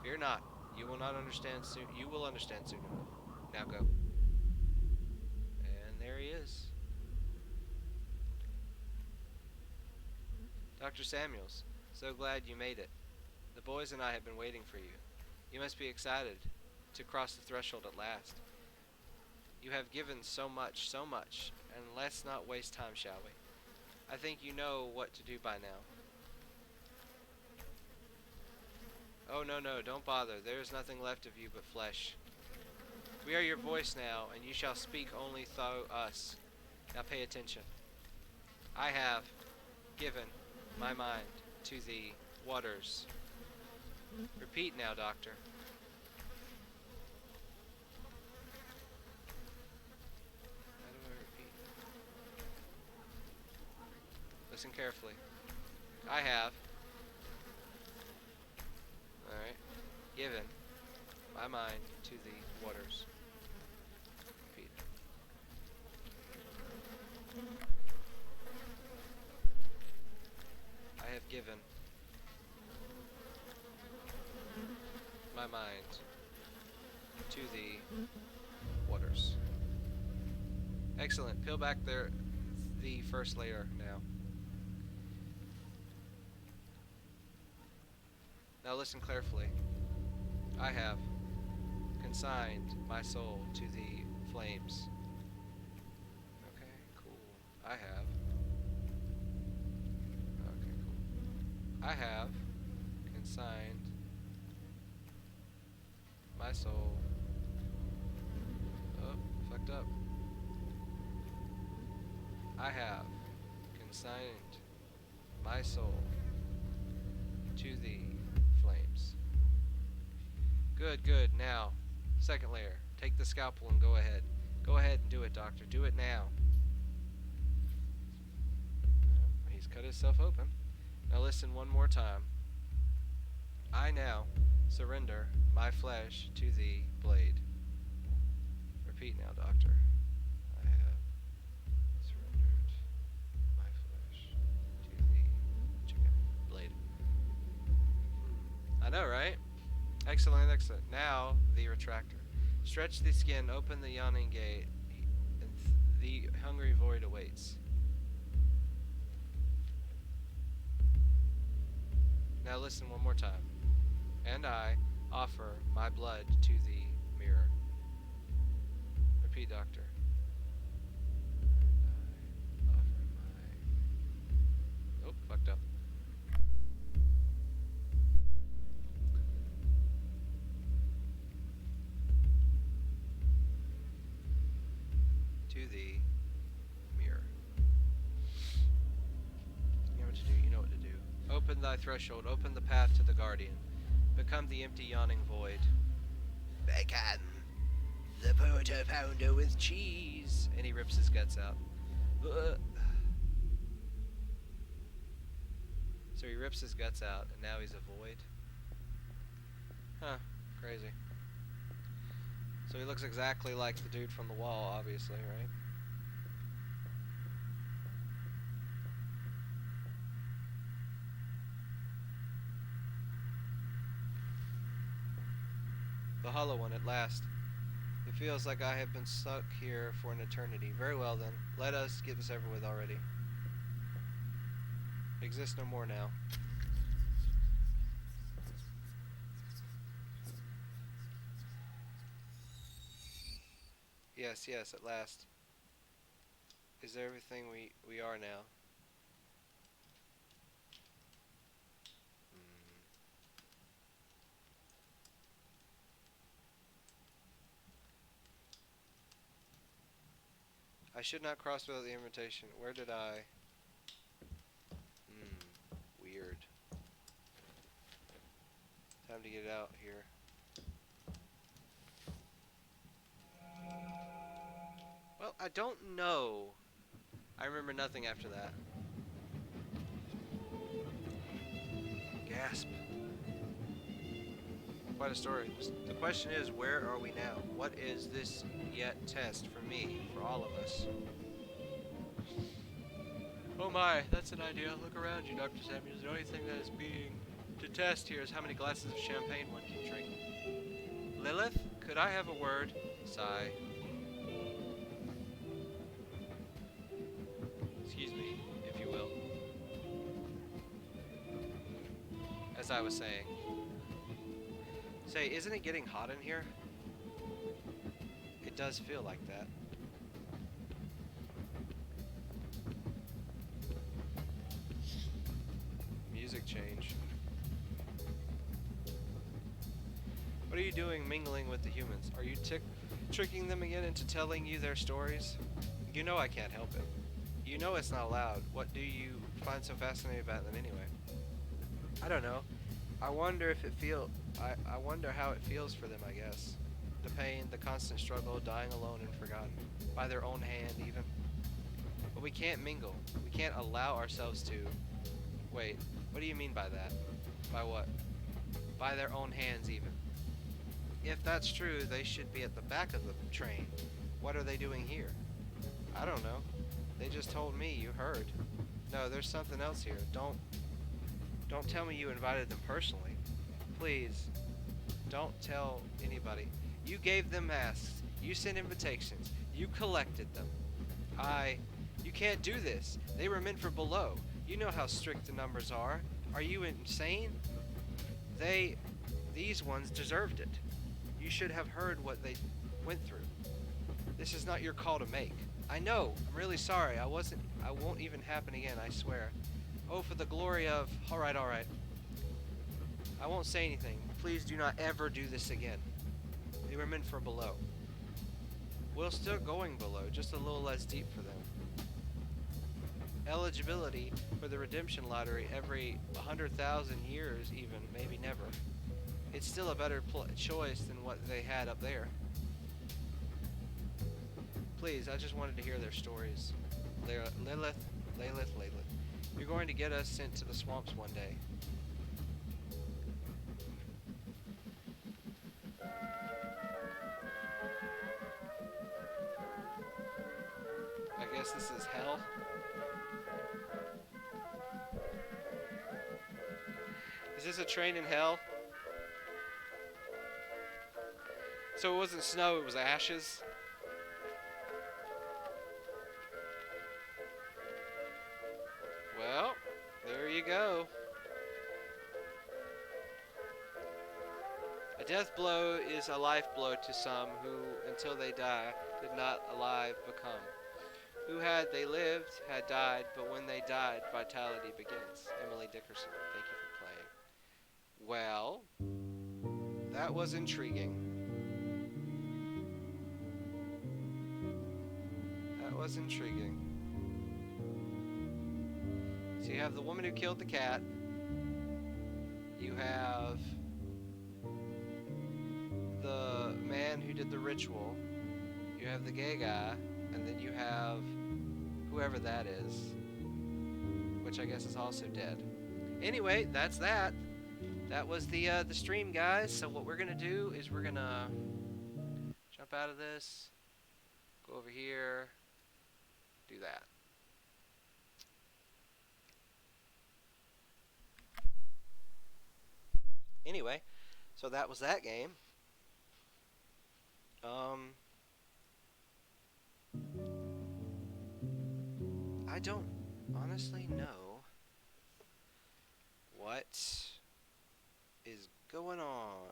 fear not, you will understand soon enough. Now go. And there he is. Dr. Samuels, so glad you made it. The boys and I have been waiting for you. You must be excited to cross the threshold at last. You have given so much, and let's not waste time, shall we? I think you know what to do by now. Oh, no, don't bother. There is nothing left of you but flesh. We are your voice now, and you shall speak only through us. Now pay attention. I have given my mind to the waters. Repeat now, Doctor. How do I repeat? Listen carefully. I have, given my mind to the waters. Repeat. I have given my mind to the waters. Excellent. Peel back the first layer now. Now listen carefully. I have consigned my soul to the flames. Okay, cool. I have. Okay, cool. I have consigned my soul. Oh, fucked up. I have consigned my soul to the flames. Good. Now, second layer. Take the scalpel and go ahead. Go ahead and do it, Doctor. Do it now. He's cut himself open. Now listen one more time. I now Surrender my flesh to thee, blade. Repeat now, Doctor. I have surrendered my flesh to thee, chicken, blade. I know, right? Excellent, excellent. Now, the retractor. Stretch the skin, open the yawning gate, and the hungry void awaits. Now listen one more time. And I offer my blood to the mirror. Repeat, Doctor. And I offer my... Oh, fucked up. To the mirror. You know what to do, you know what to do. Open thy threshold, open the path to the guardian. Become the empty yawning void. Bacon! The porter pounder with cheese! And he rips his guts out. Ugh. So he rips his guts out, and now he's a void? Huh, crazy. So he looks exactly like the dude from the wall, obviously, right? The hollow one, at last. It feels like I have been stuck here for an eternity. Very well then, let us get this over with already. Exist no more now. Yes, yes, at last. Is everything we are now. I should not cross without the invitation. Where did I? Weird. Time to get out here. Well, I don't know. I remember nothing after that. Gasp. Quite a story. The question is, where are we now? What is this yet test for me, for all of us? Oh my, that's an idea. Look around you, Dr. Samuels. The only thing that is being to test here is how many glasses of champagne one can drink. Lilith, could I have a word? Sigh. Excuse me, if you will. As I was saying. Say, isn't it getting hot in here? It does feel like that. Music change. What are you doing mingling with the humans? Are you tricking them again into telling you their stories? You know I can't help it. You know it's not allowed. What do you find so fascinating about them anyway? I don't know. I wonder how it feels for them, I guess. The pain, the constant struggle, dying alone and forgotten. By their own hand, even. But we can't mingle. We can't allow ourselves to... Wait, what do you mean by that? By what? By their own hands, even. If that's true, they should be at the back of the train. What are they doing here? I don't know. They just told me you heard. No, there's something else here. Don't tell me you invited them personally. Please, don't tell anybody. You gave them masks. You sent invitations. You collected them. You can't do this. They were meant for below. You know how strict the numbers are. Are you insane? These ones deserved it. You should have heard what they went through. This is not your call to make. I know. I'm really sorry. I won't even happen again, I swear. Oh, for the glory of... Alright. I won't say anything. Please do not ever do this again. They were meant for below. We're still going below, just a little less deep for them. Eligibility for the redemption lottery every 100,000 years even, maybe never. It's still a better choice than what they had up there. Please, I just wanted to hear their stories. Lilith. You're going to get us sent to the swamps one day. this a train in hell? So it wasn't snow, it was ashes? Well, there you go. A death blow is a life blow to some who, until they die, did not alive become. Who had they lived, had died, but when they died, vitality begins. Emily Dickerson, thank you for playing. Well, that was intriguing. That was intriguing. So you have the woman who killed the cat. You have the man who did the ritual. You have the gay guy. And then you have whoever that is, which I guess is also dead. Anyway, that's that. That was the stream, guys. So what we're gonna do is we're gonna jump out of this, go over here, do that. Anyway, so that was that game. I don't honestly know what is going on.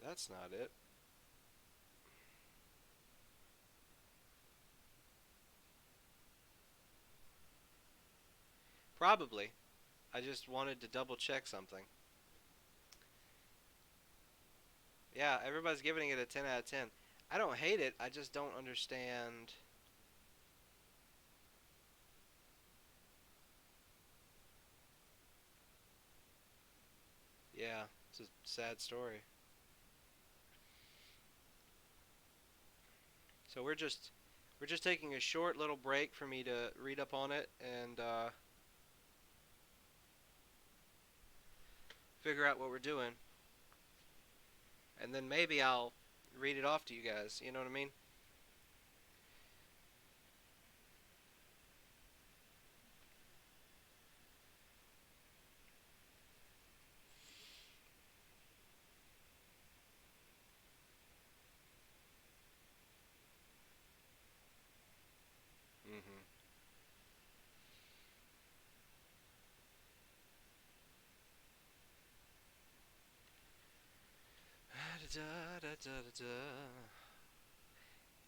That's not it. Probably. I just wanted to double check something. Yeah, everybody's giving it a 10 out of 10. I don't hate it, I just don't understand. Yeah, it's a sad story. So we're just taking a short little break for me to read up on it and figure out what we're doing. And then maybe I'll read it off to you guys, you know what I mean? Mm-hmm.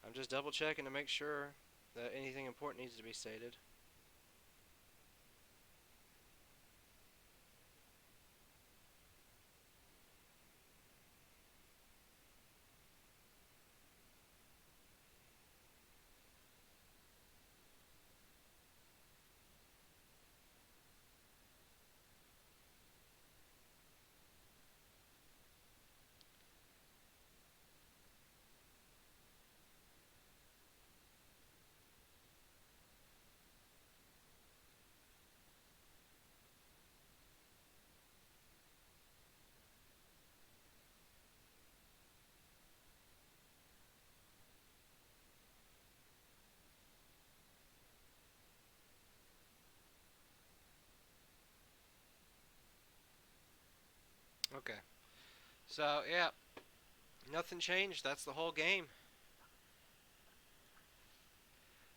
I'm just double checking to make sure that anything important needs to be stated. Okay. So, yeah, nothing changed. That's the whole game.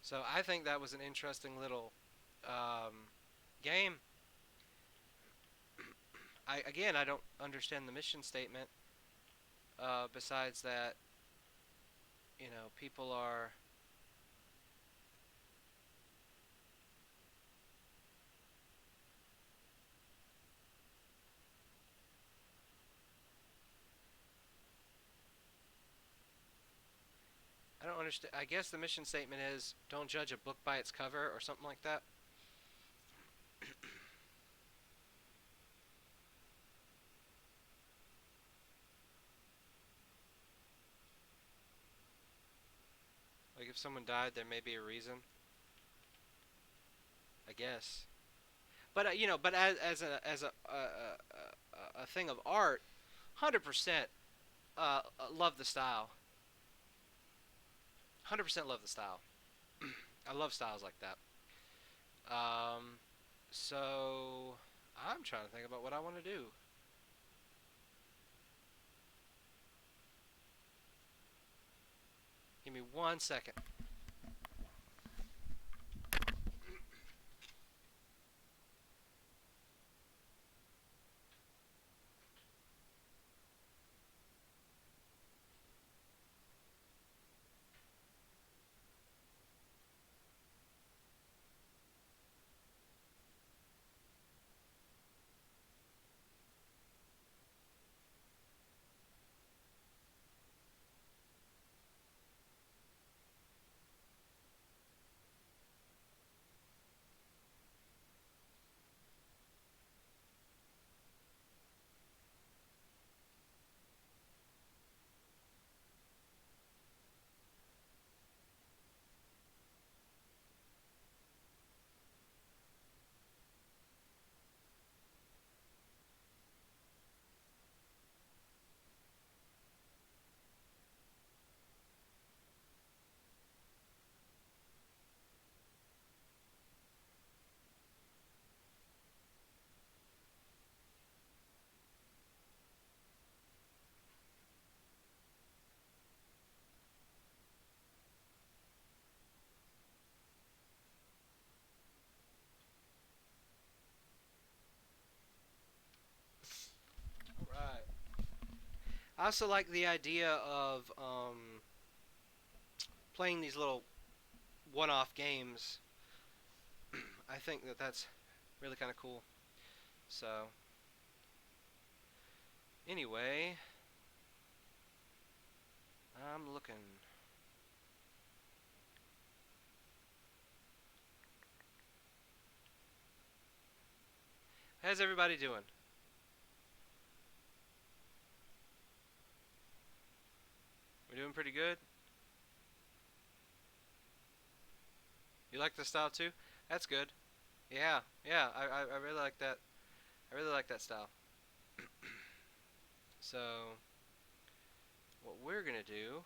So I think that was an interesting little game. I don't understand the mission statement. Besides that, people are. I don't understand. I guess the mission statement is don't judge a book by its cover or something like that. if someone died, there may be a reason. I guess. But but as a thing of art, 100% love the style. 100% love the style. I love styles like that. So I'm trying to think about what I want to do. Give me 1 second. Right. I also like the idea of playing these little one-off games. I think that that's really kind of cool. So, anyway, I'm looking. How's everybody doing? We're doing pretty good. You like the style too? That's good. Yeah, yeah, I really like that. I really like that style. So, what we're gonna do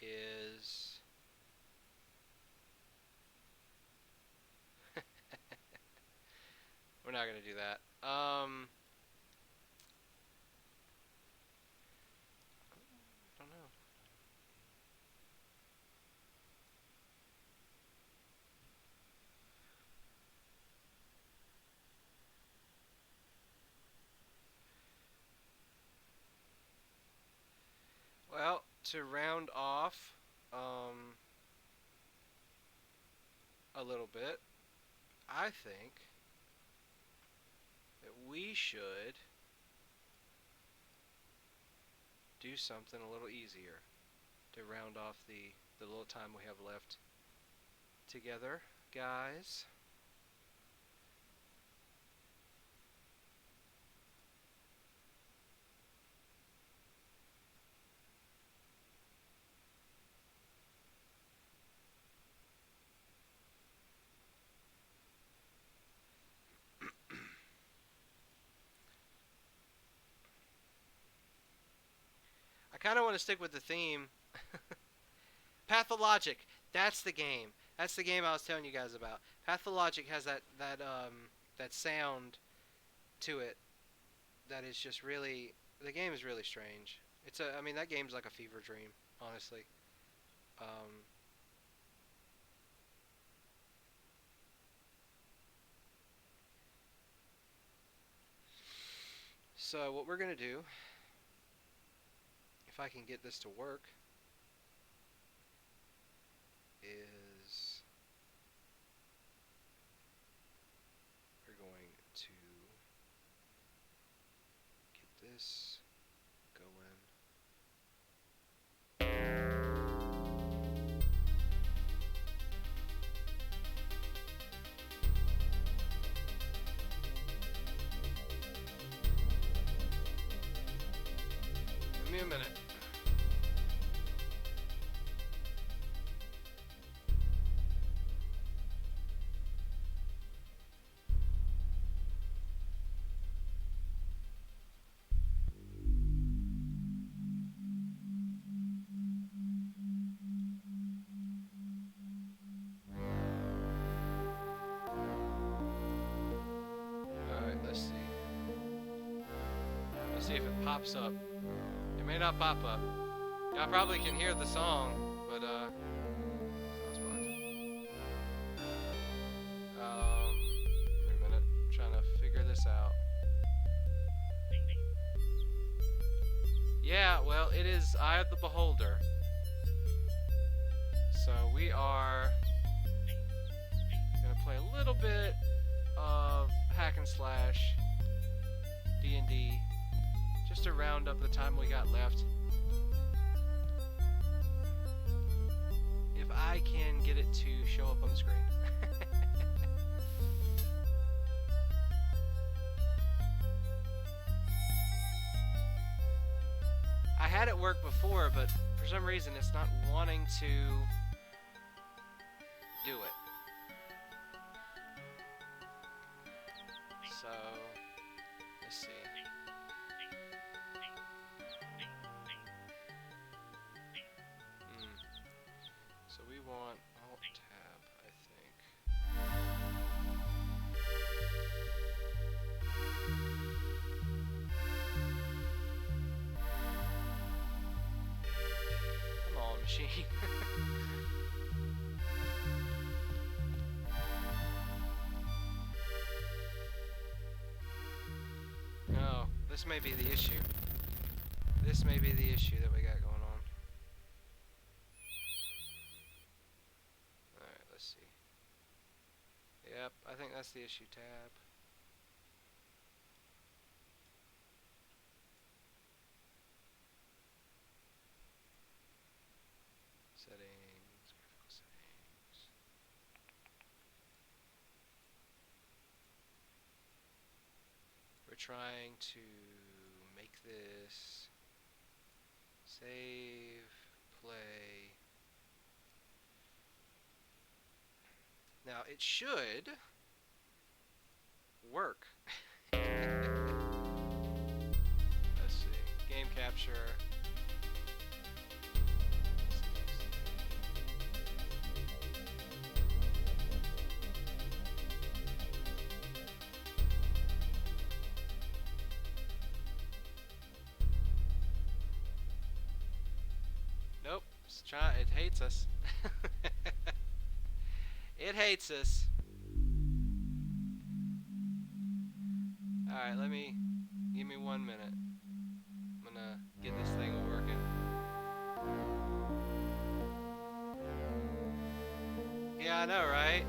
is we're not gonna do that. I don't know. Well, to round off a little bit, I think that we should do something a little easier to round off the little time we have left together, guys. I kind of want to stick with the theme. Pathologic. That's the game. That's the game I was telling you guys about. Pathologic has that sound to it that is just really, the game is really strange. I mean, that game's like a fever dream, honestly. Um, so what we're gonna do, if I can get this to work, is we're going to get this going. Give me a minute. see if it pops up. It may not pop up. Y'all probably can hear the song, but it's not sponsored. Wait a minute. I'm trying to figure this out. Yeah, well, it is Eye of the Beholder. So we are gonna play a little bit of hack and slash D&D just to round up the time we got left. If I can get it to show up on the screen. I had it work before, but for some reason it's not wanting to do it. So, let's see. So we want Alt-Tab, I think. Come on, machine. No, this may be the issue. This may be the issue that we got going on. Alright, let's see. Yep, I think that's the issue tab. Settings, graphical settings. We're trying to make this save, play. Now it should work. Let's see. Game capture. Nope. It hates us. It hates us. Alright, give me 1 minute. I'm gonna get this thing working. Yeah, I know, right?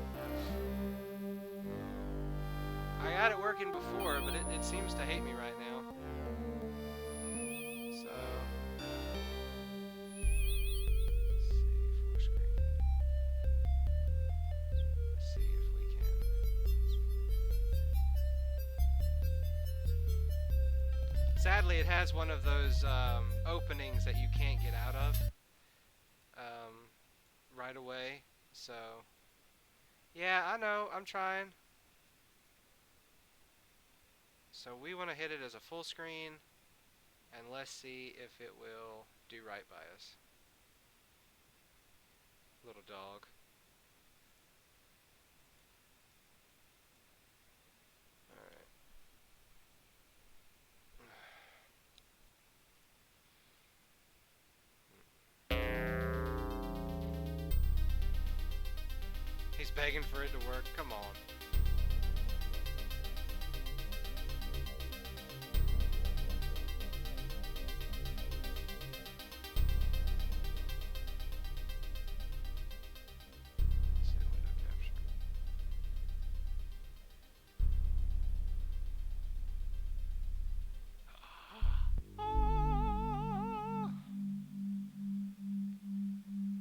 I got it working before, but it seems to hate me right now. So... Sadly, it has one of those openings that you can't get out of right away. So, yeah, I know, I'm trying. So we want to hit it as a full screen, and let's see if it will do right by us. Little dog. He's begging for it to work. Come on. Let's see, window capture.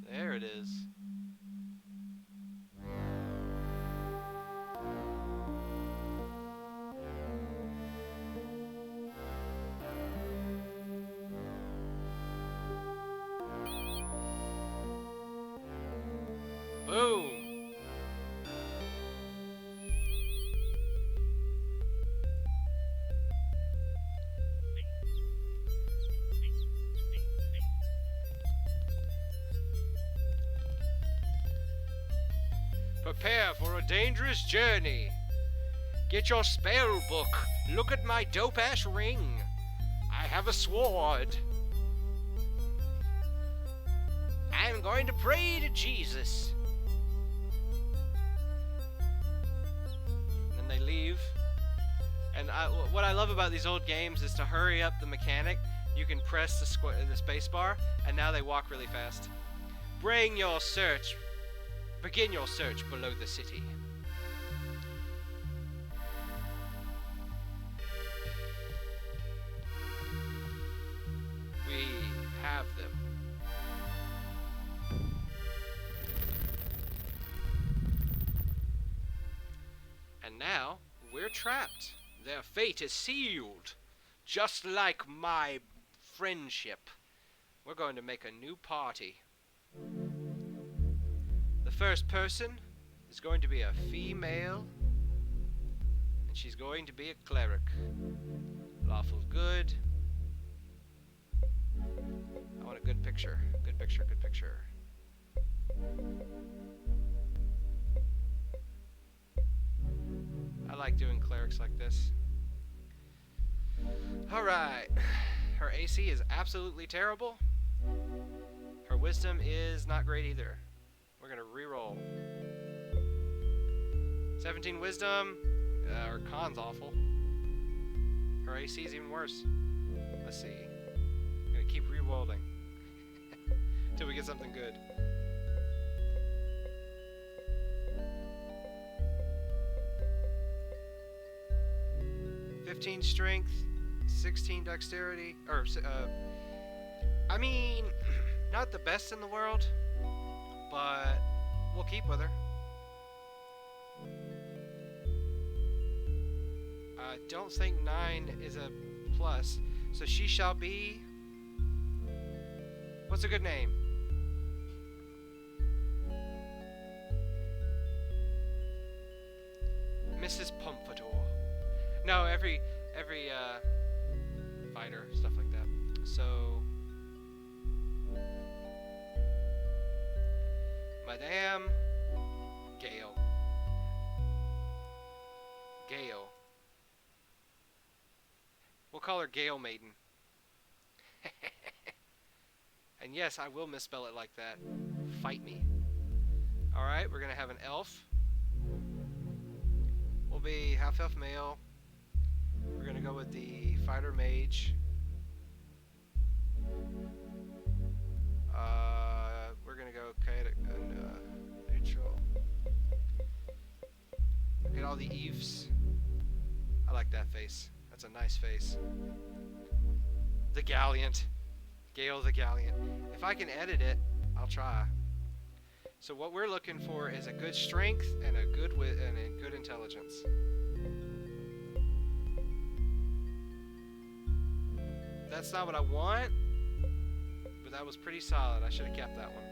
There it is. Boom! Prepare for a dangerous journey. Get your spell book. Look at my dope-ass ring. have a sword. I'm going to pray to Jesus. And then they leave. And what I love about these old games is to hurry up the mechanic. You can press the space bar, and now they walk really fast. Begin your search below the city. We have them. And now, we're trapped. Their fate is sealed. Just like my friendship. We're going to make a new party. The first person is going to be a female. And she's going to be a cleric. Lawful good. I want a good picture. Good picture, good picture. I like doing clerics like this. Alright. Her AC is absolutely terrible. Her wisdom is not great either. We're gonna re-roll. 17 wisdom. Her con's awful. Her AC is even worse. Let's see. I'm gonna keep re-rolling. Until we get something good. 15 strength, 16 dexterity, or I mean, not the best in the world, but we'll keep with her. I don't think 9 is a plus, so she shall be. What's a good name? Mrs. Pompadour. No, every fighter, stuff like that. So, Madame Gale. Gale. We'll call her Gale Maiden. And yes, I will misspell it like that. Fight me. Alright, we're gonna have an elf. We'll be half-elf male. We're gonna go with the fighter mage. We're gonna go chaotic and neutral. Look at all the eaves. I like that face. That's a nice face. The Gallant. Gale the Gallant. If I can edit it, I'll try. So what we're looking for is a good strength and a good intelligence. That's not what I want, but that was pretty solid. I should have kept that one.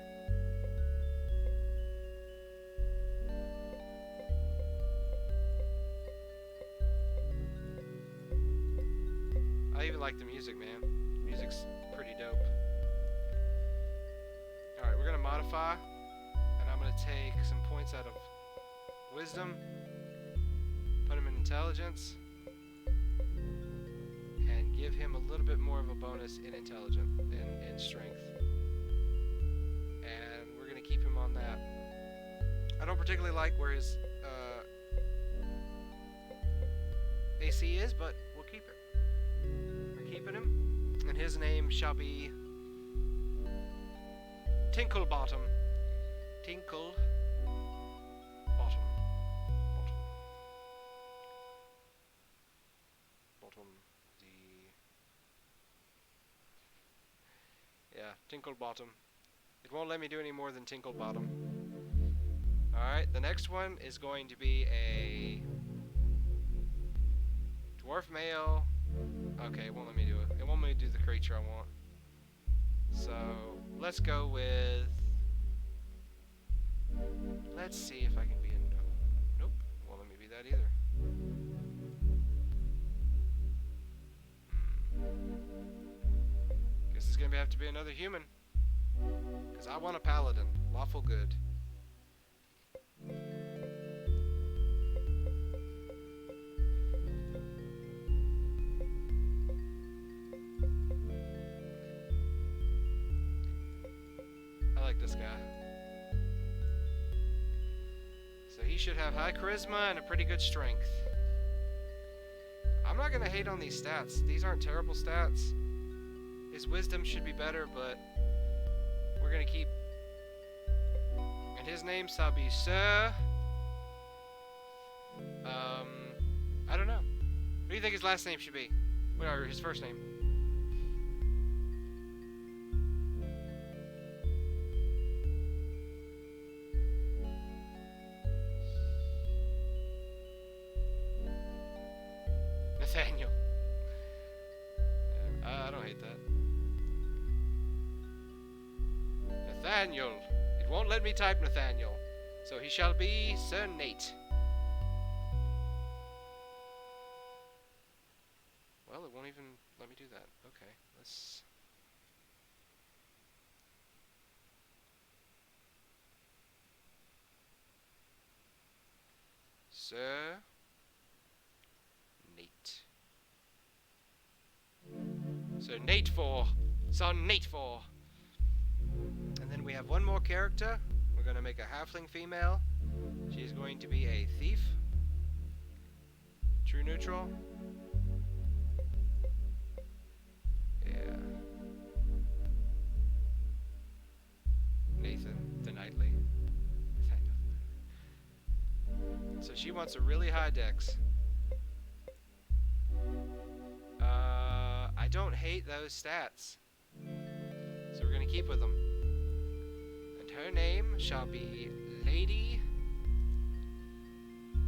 I even like the music, man. The music's pretty dope. Alright, we're gonna modify, and I'm gonna take some points out of wisdom, put them in intelligence, and give him a little bit more of a bonus in intelligence, in strength. And we're gonna keep him on that. I don't particularly like where his AC is, but we'll keep it. We're keeping him, and his name shall be Tinklebottom. Tinklebottom. Bottom. Yeah, Tinklebottom. It won't let me do any more than Tinklebottom. Alright, the next one is going to be a dwarf male. Okay, it won't let me do it. It won't let me do the creature I want. So, let's go with... Let's see if I can be a gnome. Nope, won't let me be that either. Guess it's gonna have to be another human. Because I want a paladin. Lawful good. like this guy. So he should have high charisma and a pretty good strength. I'm not gonna hate on these stats. These aren't terrible stats. His wisdom should be better, but we're gonna keep. And his name shall be Sir. I don't know. What do you think his last name should be? What are his first name? Nathaniel. I don't hate that. Nathaniel. It won't let me type Nathaniel. So he shall be Sir Nate. Well, it won't even let me do that. Okay, let's... Sir Nate. Sir Nate 4. Son Nate 4. And then we have one more character. We're going to make a halfling female. She's going to be a thief. True neutral. Yeah. Nathan, the knightly. So she wants a really high dex. I don't hate those stats. So we're going to keep with them. And her name shall be Lady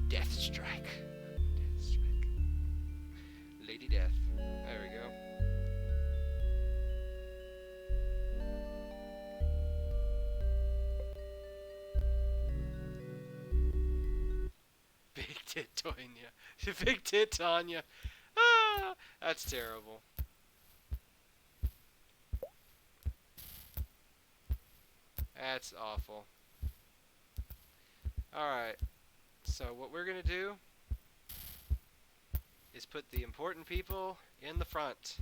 Deathstrike. Deathstrike. Lady Death. There we go. Big Tit Tonya. Big Tit Tanya. Ah, that's terrible. That's awful. Alright. So what we're going to do is put the important people in the front.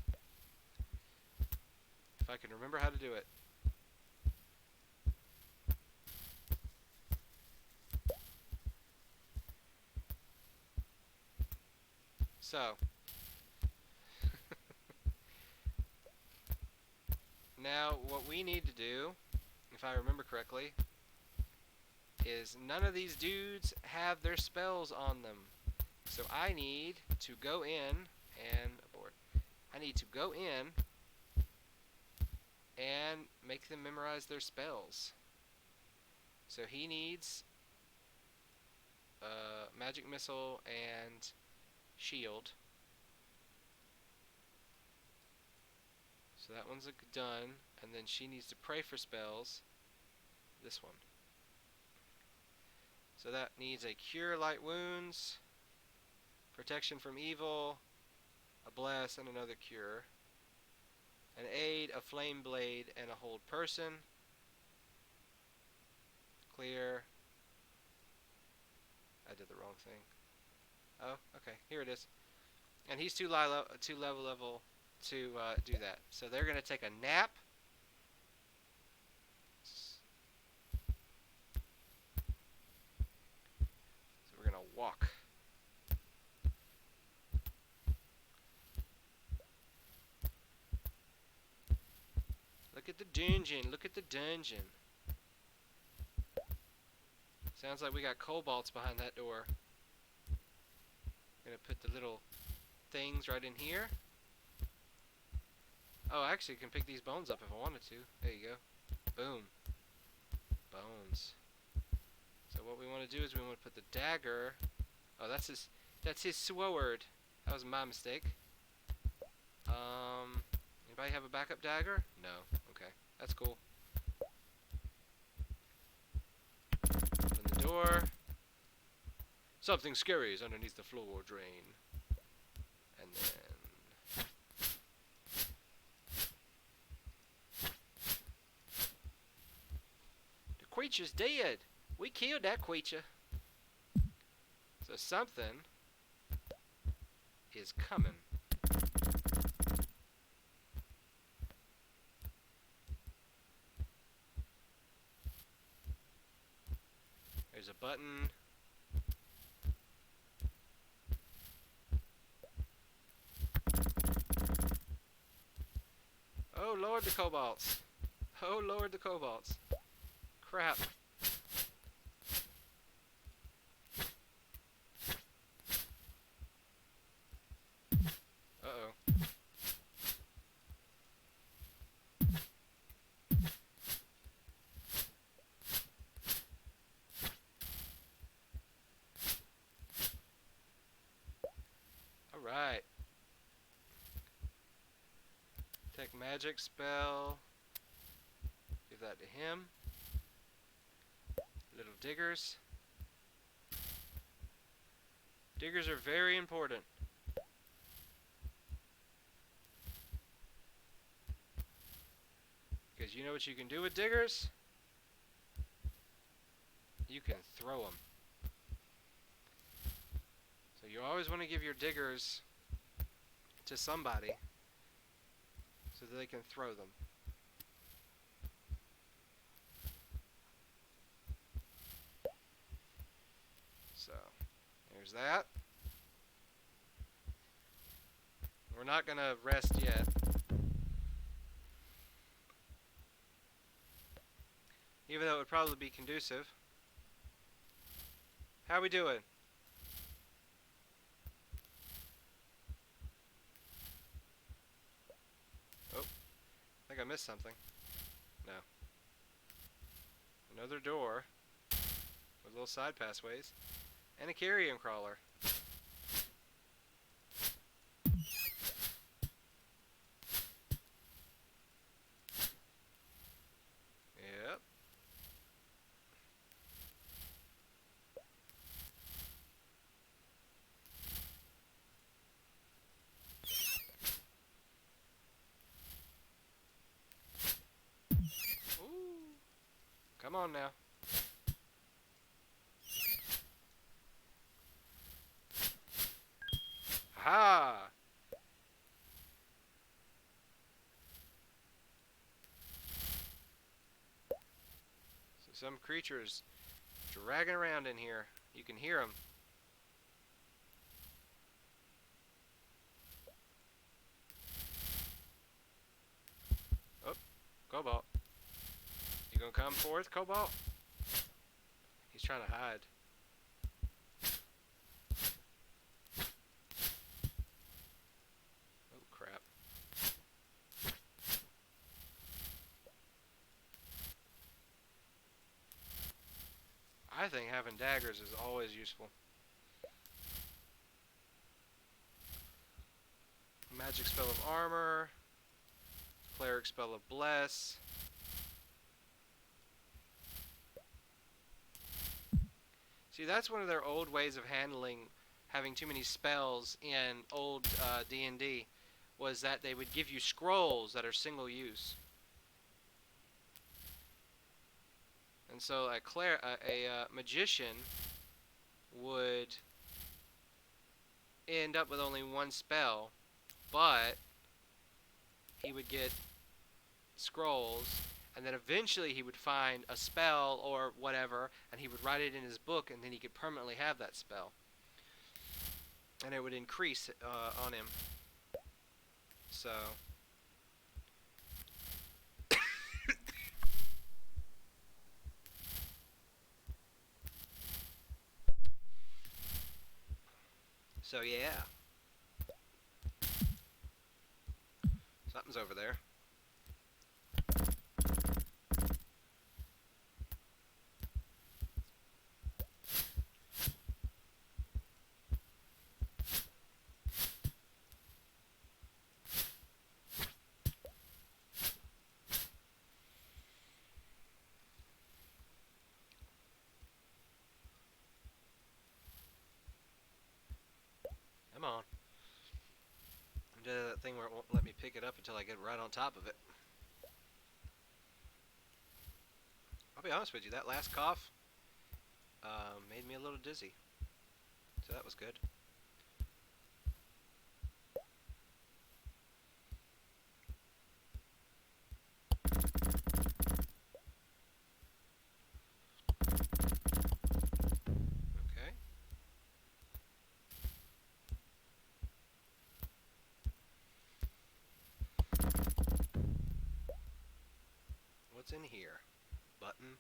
If I can remember how to do it. So. Now, what we need to do, if I remember correctly, is none of these dudes have their spells on them. So I need to go in and abort. I need to go in and make them memorize their spells. So he needs magic missile and shield. So that one's done, and then she needs to pray for spells. This one. So that needs a cure light wounds, protection from evil, a bless, and another cure. An aid, a flame blade, and a hold person. Clear. I did the wrong thing. Oh, okay, here it is. And he's too level to do that. So they're going to take a nap. So we're going to walk. Look at the dungeon. Look at the dungeon. Sounds like we got kobolds behind that door. Gonna put the little things right in here. Oh, actually, I can pick these bones up if I wanted to. There you go. Boom. Bones. So what we want to do is we want to put the dagger. Oh, that's his sword. That was my mistake. Anybody have a backup dagger? No. Okay, that's cool. Open the door. Something scary is underneath the floor drain. And then... the creature's dead! We killed that creature! So something is coming. button. Oh lord, the cobalts. Oh lord, the cobalts. Crap. Uh-oh. Alright. Take magic spell. Give that to him. Little diggers. Diggers are very important. Because you know what you can do with diggers? You can throw them. So you always want to give your diggers to somebody so that they can throw them. So, there's that. We're not going to rest yet. Even though it would probably be conducive. How we doing? Oh, I think I missed something. No. Another door with little side pathways and a carrion crawler. Yep. Ooh. Come on now. Ha! So some creatures dragging around in here. You can hear them. Oh, Cobalt. You gonna come forth, Cobalt? He's trying to hide. Oh, crap. I think having daggers is always useful. Magic spell of armor. Cleric spell of bless. See, that's one of their old ways of handling having too many spells in old D&D, was that they would give you scrolls that are single use. And so a magician would end up with only one spell, but he would get scrolls, and then eventually he would find a spell or whatever, and he would write it in his book, and then he could permanently have that spell. And it would increase on him. So... So yeah. Something's over there. Come on. I did that thing where it won't let me pick it up until I get right on top of it. I'll be honest with you, that last cough made me a little dizzy. So that was good. What's in here? Button.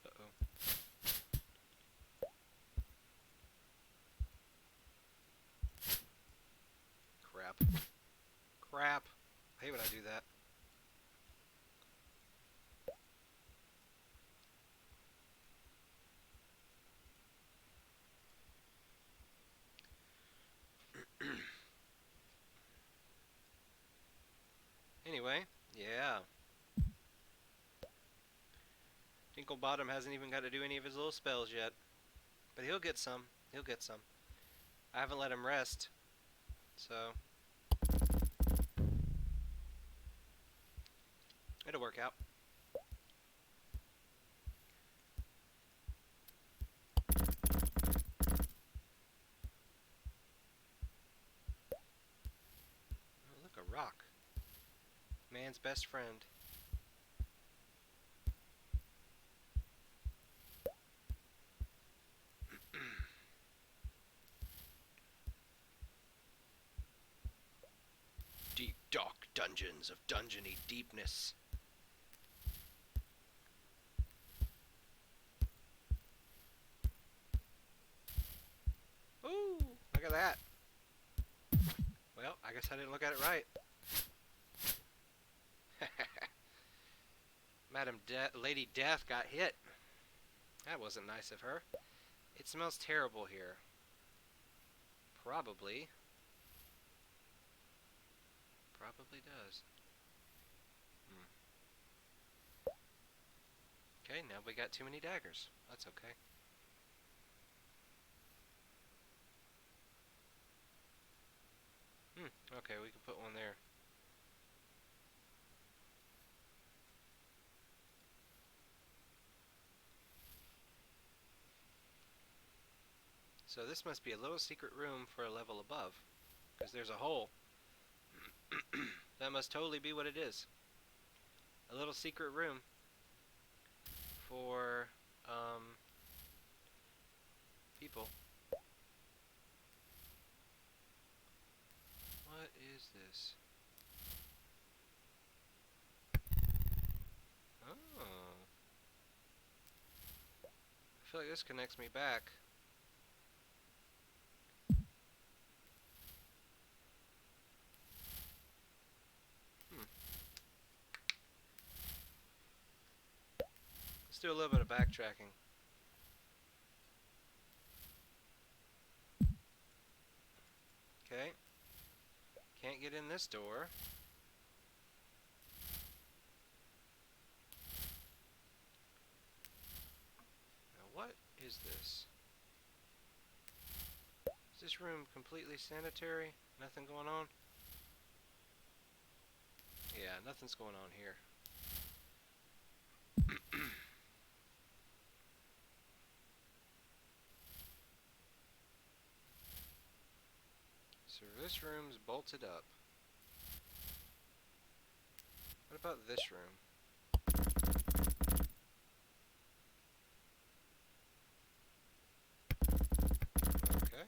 Uh-oh. Crap. Crap. I hate when I do that. Anyway, yeah. Dinklebottom hasn't even got to do any of his little spells yet. But he'll get some. He'll get some. I haven't let him rest. So it'll work out. Oh, look, a rock. Man's best friend. Deep, dark dungeons of dungeony deepness. Ooh, look at that. Well, I guess I didn't look at it right. Lady Death got hit. That wasn't nice of her. It smells terrible here. Probably does. Okay, now we got too many daggers. That's okay. Okay, we can put one there. So this must be a little secret room for a level above, because there's a hole. That must totally be what it is. A little secret room for, people. What is this? Oh. I feel like this connects me back. Let's do a little bit of backtracking. Okay. Can't get in this door. Now what is this? Is this room completely sanitary? Nothing going on? Yeah, nothing's going on here. So this room's bolted up. What about this room? Okay.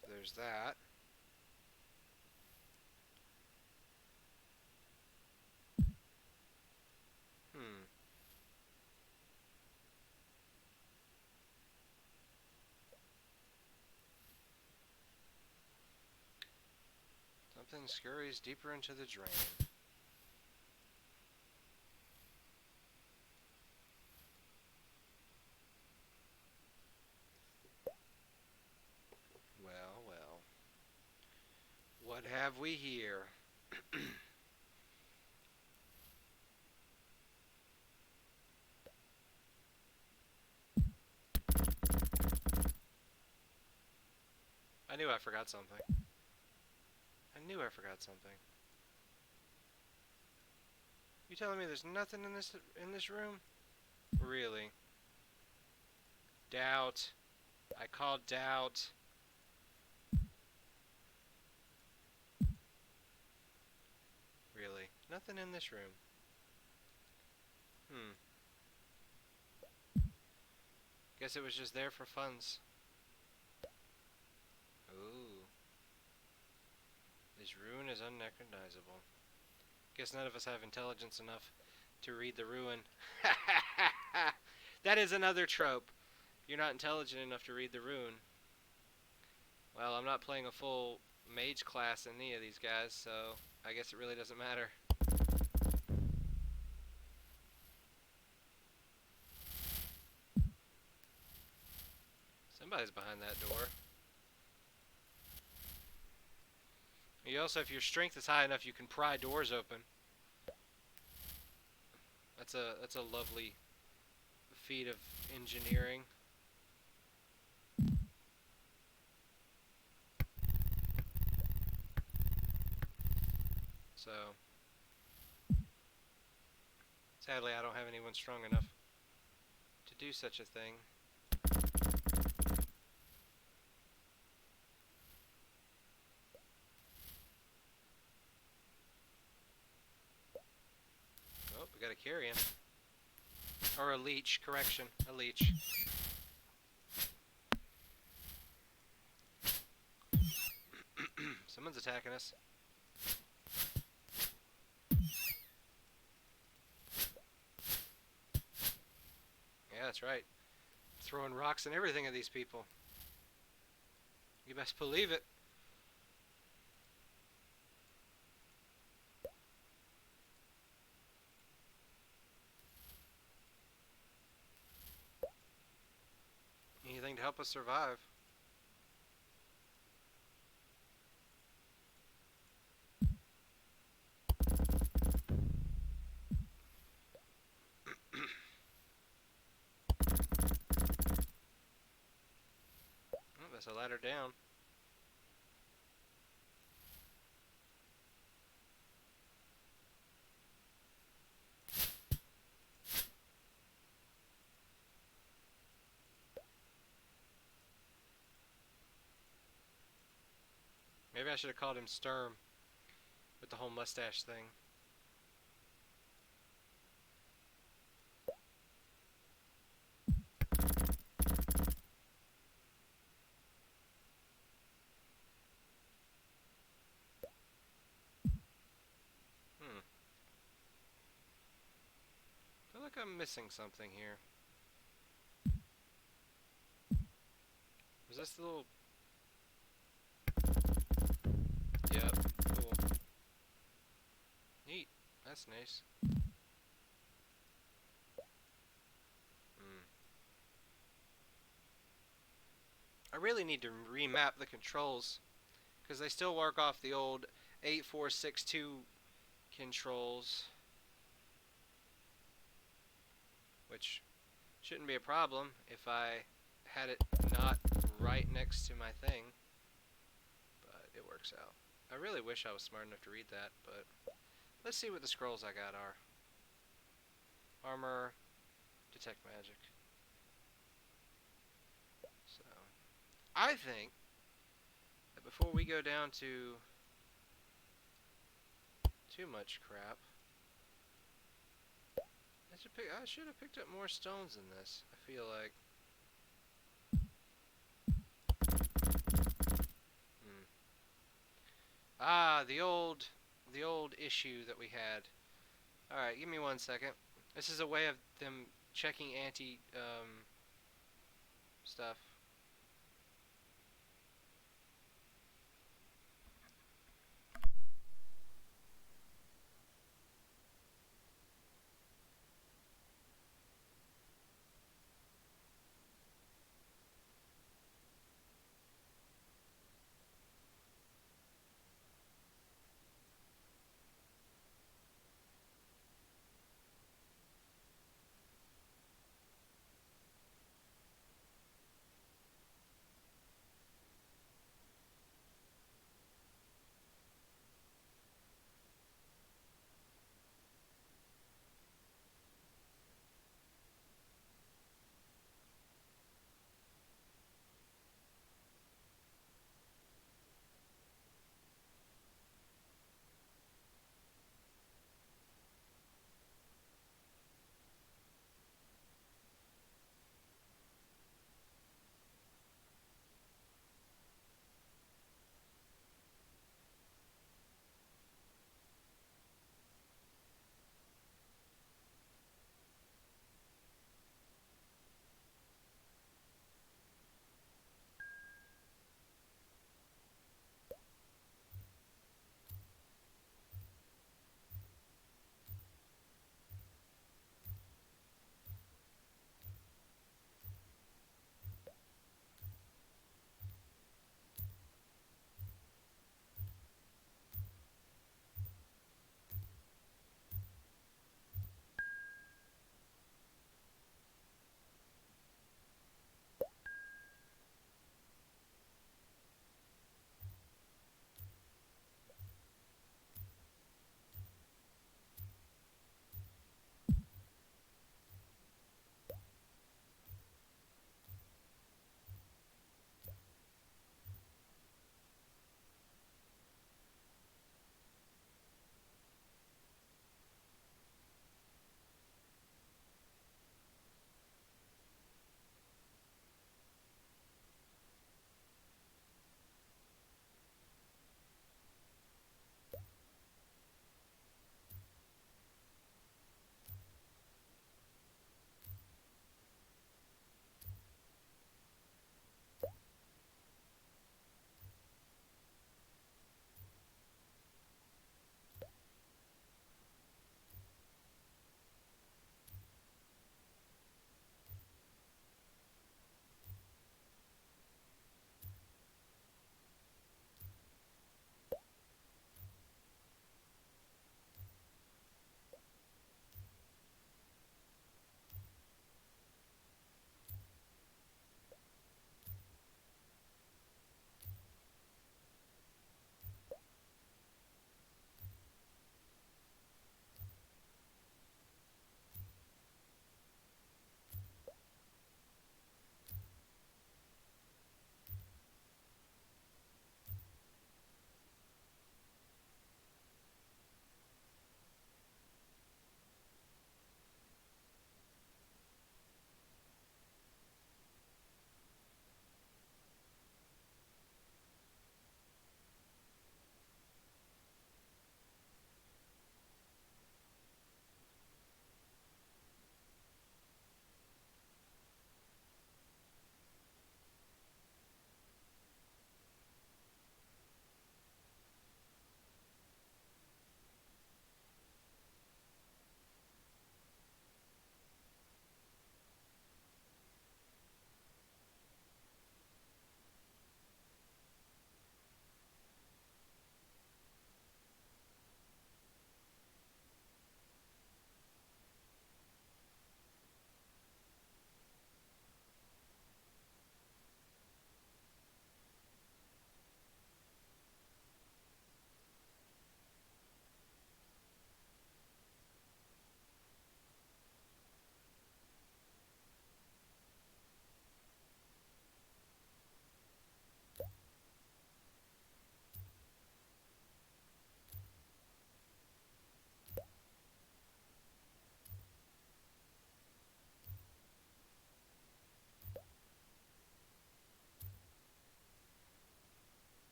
So there's that. Something scurries deeper into the drain. Well, well. What have we here? I knew I forgot something. I knew I forgot something. You telling me there's nothing in this room? Really? Doubt. I call doubt. Really? Nothing in this room. Guess it was just there for funs. Ooh. This ruin is unrecognizable. Guess none of us have intelligence enough to read the ruin. That is another trope. You're not intelligent enough to read the ruin. Well, I'm not playing a full mage class in any of these guys, so I guess it really doesn't matter. Somebody's behind that door. You also, if your strength is high enough, you can pry doors open. That's a lovely feat of engineering. So, sadly, I don't have anyone strong enough to do such a thing. Oh, we got a carrion. Or a leech, correction, a leech. Someone's attacking us. Yeah, that's right. Throwing rocks and everything at these people. You best believe it. Anything to help us survive. Oh, that's a ladder down. Maybe I should have called him Sturm with the whole mustache thing. I feel like I'm missing something here. Was this the little... Yep, cool. Neat. That's nice. I really need to remap the controls, because they still work off the old 8462 controls, which shouldn't be a problem if I had it not right next to my thing, but it works out. I really wish I was smart enough to read that, but let's see what the scrolls I got are. Armor, detect magic. So, I think that before we go down to too much crap, I should have picked up more stones in this, I feel like. Ah, the old issue that we had. Alright, give me 1 second. This is a way of them checking stuff.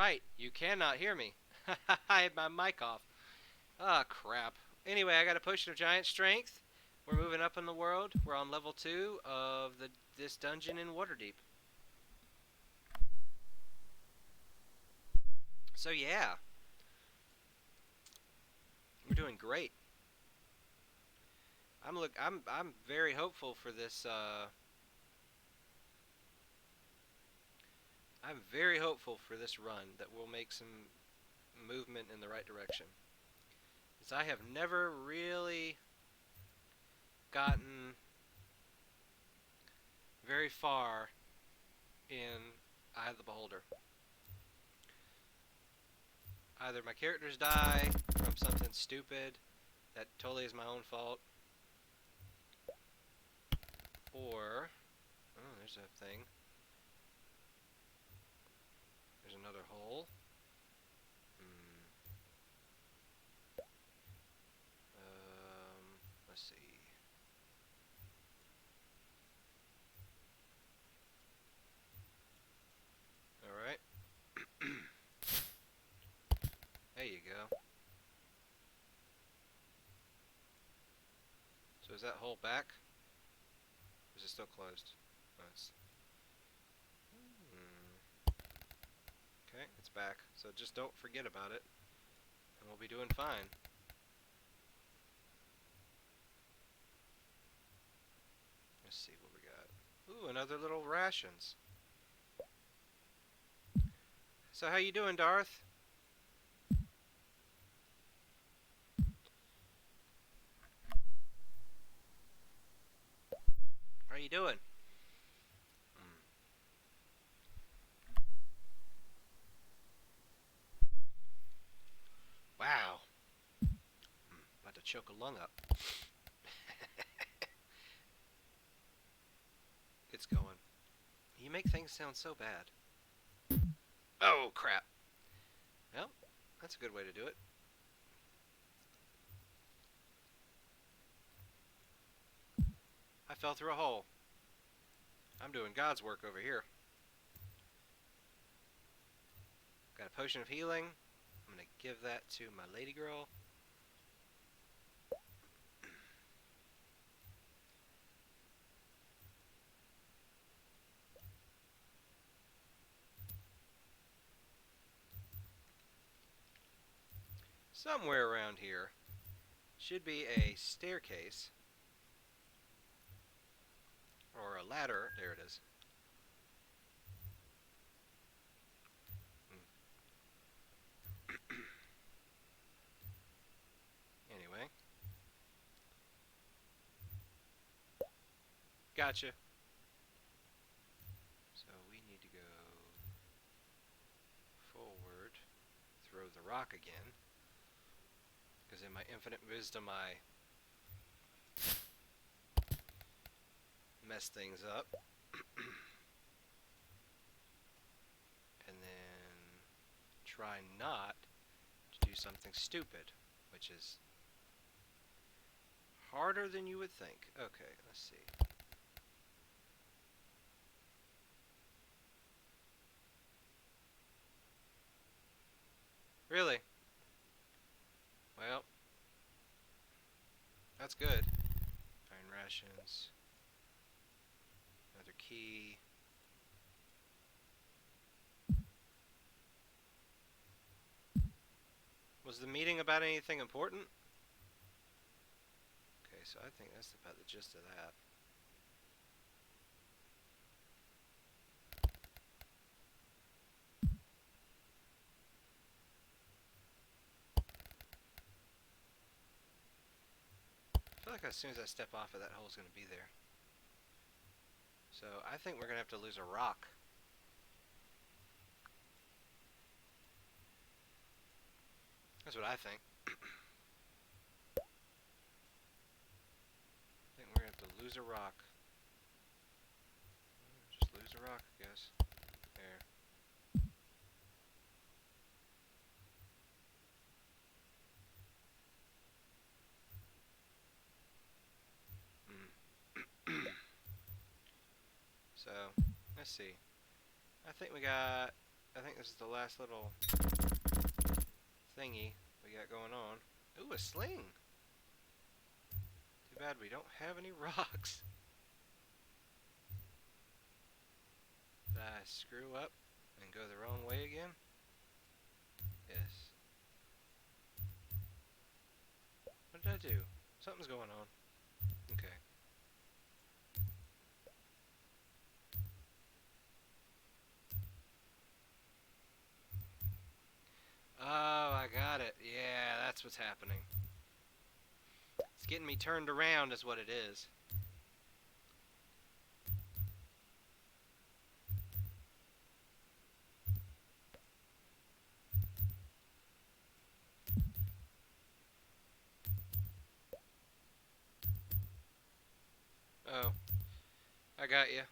right. You cannot hear me. I had my mic off. Ah, crap. Anyway, I got a potion of giant strength. We're moving up in the world. We're on level 2 of this dungeon in Waterdeep. So yeah, we're doing great. I'm very hopeful for this. I'm very hopeful for this run that we'll make some movement in the right direction. Because I have never really gotten very far in Eye of the Beholder. Either my characters die from something stupid that totally is my own fault, or oh, there's a thing. There's another hole. Let's see. All right. There you go. So is that hole back? Or is it still closed? Oh, okay, it's back. So just don't forget about it, and we'll be doing fine. Let's see what we got. Ooh, another little rations. So how you doing, Darth? How you doing? Wow. About to choke a lung up. It's going. You make things sound so bad. Oh, crap. Well, that's a good way to do it. I fell through a hole. I'm doing God's work over here. Got a potion of healing. I'm going to give that to my lady girl. Somewhere around here should be a staircase or a ladder. There it is. Anyway. Gotcha. So we need to go forward, throw the rock again, because in my infinite wisdom I mess things up. And then try not to do something stupid, which is harder than you would think. Okay, let's see. Really? Well, that's good. Iron rations. Another key. Was the meeting about anything important? Okay, so I think that's about the gist of that. I feel like as soon as I step off of that hole, it's going to be there. So I think we're going to have to lose a rock. That's what I think. I think we're going to have to lose a rock. Just lose a rock, I guess. There. So, let's see. I think we got I think this is the last little thingy we got going on. Ooh, a sling! Too bad we don't have any rocks. Did I screw up and go the wrong way again? Yes. What did I do? Something's going on. Okay. Oh, I got it. Yeah, that's what's happening. It's getting me turned around is what it is. Oh, I got you.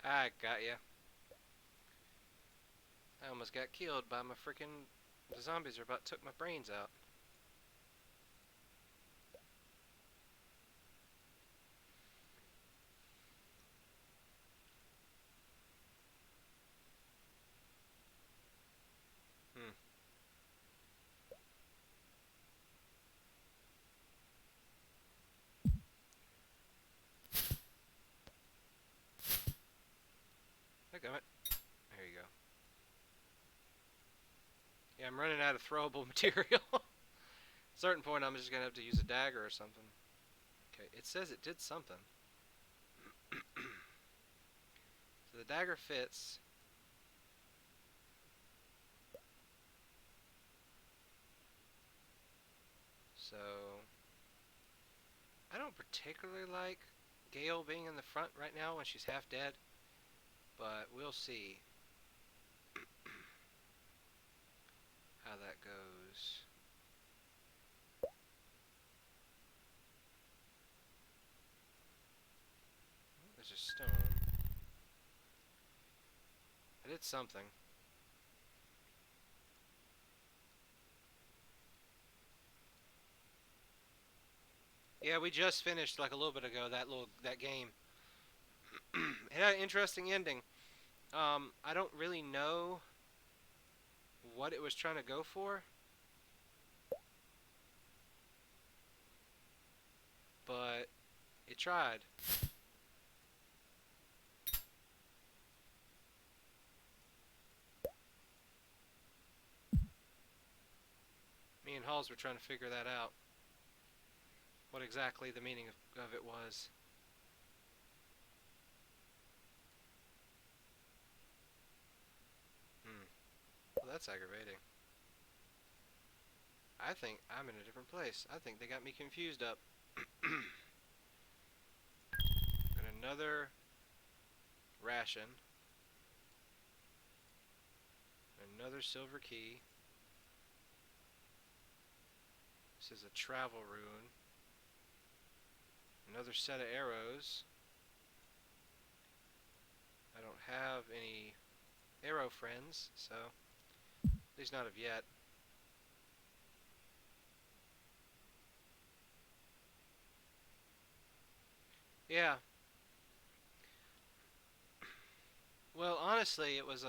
I got you. I almost got killed by my freaking... The zombies are about to took my brains out. Hmm. Look at it. There you go. Yeah, I'm running out of throwable material. At a certain point, I'm just gonna have to use a dagger or something. Okay, it says it did something. So the dagger fits. So I don't particularly like Gale being in the front right now when she's half dead, but we'll see how that goes. Oh, there's a stone. I did something. Yeah, we just finished like a little bit ago that game. It had an interesting ending. I don't really know what it was trying to go for, but it tried. Me and Halls were trying to figure that out. What exactly the meaning of it was. Hmm. Well, that's aggravating. I think I'm in a different place. I think they got me confused up. And another ration. Another silver key. This is a travel rune. Another set of arrows. I don't have any arrow friends, so at least not of yet. Yeah. Well, honestly, it was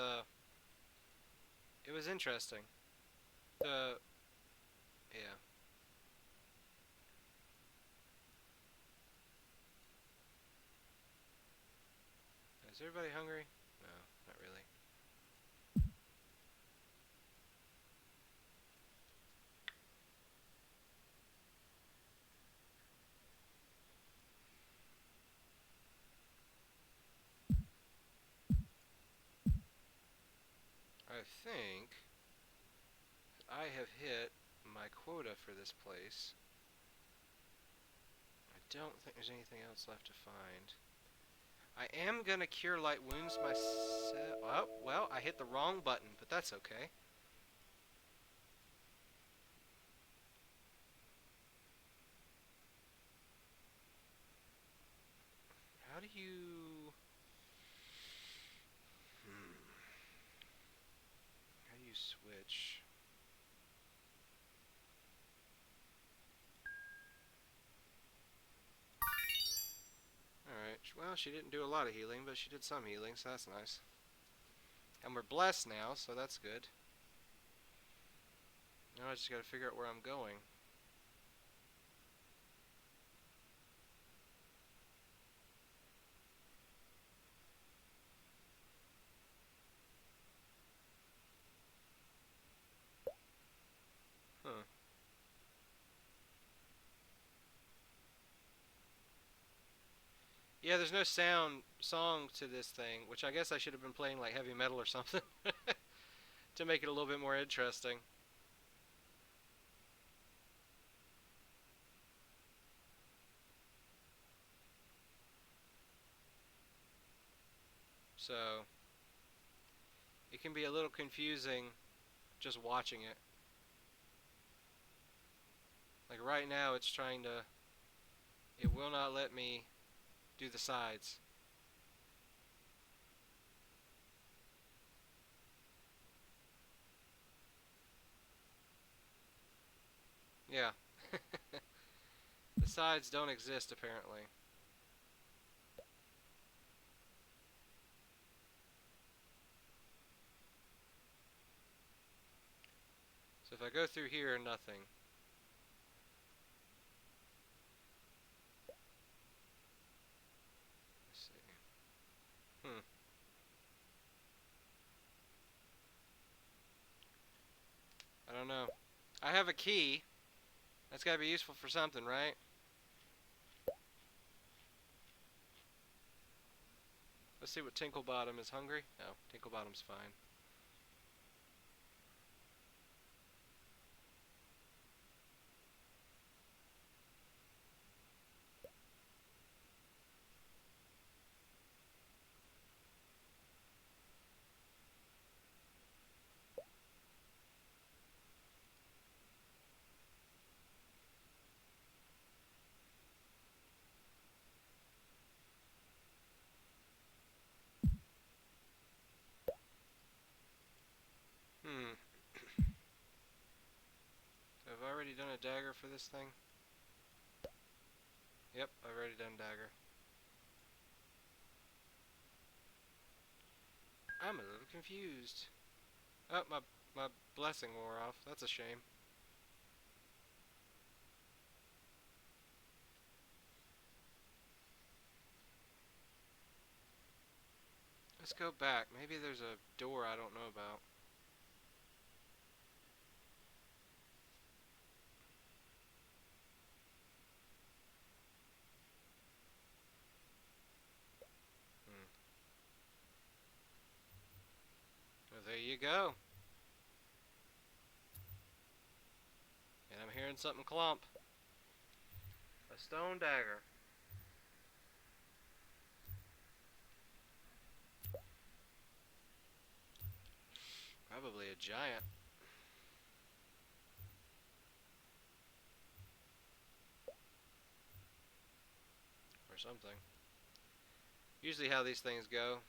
interesting. The yeah. Is everybody hungry? No, not really. I think I have hit my quota for this place. I don't think there's anything else left to find. I am gonna cure light wounds myself. Oh, well, I hit the wrong button, but that's okay. How do you... How do you switch? Alright, well, she didn't do a lot of healing, but she did some healing, so that's nice. And we're blessed now, so that's good. Now I just gotta figure out where I'm going. Huh. Yeah, there's no song to this thing, which I guess I should have been playing like heavy metal or something to make it a little bit more interesting. So, it can be a little confusing just watching it. Like right now it's trying to, it will not let me do the sides. Yeah. The sides don't exist apparently. So if I go through here, nothing. Let's see. I don't know. I have a key. That's gotta be useful for something, right? Let's see what Tinklebottom is. Hungry? No, Tinklebottom's fine. Hmm. So I've already done a dagger for this thing? Yep, I've already done dagger. I'm a little confused. Oh, my blessing wore off. That's a shame. Let's go back. Maybe there's a door I don't know about. Hmm. Well, there you go. And I'm hearing something clump. A stone dagger. Probably a giant. Or something. Usually how these things go.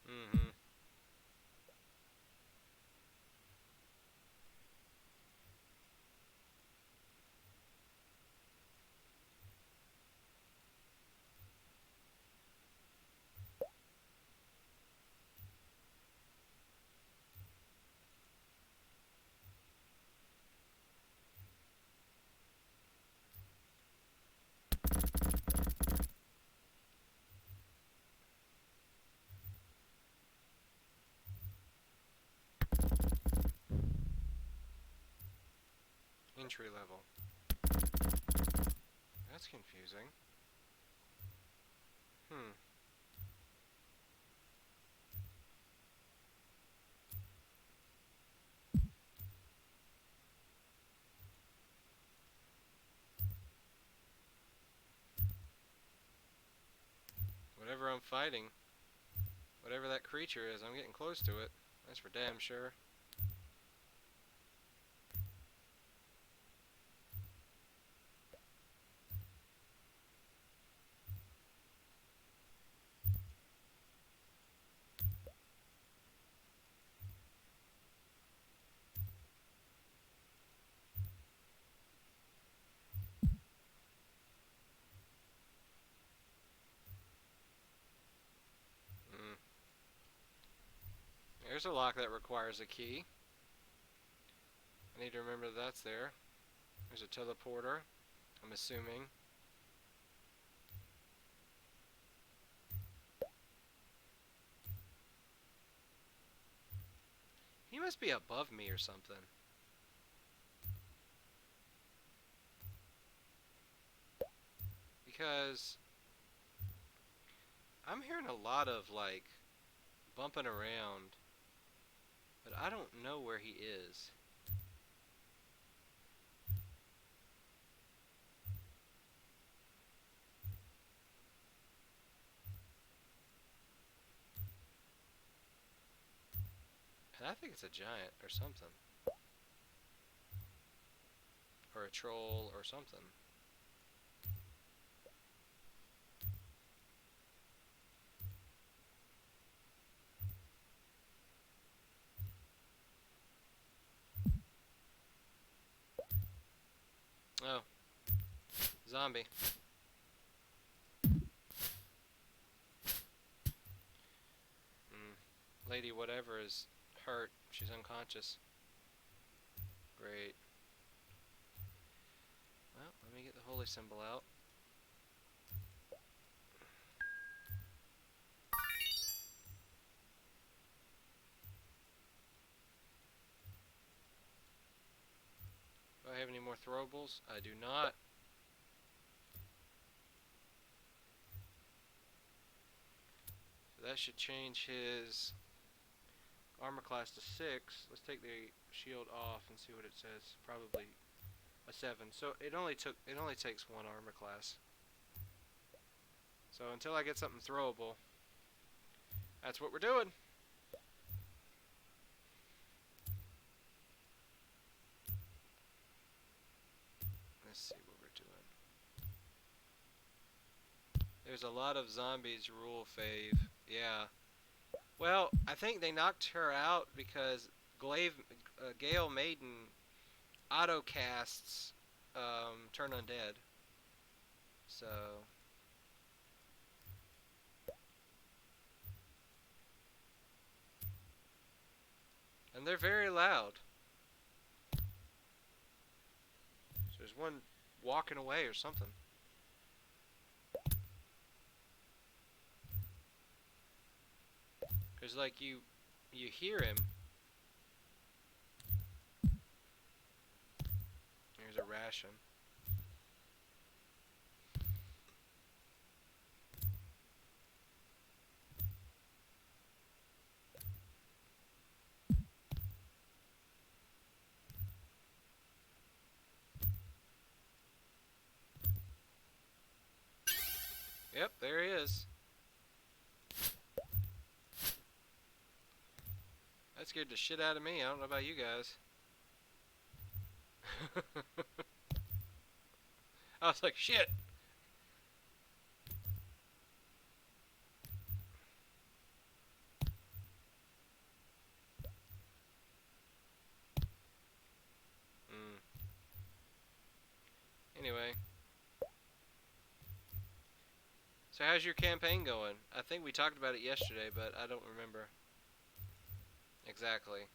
Mm-hmm. Entry level. That's confusing. Hmm. I'm fighting. Whatever that creature is, I'm getting close to it. That's for damn sure. Mm. There's a lock that requires a key. I need to remember that's there. There's a teleporter, I'm assuming. He must be above me or something. Because I'm hearing a lot of, like, bumping around, but I don't know where he is. And I think it's a giant or something. Or a troll or something. Oh. Zombie. Lady whatever is hurt. She's unconscious. Great. Well, let me get the holy symbol out. Do I have any more throwables? I do not. So that should change his armor class to 6. Let's take the shield off and see what it says. Probably a 7. So it only takes 1 armor class. So until I get something throwable, that's what we're doing. Let's see what we're doing. There's a lot of zombies rule Fave. Yeah. Well, I think they knocked her out because Gale Maiden auto-casts Turn Undead. So... And they're very loud. So there's one walking away or something. Cause like you hear him. There's a ration. Yep, there he is. That scared the shit out of me. I don't know about you guys. I was like, shit. Anyway. So how's your campaign going? I think we talked about it yesterday, but I don't remember. Exactly.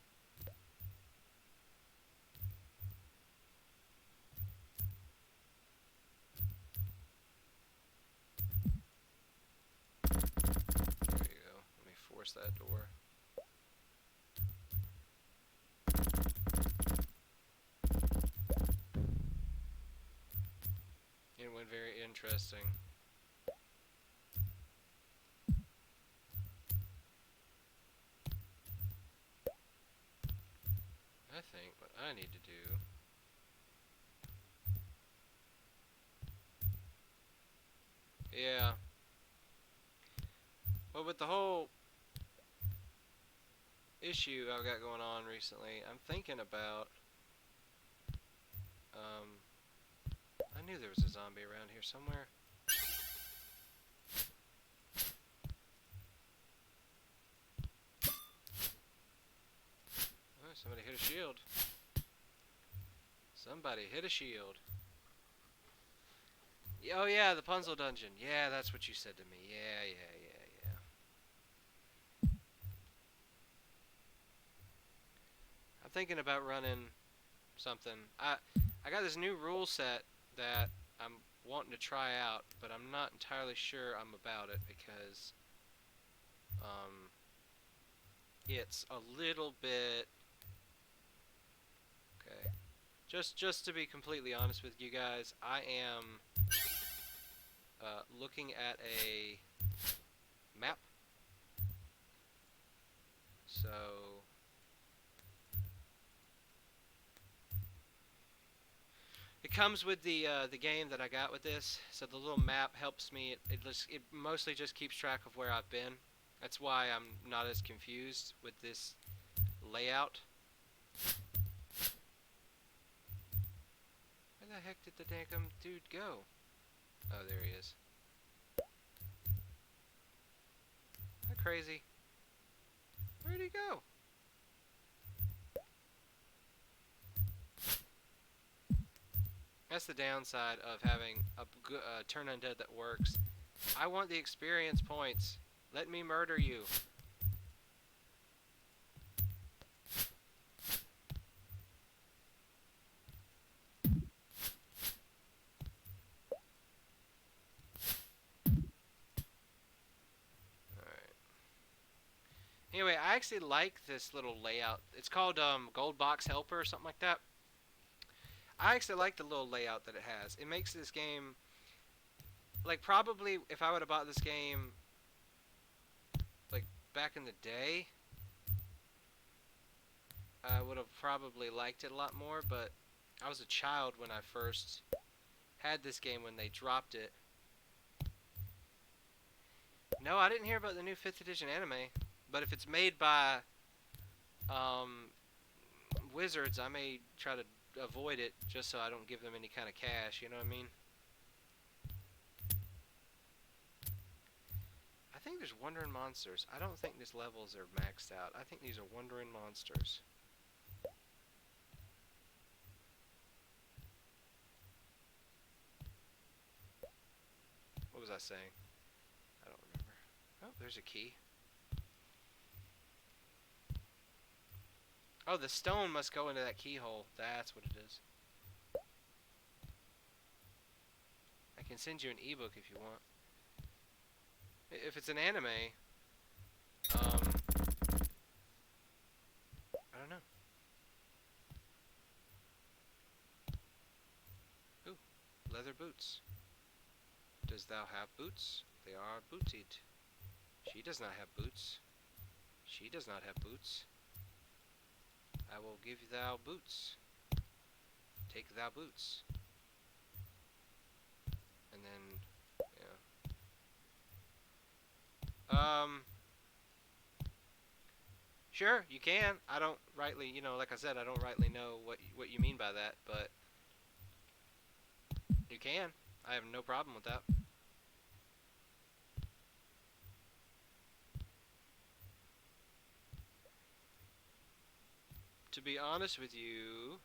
There you go. Let me force that door. It went very interesting. I think what I need to do yeah. Well, with the whole issue I've got going on recently, I'm thinking about, I knew there was a zombie around here somewhere. Oh, somebody hit a shield. Somebody hit a shield. Oh yeah, the Punzel dungeon. Yeah, that's what you said to me. Yeah. I'm thinking about running something. I got this new rule set that I'm wanting to try out, but I'm not entirely sure I'm about it because it's a little bit okay. Just to be completely honest with you guys, I am looking at a map. So it comes with the game that I got with this. So the little map helps me. It mostly just keeps track of where I've been. That's why I'm not as confused with this layout. Where the heck did the damn dude go? Oh, there he is. That crazy. Where'd he go? That's the downside of having a turn undead that works. I want the experience points. Let me murder you. Anyway, I actually like this little layout. It's called Gold Box Helper or something like that. I actually like the little layout that it has. It makes this game, like, probably if I would have bought this game like back in the day, I would have probably liked it a lot more, but I was a child when I first had this game when they dropped it. No, I didn't hear about the new 5th edition anime. But if it's made by Wizards, I may try to avoid it just so I don't give them any kind of cash, you know what I mean? I think there's Wandering Monsters. I don't think these levels are maxed out. I think these are Wandering Monsters. What was I saying? I don't remember. Oh, there's a key. Oh, the stone must go into that keyhole. That's what it is. I can send you an ebook if you want. If it's an anime, I don't know. Ooh, leather boots. Does thou have boots? They are booted. She does not have boots. She does not have boots. I will give thou boots. Take thou boots. And then, yeah. Sure, you can. I don't rightly, like I said, I don't rightly know what you mean by that, but you can. I have no problem with that. To be honest with you,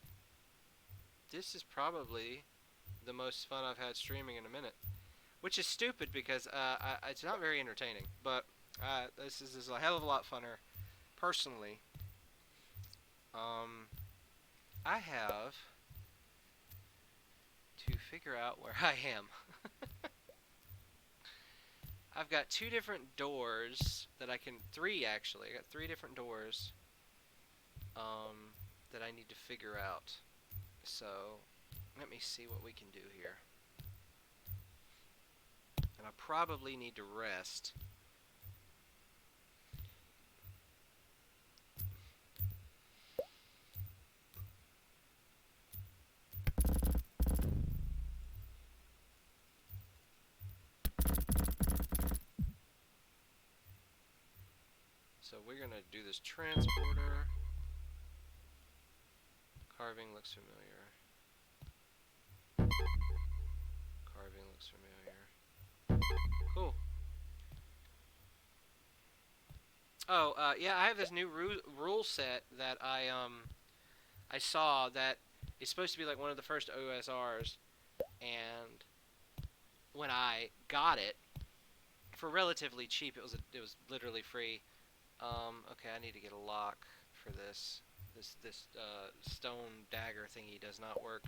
this is probably the most fun I've had streaming in a minute. Which is stupid because it's not very entertaining. But this is a hell of a lot funner, personally. I have to figure out where I am. I've got 2 different doors that I can... 3 actually. I got 3 different doors that I need to figure out. So, let me see what we can do here. And I probably need to rest. So we're gonna do this transporter. Carving looks familiar. Carving looks familiar. Cool. Oh, yeah, I have this new rule set that I saw that is supposed to be like one of the first OSRs, and when I got it for relatively cheap, it was literally free. Okay, I need to get a lock for this. This stone dagger thingy does not work.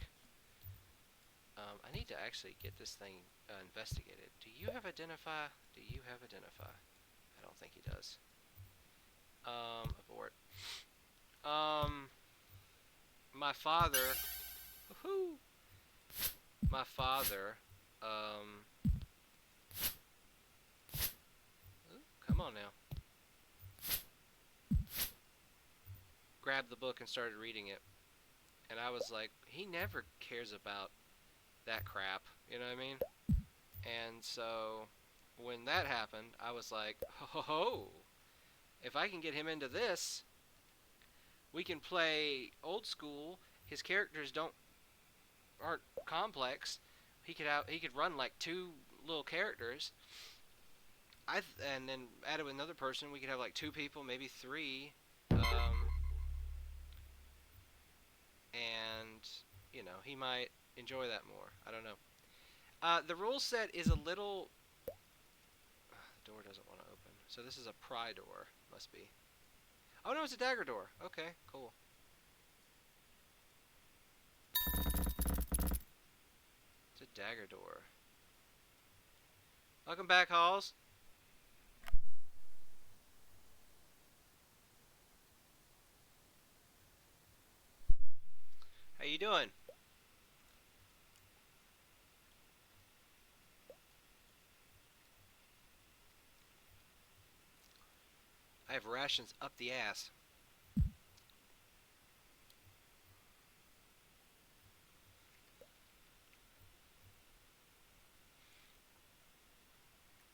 I need to actually get this thing investigated. Do you have Identify? Do you have Identify? I don't think he does. Abort. My father. Woohoo! My father. Ooh, come on now. Grabbed the book and started reading it, and I was like, he never cares about that crap. You know what I mean? And so when that happened, I was like, ho ho ho! If I can get him into this, we can play old school. His characters aren't complex. He could run like 2 little characters. And then add it with another person. We could have like 2 people, maybe 3. And you know, he might enjoy that more. I don't know. The rule set is a little. The door doesn't want to open. So this is a pry door. Must be. Oh no, it's a dagger door. Okay, cool. It's a dagger door. Welcome back, Halls. How you doing? I have rations up the ass.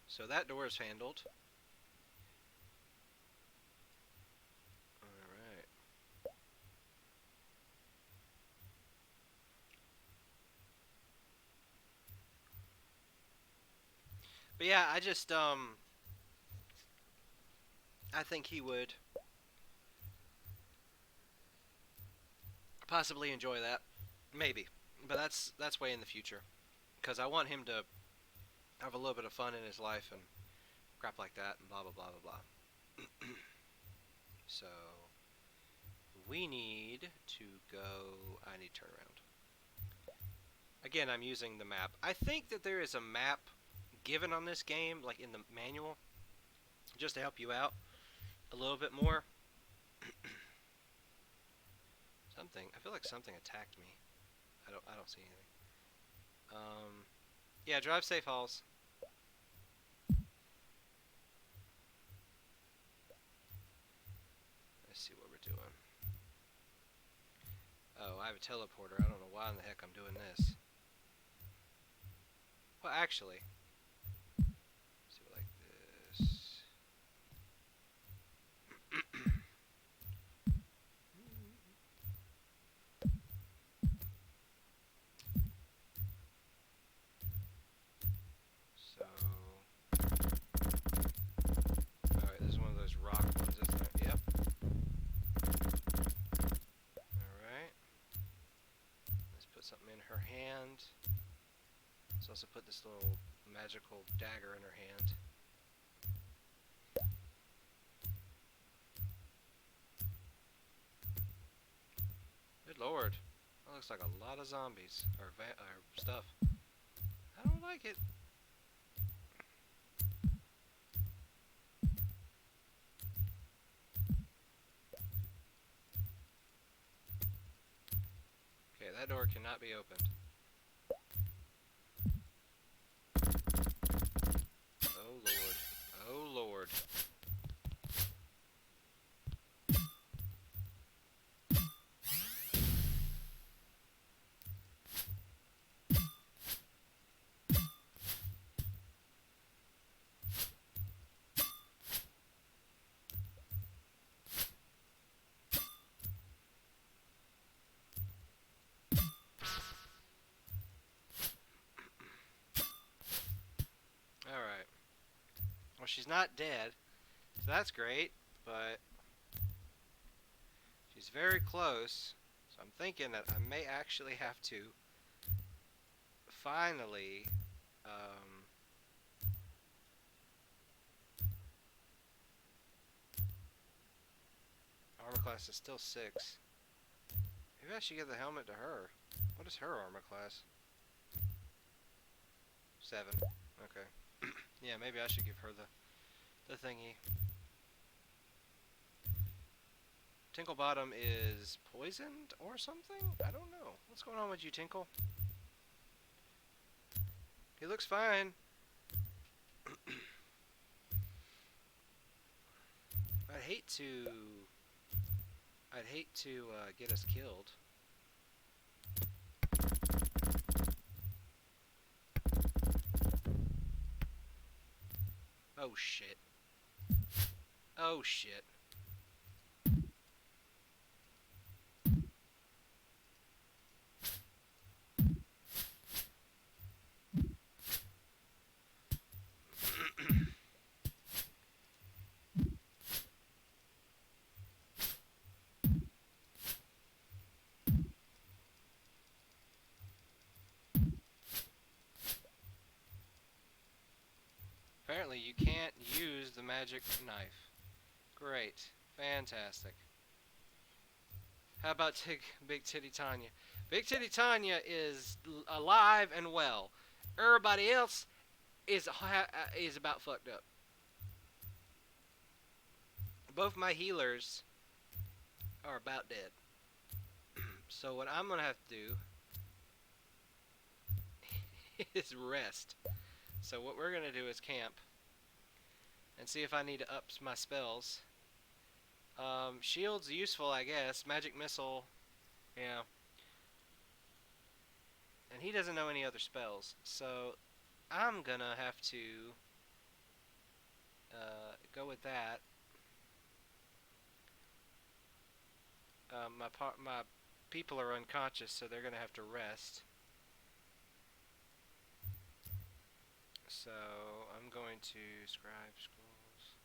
So that door is handled. Alright. But yeah, I just, I think he would possibly enjoy that. Maybe. But that's way in the future. Because I want him to have a little bit of fun in his life and crap like that and blah blah blah blah blah. So we need to go. I need to turn around. Again, I'm using the map. I think that there is a map given on this game, like in the manual, just to help you out a little bit more. Something. I feel like something attacked me. I don't see anything. Yeah, drive safe, Halls. Let's see what we're doing. Oh, I have a teleporter. I don't know why in the heck I'm doing this. Well, actually, let's do it like this. So, alright, this is one of those rock ones, isn't it? Yep. Alright. Let's put something in her hand. Let's also put this little magical dagger in her hand. Good lord. That looks like a lot of zombies. Or stuff. I don't like it. Okay, that door cannot be opened. Oh lord. Oh lord. she's not dead, so that's great, but she's very close. So I'm thinking that I may actually have to finally armor class is still 6. Maybe I should give the helmet to her. What is her armor class? 7. Okay. Yeah, maybe I should give her the thingy. Tinklebottom is poisoned or something? I don't know. What's going on with you, Tinkle? He looks fine. I'd hate to get us killed. Oh shit. Oh shit. Apparently you can't use the magic knife. Great. Fantastic. How about Big Titty Tanya? Big Titty Tanya is alive and well. Everybody else is about fucked up. Both my healers are about dead. So what I'm gonna have to do is rest. So what we're gonna do is camp and see if I need to up my spells. Shield's useful, I guess. Magic missile, yeah. And he doesn't know any other spells, so I'm gonna have to go with that. My people are unconscious, so they're gonna have to rest. So I'm going to scribe scrolls.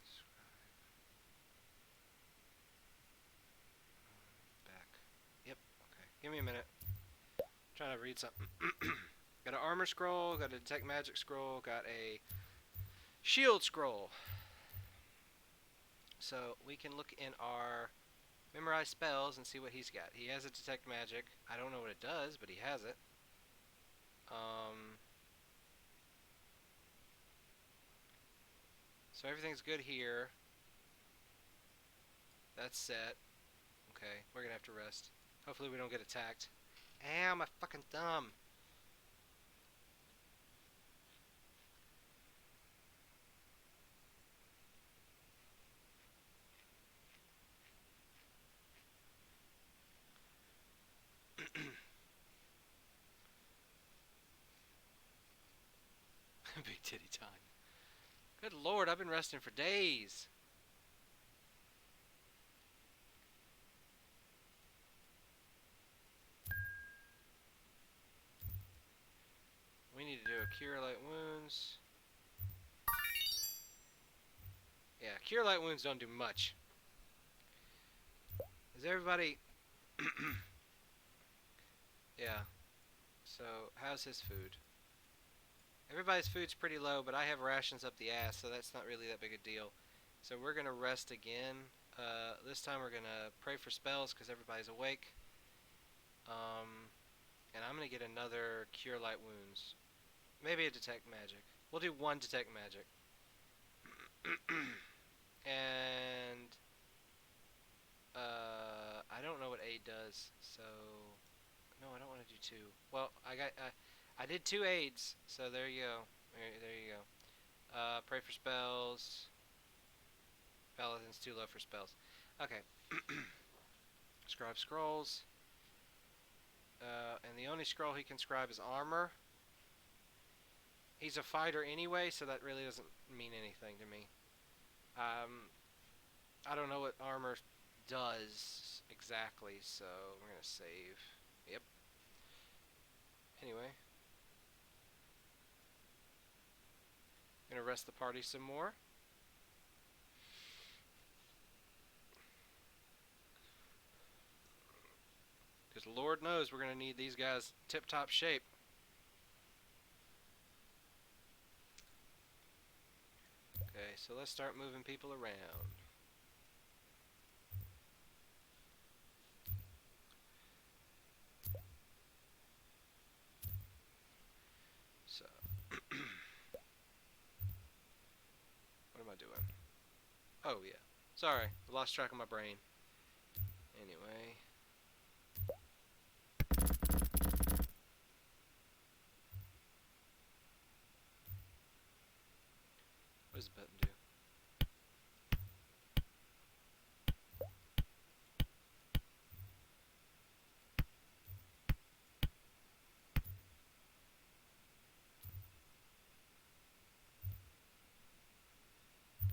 Scribe. Back. Yep. Okay. Give me a minute. I'm trying to read something. Got an armor scroll. Got a detect magic scroll. Got a shield scroll. So we can look in our memorize spells and see what he's got. He has a detect magic. I don't know what it does, but he has it. So everything's good here. That's set. Okay, we're gonna have to rest. Hopefully we don't get attacked. Ow, my fucking thumb. Big titty time. Good lord, I've been resting for days. We need to do a cure light wounds. Yeah, cure light wounds don't do much. Is everybody... Yeah. So, how's his food? Everybody's food's pretty low, but I have rations up the ass, so that's not really that big a deal. So we're going to rest again. This time we're going to pray for spells because everybody's awake. And I'm going to get another cure light wounds. Maybe a detect magic. We'll do one detect magic. And I don't know what aid does, so no, I don't want to do 2. Well, I did 2 aids, so there you go. There you go. Pray for spells. Paladin's too low for spells. Okay. Scribe scrolls. And the only scroll he can scribe is armor. He's a fighter anyway, so that really doesn't mean anything to me. I don't know what armor does exactly, so we're gonna save. Yep. Anyway. Gonna rest the party some more. Because Lord knows we're gonna need these guys tip-top shape. Okay, so let's start moving people around. So, what am I doing? Oh, yeah. Sorry, I lost track of my brain. Anyway. What does the button do?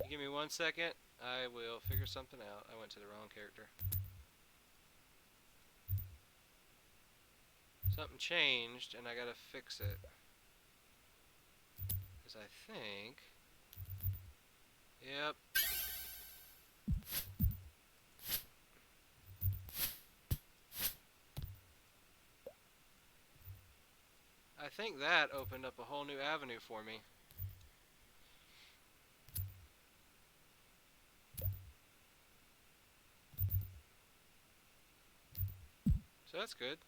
You give me 1 second, I will figure something out. I went to the wrong character. Something changed, and I gotta fix it. Because I think... Yep. I think that opened up a whole new avenue for me. So that's good.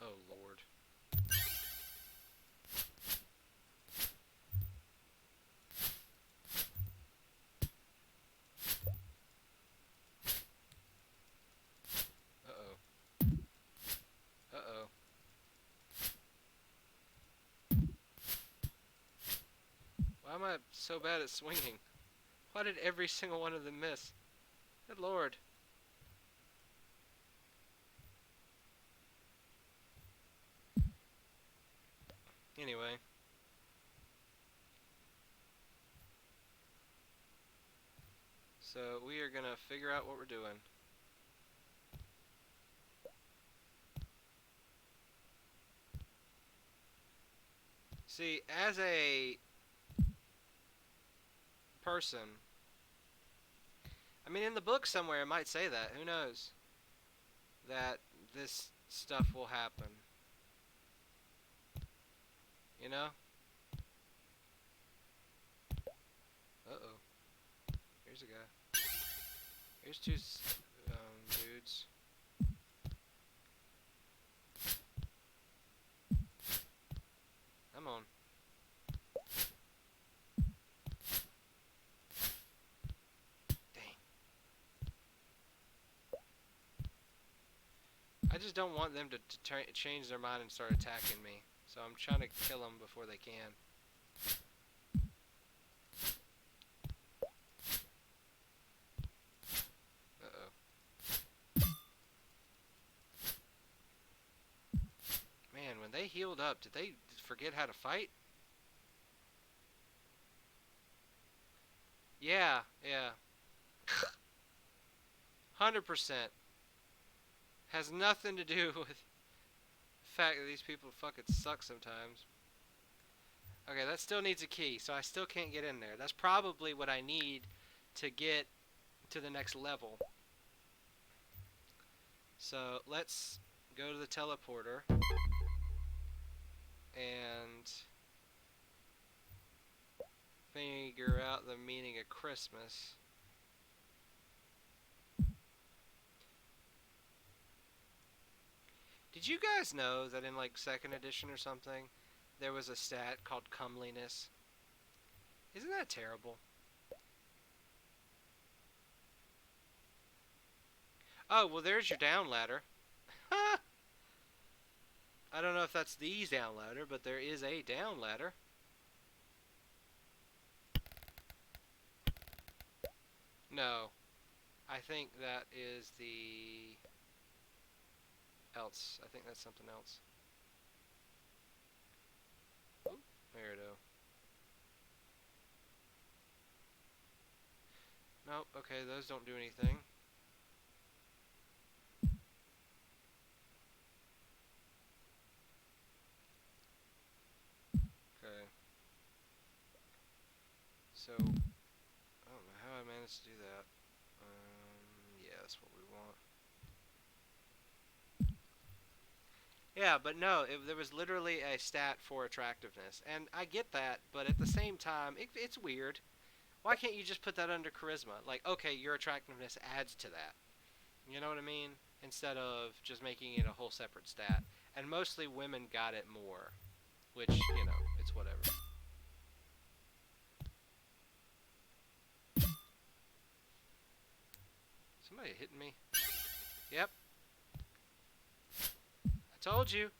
Oh, Lord. Uh-oh. Uh-oh. Why am I so bad at swinging? Why did every single one of them miss? Good Lord. Anyway. So we are gonna figure out what we're doing. See, as a person, I mean, in the book somewhere it might say that, who knows, that this stuff will happen. You know? Uh-oh. Here's a guy. Here's two dudes. Come on. Dang. I just don't want them to change their mind and start attacking me. So I'm trying to kill them before they can. Uh-oh. Man, when they healed up, did they forget how to fight? Yeah, yeah. 100%. Has nothing to do with the fact that these people fucking suck sometimes. Okay, that still needs a key, so I still can't get in there. That's probably what I need to get to the next level. So let's go to the teleporter and figure out the meaning of Christmas. Did you guys know that in like 2nd edition or something, there was a stat called comeliness? Isn't that terrible? Oh, well there's your down ladder. I don't know if that's the down ladder, but there is a down ladder. No. I think that is the... else. I think that's something else. Oh, weirdo. Nope, okay, those don't do anything. So, I don't know how I managed to do that. Yeah, that's what we want. Yeah, but no, there was literally a stat for attractiveness, and I get that, but at the same time, it's weird. Why can't you just put that under charisma? Like, okay, your attractiveness adds to that. You know what I mean? Instead of just making it a whole separate stat. And mostly women got it more, which, you know, it's whatever. Somebody hitting me? Yep. I told you.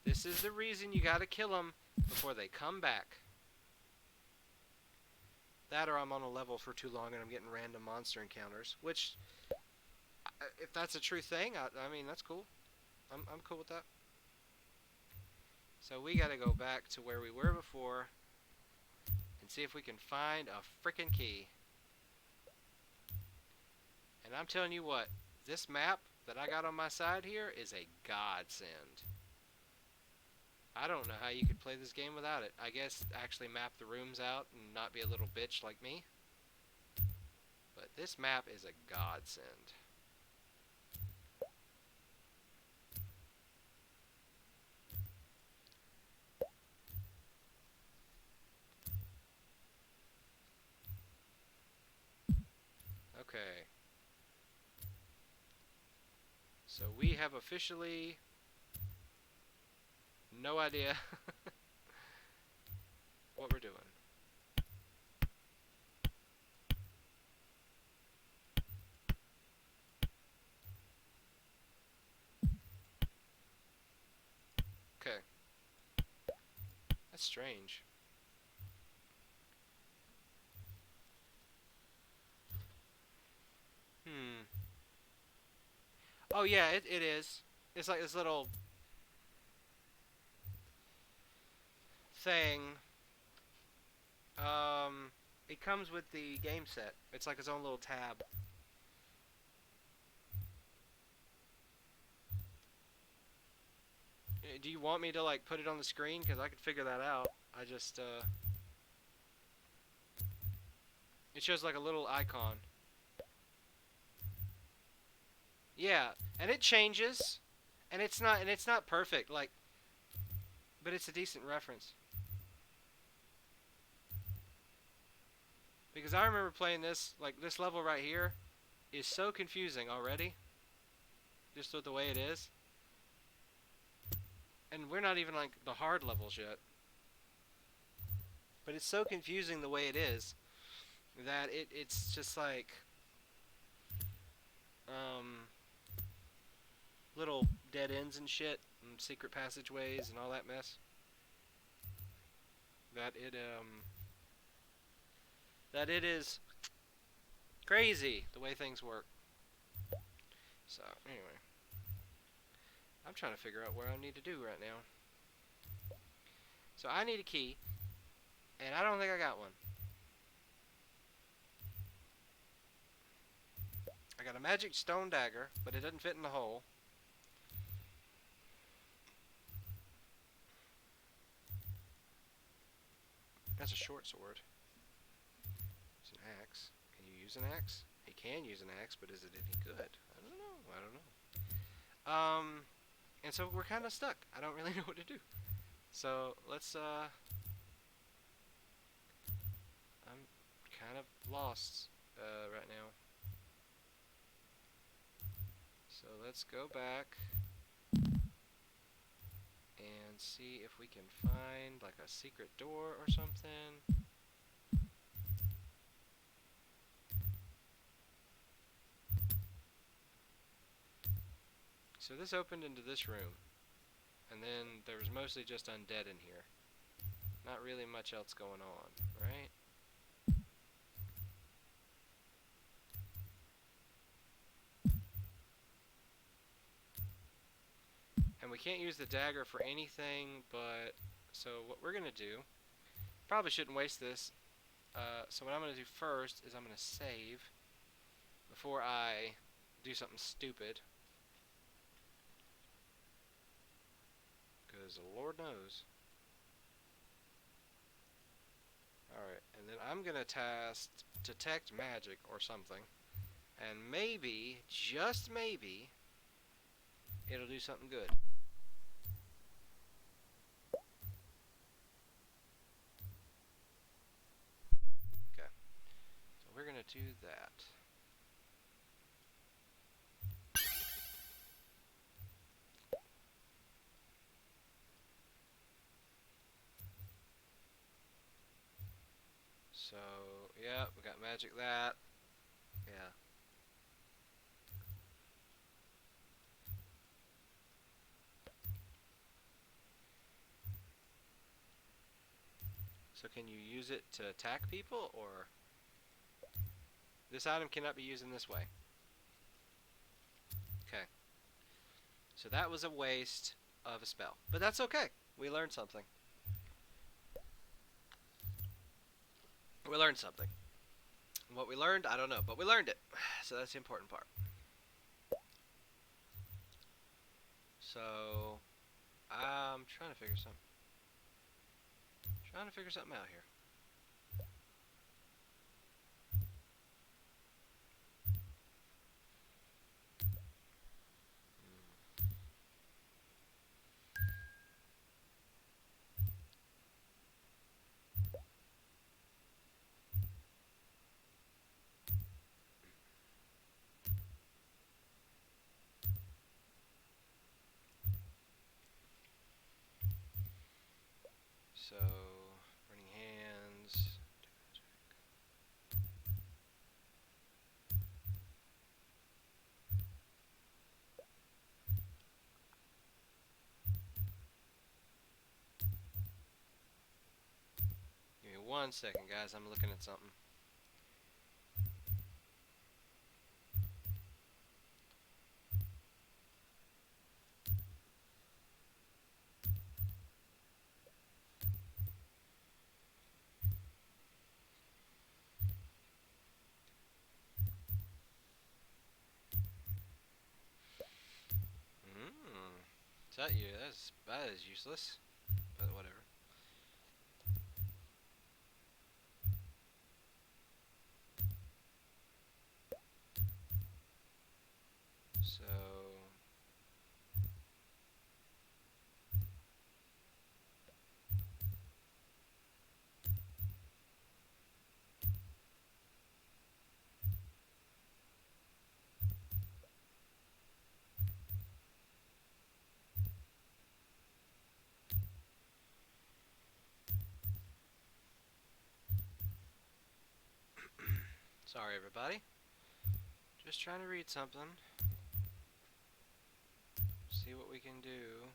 This is the reason you gotta kill them before they come back. That or I'm on a level for too long and I'm getting random monster encounters, which, if that's a true thing, I mean, that's cool. I'm cool with that. So we gotta go back to where we were before and see if we can find a frickin' key. And I'm telling you what, this map that I got on my side here is a godsend. I don't know how you could play this game without it. I guess actually map the rooms out and not be a little bitch like me. But this map is a godsend. Okay. So we have officially no idea what we're doing. Okay. That's strange. Hmm. Oh yeah, it is. It's like this little thing. It comes with the game set. It's like its own little tab. Do you want me to like put it on the screen? Because I could figure that out. I just it shows like a little icon. Yeah, and it changes, and it's not perfect. Like, but it's a decent reference. Because I remember playing this, like this level right here, is so confusing already. Just with the way it is. And we're not even like the hard levels yet. But it's so confusing the way it is that it's just like little dead ends and shit and secret passageways and all that mess. That it is crazy the way things work. So anyway, I'm trying to figure out what I need to do right now. So I need a key, and I don't think I got one. I got a magic stone dagger, but it doesn't fit in the hole. That's a short sword. It's an axe. Can you use an axe? He can use an axe, but is it any good? I don't know. I don't know. And so we're kind of stuck. I don't really know what to do. So let's I'm kind of lost right now. So let's go back and see if we can find like a secret door or something. So this opened into this room, and then there was mostly just undead in here. Not really much else going on, right? And we can't use the dagger for anything, but so what we're gonna do, probably shouldn't waste this. So what I'm gonna do first is I'm gonna save before I do something stupid, because the Lord knows. Alright, and then I'm gonna test detect magic or something, and maybe, just maybe, it'll do something good. Okay, so we're gonna do that. So, yeah, we got magic that. Yeah. So can you use it to attack people, or this item cannot be used in this way? Okay. So that was a waste of a spell. But that's okay. We learned something. We learned something. What we learned, I don't know, but we learned it. So that's the important part. So I'm trying to figure something. Out here. So burning hands. Give me 1 second, guys. I'm looking at something. Is that you? That is useless. But whatever. So sorry, everybody. Just trying to read something. See what we can do.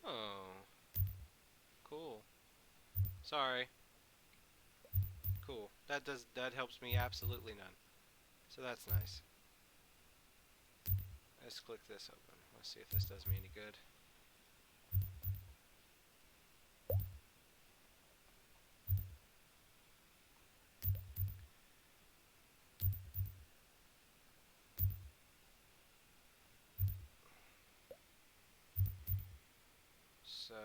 Oh, cool. Sorry. Cool. That helps me absolutely none. So that's nice. Let's click this open. Let's see if this does me any good. So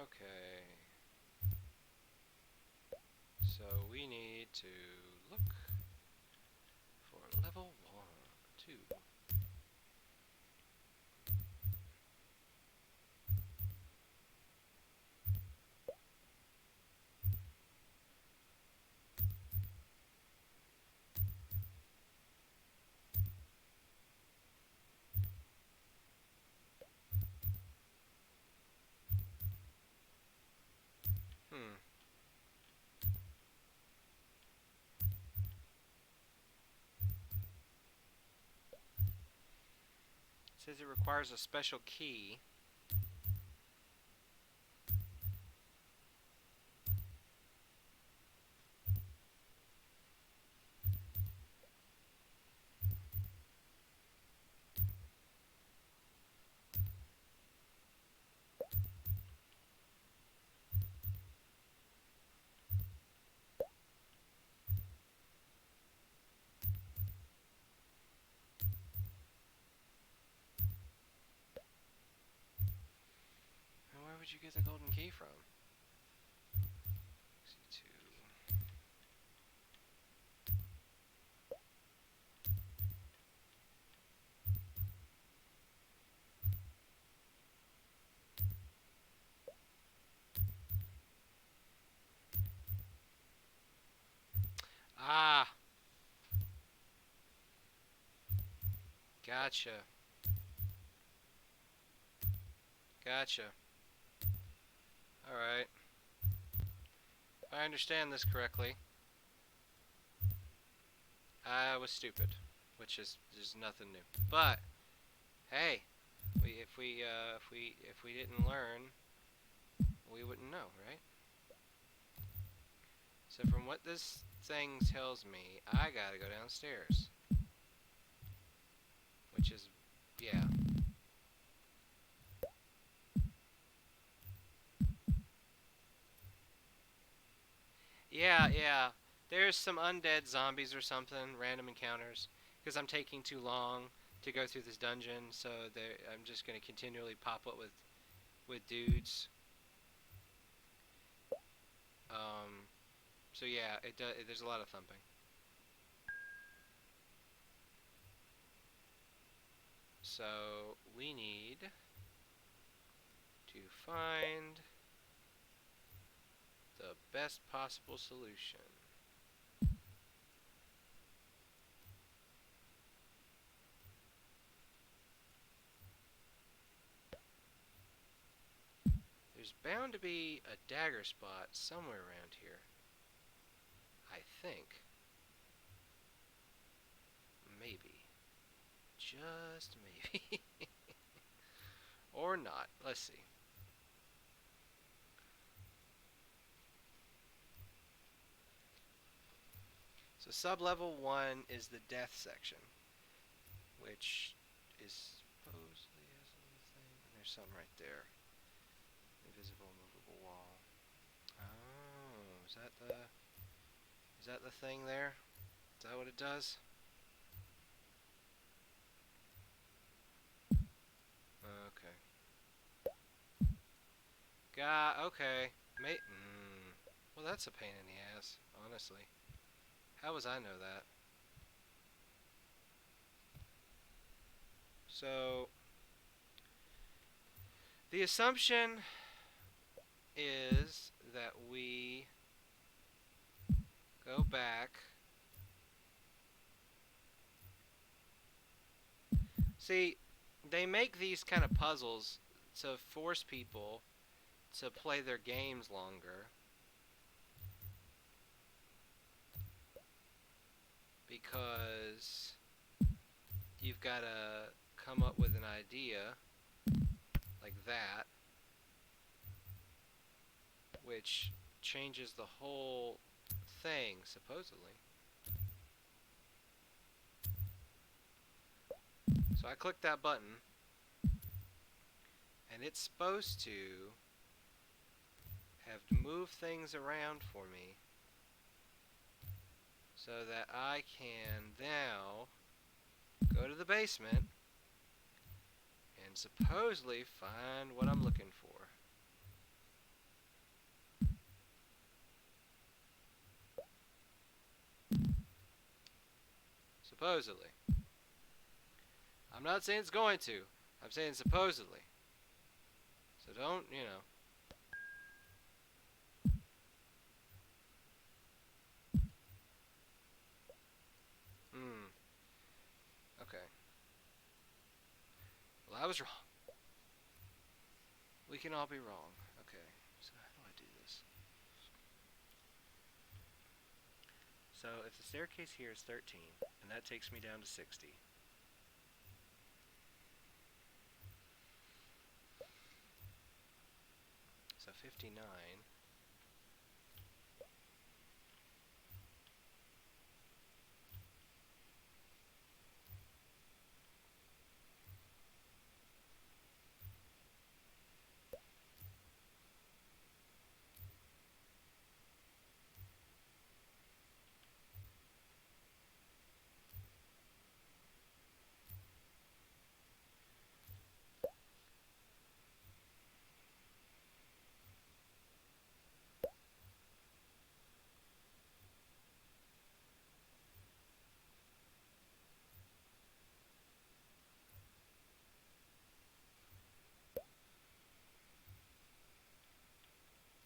okay. So we need to look for level 1, 2. Says it requires a special key. And where would you get the golden key from? C2. Ah! Gotcha. Gotcha. Alright. If I understand this correctly, I was stupid, which is nothing new. But hey, if we didn't learn, we wouldn't know, right? So from what this thing tells me, I gotta go downstairs, which is, yeah. Yeah. There's some undead zombies or something, random encounters, because I'm taking too long to go through this dungeon, so I'm just gonna continually pop up with dudes. So yeah, there's a lot of thumping. So we need to find the best possible solution. There's bound to be a dagger spot somewhere around here. I think. Maybe. Just maybe. Or not. Let's see. So sub-level 1 is the death section, which is supposedly has a little thing. And there's something right there. Invisible, movable wall. Oh, is that the thing there? Is that what it does? Okay. Okay. Well, that's a pain in the ass, honestly. How was I know that? So, the assumption is that we go back. See, they make these kind of puzzles to force people to play their games longer. Because you've got to come up with an idea like that, which changes the whole thing, supposedly. So I clicked that button, and it's supposed to have moved things around for me so that I can now go to the basement and supposedly find what I'm looking for. Supposedly. I'm not saying it's going to. I'm saying supposedly. So don't, you know. Okay. Well, I was wrong. We can all be wrong. Okay. So how do I do this? So if the staircase here is 13, and that takes me down to 60. 59.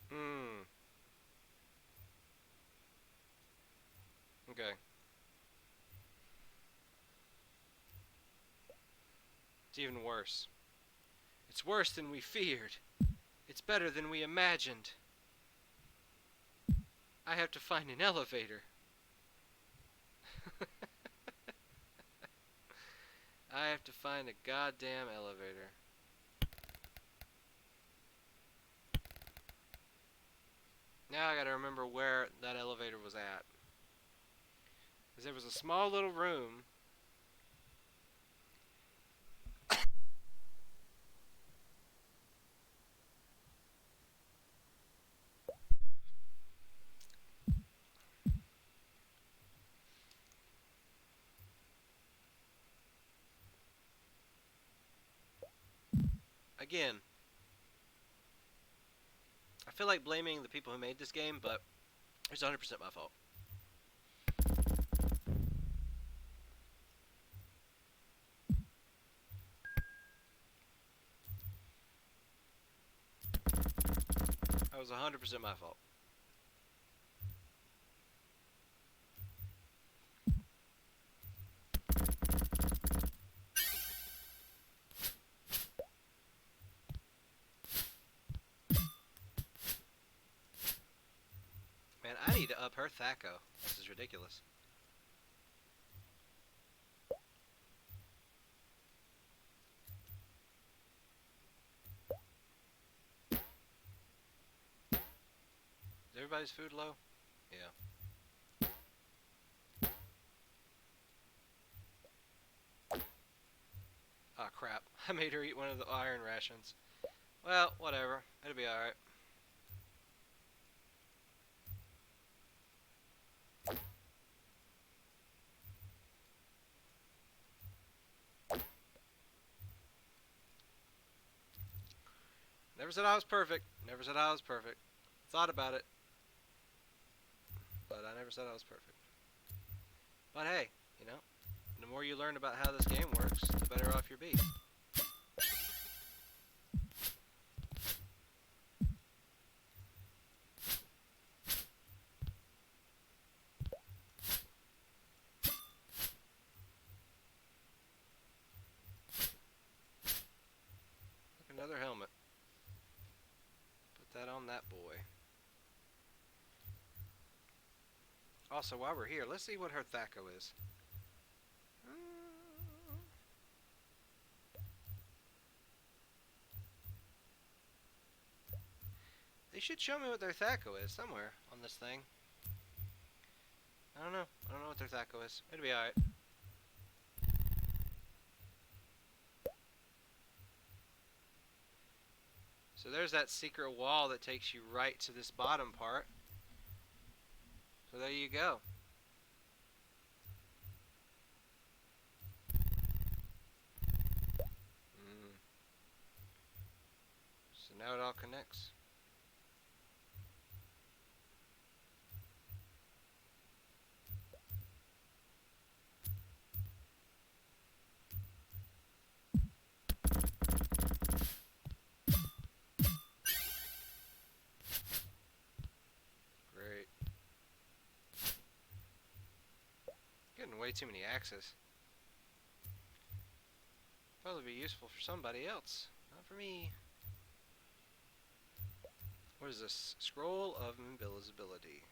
Hmm. Okay. It's even worse. It's worse than we feared. It's better than we imagined. I have to find an elevator. I have to find a goddamn elevator. Now I gotta remember where that elevator was at. Because there was a small little room. Again, I feel like blaming the people who made this game, but it's 100% my fault. That was 100% my fault. Man, I need to up her Thaco. This is ridiculous. Is everybody's food low? Yeah. Ah, crap. I made her eat one of the iron rations. Well, whatever. It'll be alright. Never said I was perfect. Never said I was perfect. Thought about it. But I never said I was perfect. But hey, you know, the more you learn about how this game works, the better off you'll be. Look, another helmet. Put that on that boy. Also, while we're here, let's see what her Thaco is. They should show me what their Thaco is somewhere on this thing. I don't know. I don't know what their Thaco is. It'll be alright. So there's that secret wall that takes you right to this bottom part. So there you go. So now it all connects. Great. Getting way too many axes. Probably be useful for somebody else, not for me. What is this? Scroll of invisibility.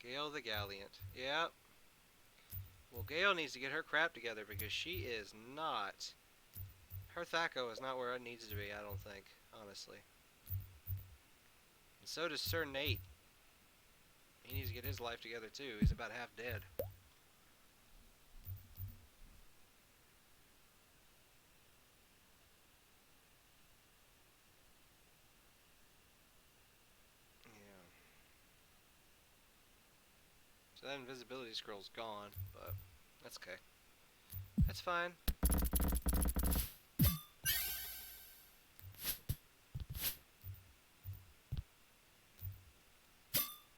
Gale the Gallant. Yep. Well, Gale needs to get her crap together because she is not... Her Thaco is not where it needs to be, I don't think, honestly. And so does Sir Nate. He needs to get his life together too. He's about half dead. Yeah. So that invisibility scroll's gone, but that's okay. That's fine.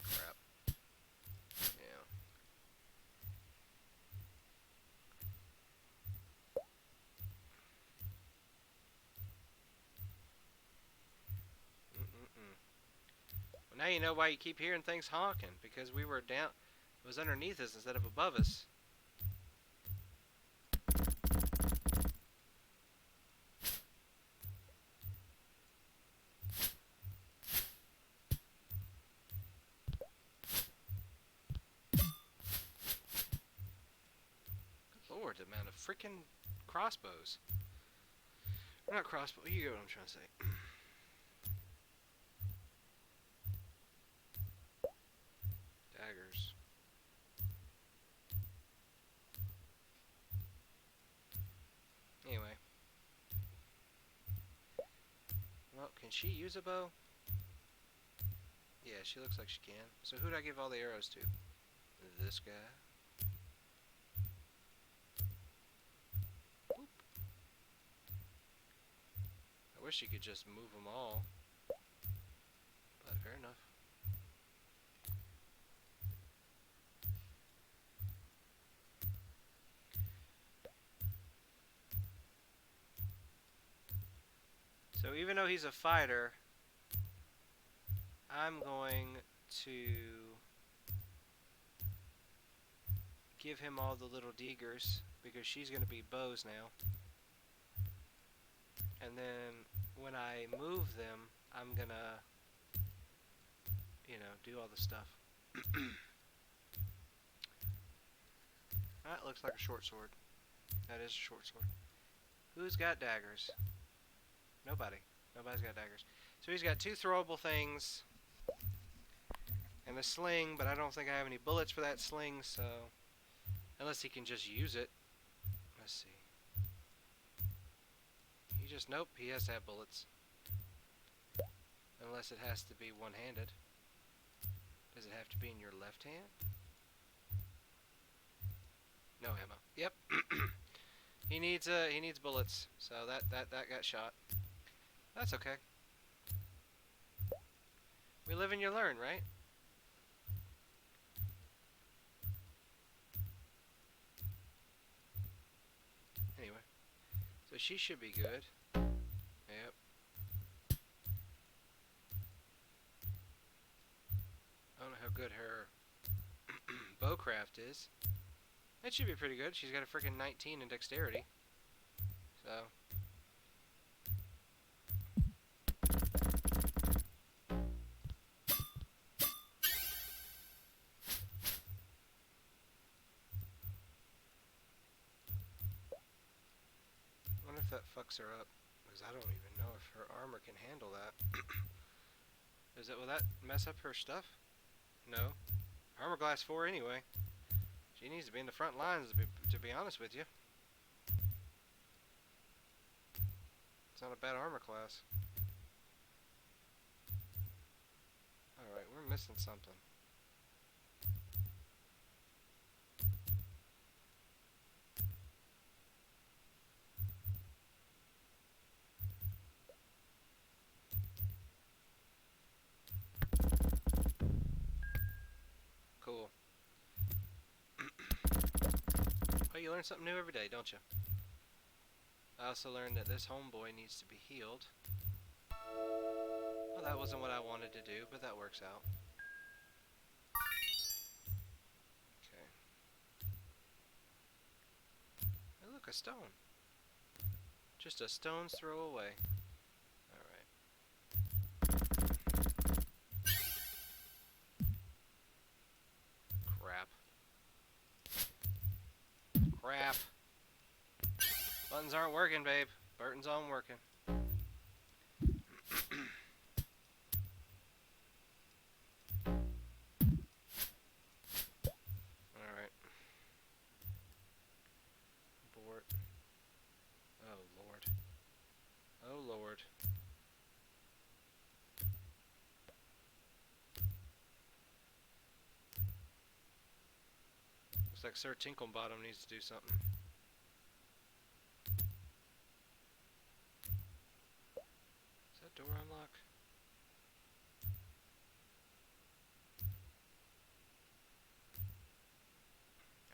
Crap. Yeah. Well, now you know why you keep hearing things honking, because we were down, it was underneath us instead of above us. Lord, the amount of freaking crossbows. Not crossbow, you get what I'm trying to say. Daggers. Anyway. Well, can she use a bow? Yeah, she looks like she can. So who'd I give all the arrows to? This guy? Boop. I wish you could just move them all. But fair enough. So even though he's a fighter, I'm going to give him all the little Deegers because she's going to be bows now. And then when I move them, I'm going to, do all the stuff. That looks like a short sword. That is a short sword. Who's got daggers? Nobody. Nobody's got daggers. So he's got 2 throwable things and a sling, but I don't think I have any bullets for that sling, so unless he can just use it. Let's see. Nope, he has to have bullets. Unless it has to be one-handed. Does it have to be in your left hand? No ammo. Yep. He needs bullets. So that got shot. That's okay. We live and you learn, right? Anyway. So she should be good. Yep. I don't know how good her bowcraft is. It should be pretty good. She's got a freaking 19 in dexterity. So. I wonder if that fucks her up. Because I don't even know if her armor can handle that. Will that mess up her stuff? No. Armor class 4 anyway. She needs to be in the front lines, to be honest with you. It's not a bad armor class. Alright, we're missing something. Cool. Well, you learn something new every day, don't you? I also learned that this homeboy needs to be healed. Well, that wasn't what I wanted to do, but that works out. Okay. Oh, look, a stone. Just a stone's throw away. Crap. Buttons aren't working, babe. Buttons aren't working. Looks like Sir Tinklebottom needs to do something. Is that door unlocked?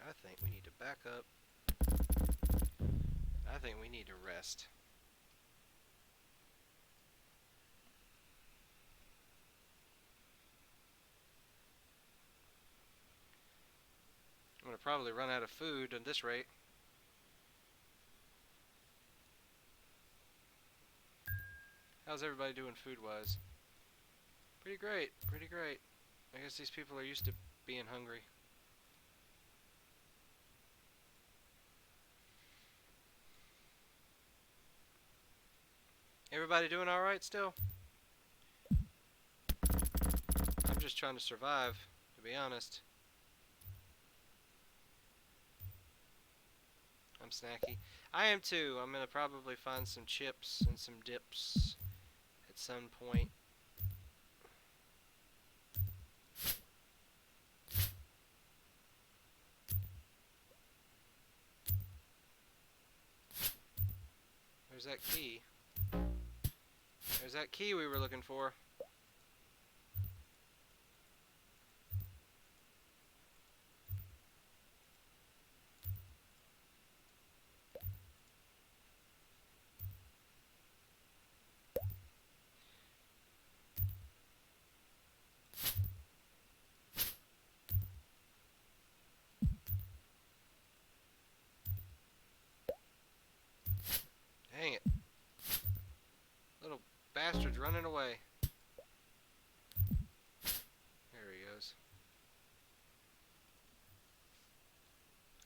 I think we need to back up. I think we need to rest. I'm gonna probably run out of food at this rate. How's everybody doing food-wise? Pretty great, pretty great. I guess these people are used to being hungry. Everybody doing alright still? I'm just trying to survive, to be honest. I'm snacky. I am too. I'm gonna probably find some chips and some dips at some point. There's that key. There's that key we were looking for. Dang it. Little bastard's running away. There he goes.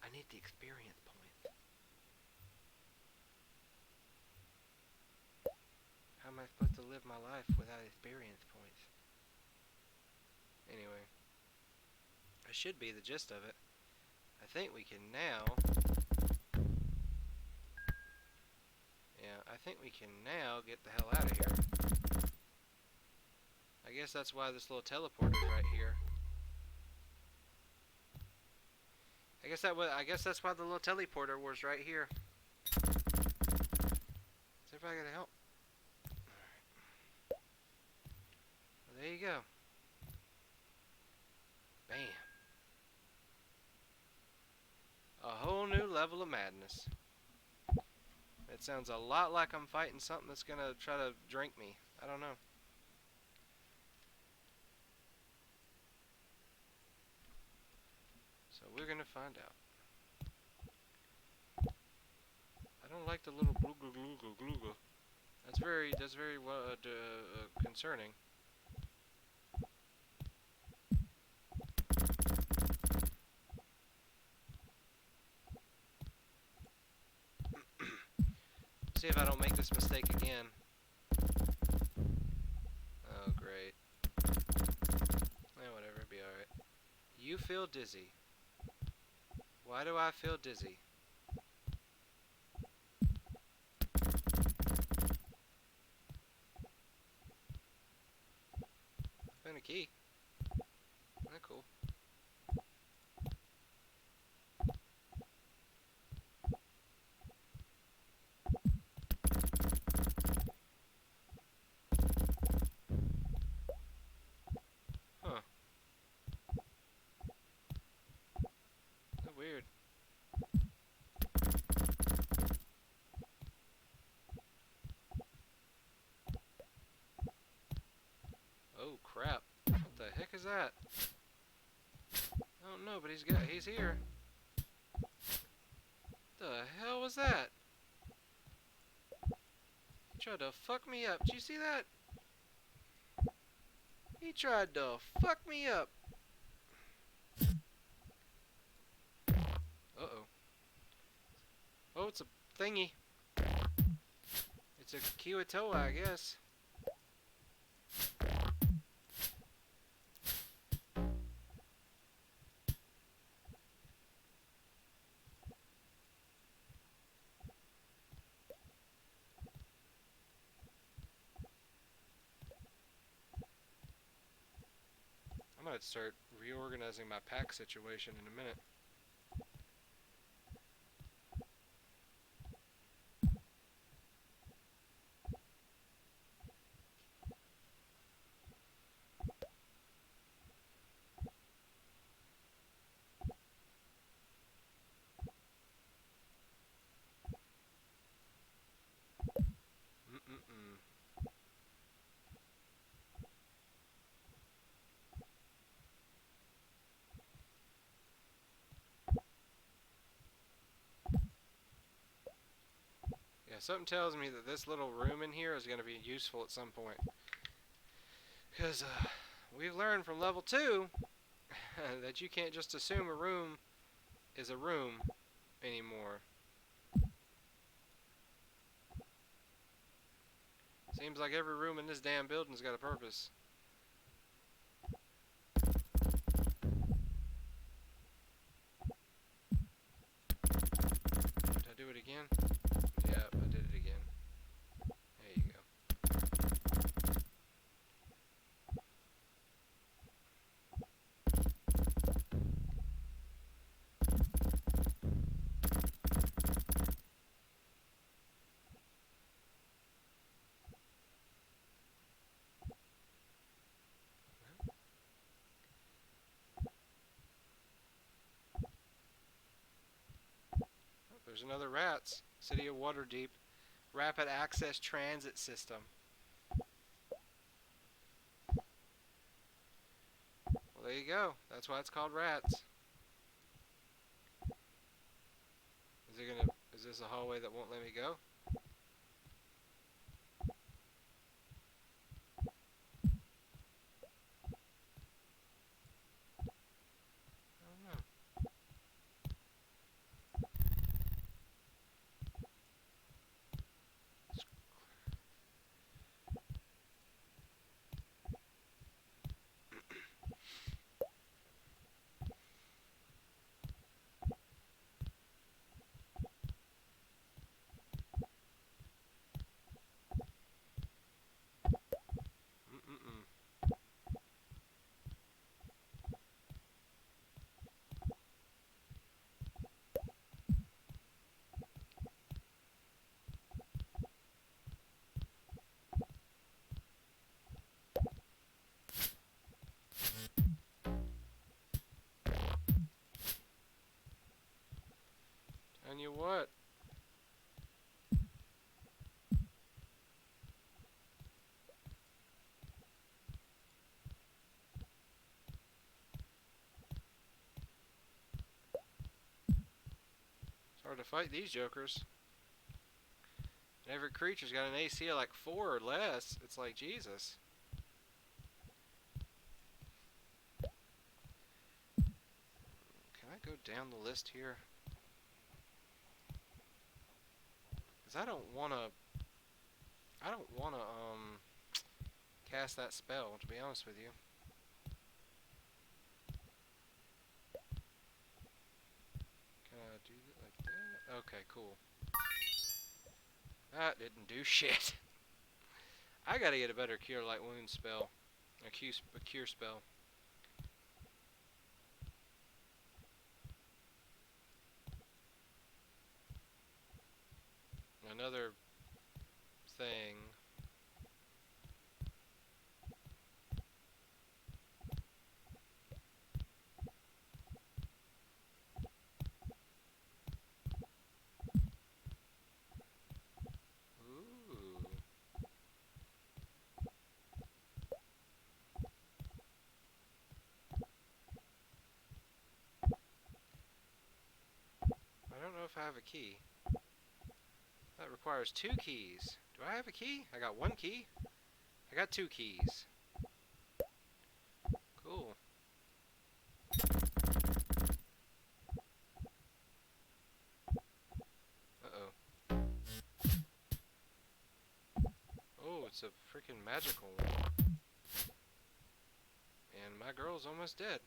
I need the experience point. How am I supposed to live my life without experience points? Anyway. That should be the gist of it. I think we can now... Yeah, I think we can now get the hell out of here. I guess that's why this little teleporter's right here. I guess that's why the little teleporter was right here. Is everybody gonna help? Alright. Well, there you go. Bam. A whole new level of madness. It sounds a lot like I'm fighting something that's gonna try to drink me. I don't know. So we're gonna find out. I don't like the little glooga glooga glooga. That's very concerning. See if I don't make this mistake again. Oh, great. Whatever, it'll be alright. You feel dizzy. Why do I feel dizzy? Found a key. Isn't that cool? Huh. That's weird. Oh crap. What the heck is that? I don't know, but he's here. The hell was that? He tried to fuck me up. Did you see that? He tried to fuck me up. Uh-oh. Oh, it's a thingy. It's a Kiwatoa, I guess. I might start reorganizing my pack situation in a minute. Yeah, something tells me that this little room in here is going to be useful at some point. Because we've learned from level 2 that you can't just assume a room is a room anymore. Seems like every room in this damn building's got a purpose. Did I do it again? Yeah, I did it again. There you go. Oh, there's another RATS. City of Waterdeep. Rapid Access Transit System. Well, there you go. That's why it's called RATS. Is this a hallway that won't let me go? I don't know. Mm-mm-mm. And you what? It's hard to fight these jokers. And every creature's got an AC of like 4 or less. It's like, Jesus. Can I go down the list here? Because I don't want to cast that spell, to be honest with you. Can I do it like that? Okay, cool. That didn't do shit. I gotta get a better Cure Light Wound spell. A cure spell. Another thing. Ooh. I don't know if I have a key. That requires 2 keys. Do I have a key? I got 1 key. I got 2 keys. Cool. Uh-oh. Oh, it's a freaking magical one. And my girl's almost dead.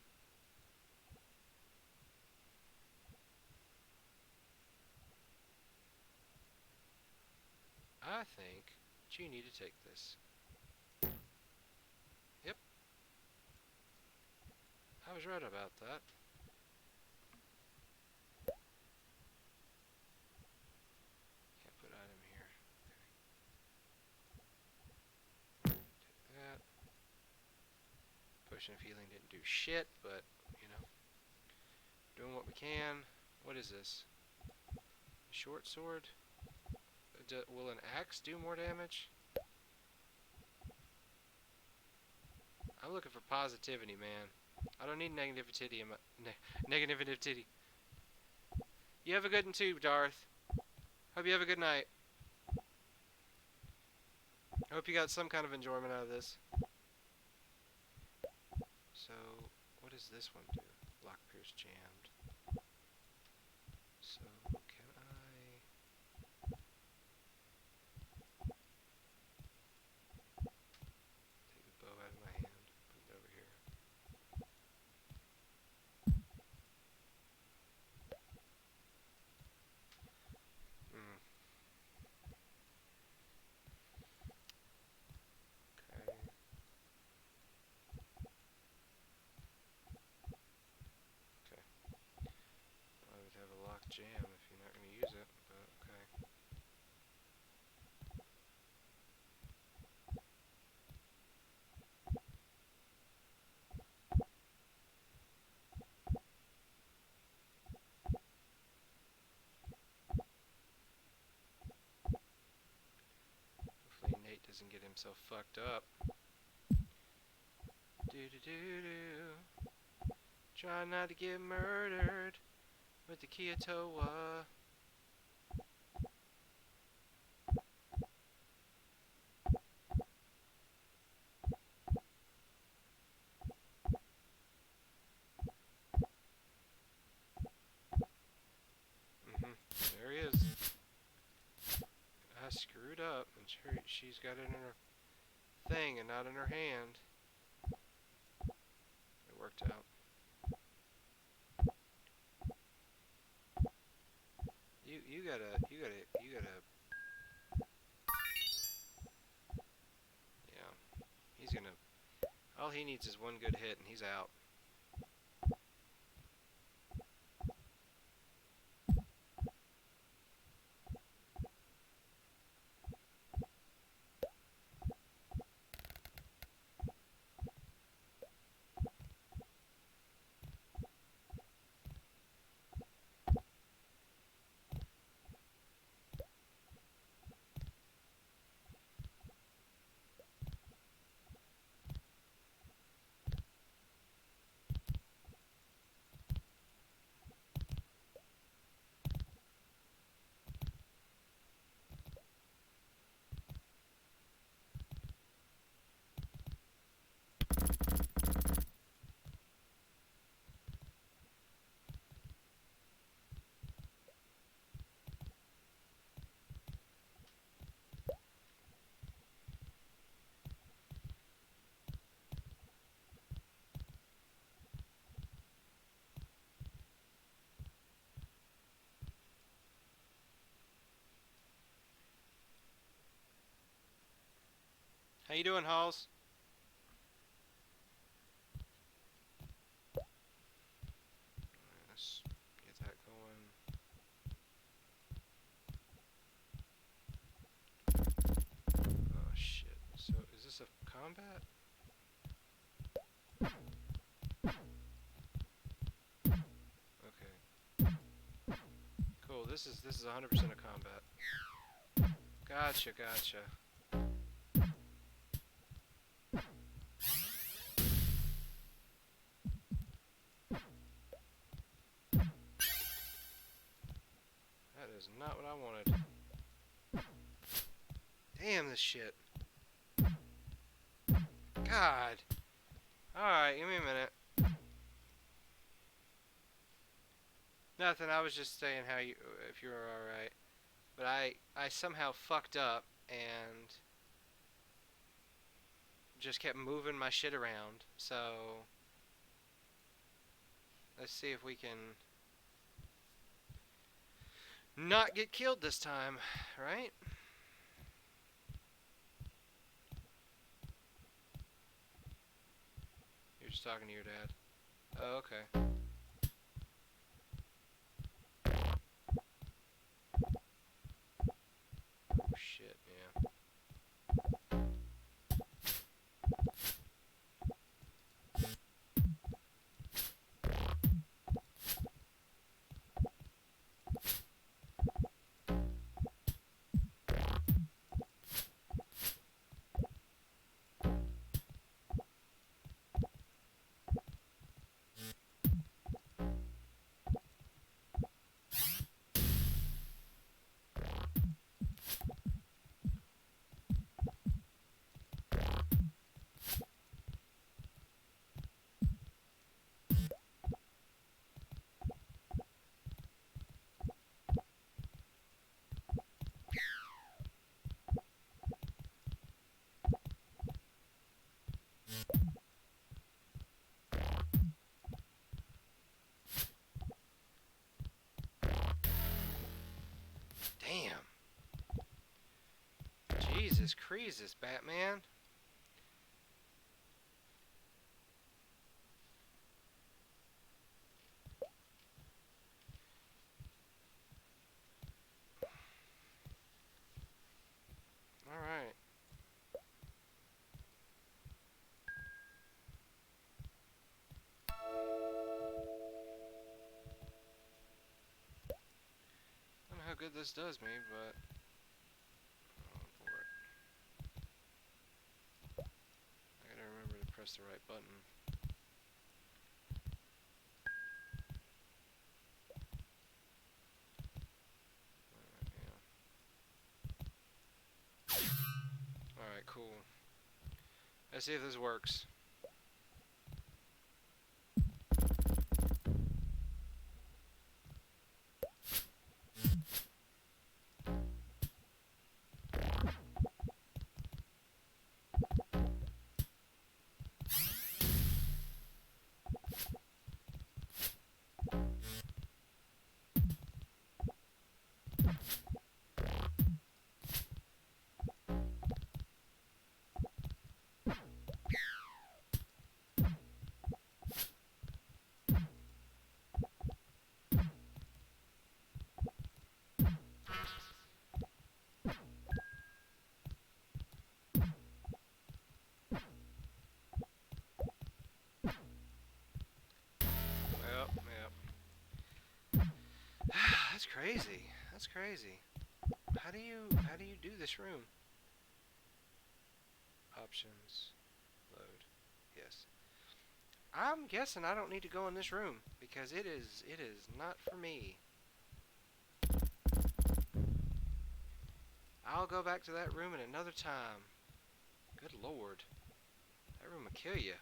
I think that you need to take this. Yep. I was right about that. Can't put item here. Okay. Take that. Potion of healing didn't do shit, but, you know. Doing what we can. What is this? Short sword? Will an axe do more damage? I'm looking for positivity, man. I don't need negativity in my... negativity. You have a good one too, Darth. Hope you have a good night. I hope you got some kind of enjoyment out of this. So, what does this one do? Lock pierce jammed. So, can I... take the bow out of my hand, put it over here. Hmm. Okay. Okay. I would have a lock jam if you're not going to use it, but okay. Hopefully Nate doesn't get himself fucked up. Do-do-do-do. Try not to get murdered with the Kiotowa. There he is. I screwed up, and she's got it in her thing and not in her hand. It worked out. You gotta. Yeah, he's gonna. All he needs is one good hit, and he's out. How you doing, Halls? Let's get that going. Oh shit. So is this a combat? Okay. Cool. This is 100% a combat. Gotcha. That is not what I wanted. Damn this shit. God. Alright, give me a minute. Nothing, I was just saying if you were alright. But I somehow fucked up and just kept moving my shit around. So let's see if we can not get killed this time, right? You're just talking to your dad. Oh, okay. Oh shit, yeah. creases, Batman? Alright. I don't know how good this does me, but I'm for it. I gotta remember to press the right button. Alright, cool. Let's see if this works. Yep. That's crazy. That's crazy. How do you do this room? Options. Load. Yes. I'm guessing I don't need to go in this room because it is not for me. I'll go back to that room at another time. Good lord. That room will kill you.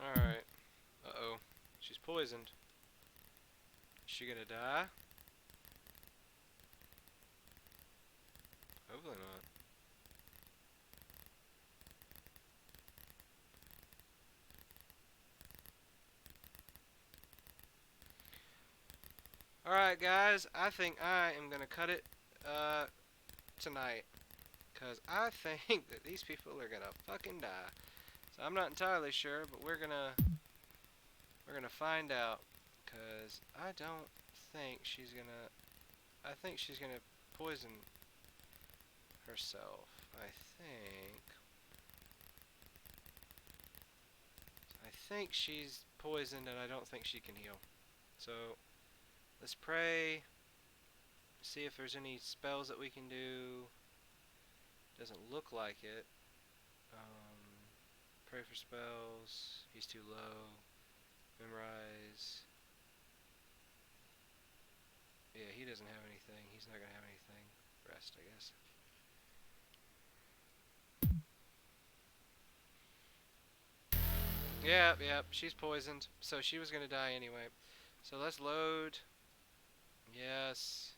Alright. Uh-oh. She's poisoned. Is she gonna die? Hopefully not. Alright guys, I think I am gonna cut it tonight. Because I think that these people are gonna fucking die. So I'm not entirely sure, but we're gonna find out. Because I don't think she's gonna... I think she's gonna poison herself. I think she's poisoned and I don't think she can heal. So let's pray. See if there's any spells that we can do. Doesn't look like it. Pray for spells. He's too low. Memorize. Yeah, he doesn't have anything. He's not gonna have anything. Rest, I guess. Yeah, she's poisoned. So she was gonna die anyway. So let's load. Yes.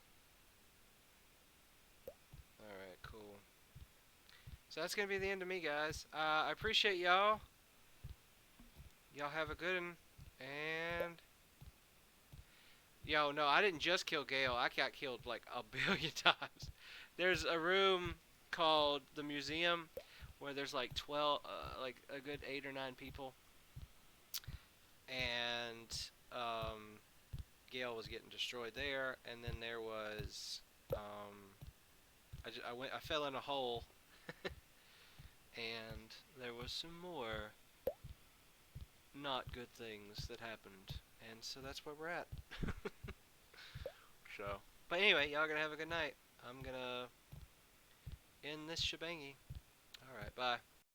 Alright, cool. So that's gonna be the end of me, guys. I appreciate y'all. Y'all have a good one. And... Yo, no, I didn't just kill Gale. I got killed like a billion times. There's a room called the museum where there's like 12, like a good 8 or 9 people. And Gale was getting destroyed there. And then there was, I fell in a hole. And there was some more. not good things that happened, and so that's where we're at. So, but anyway, y'all gonna have a good night. I'm gonna end this shebangy. All right, bye.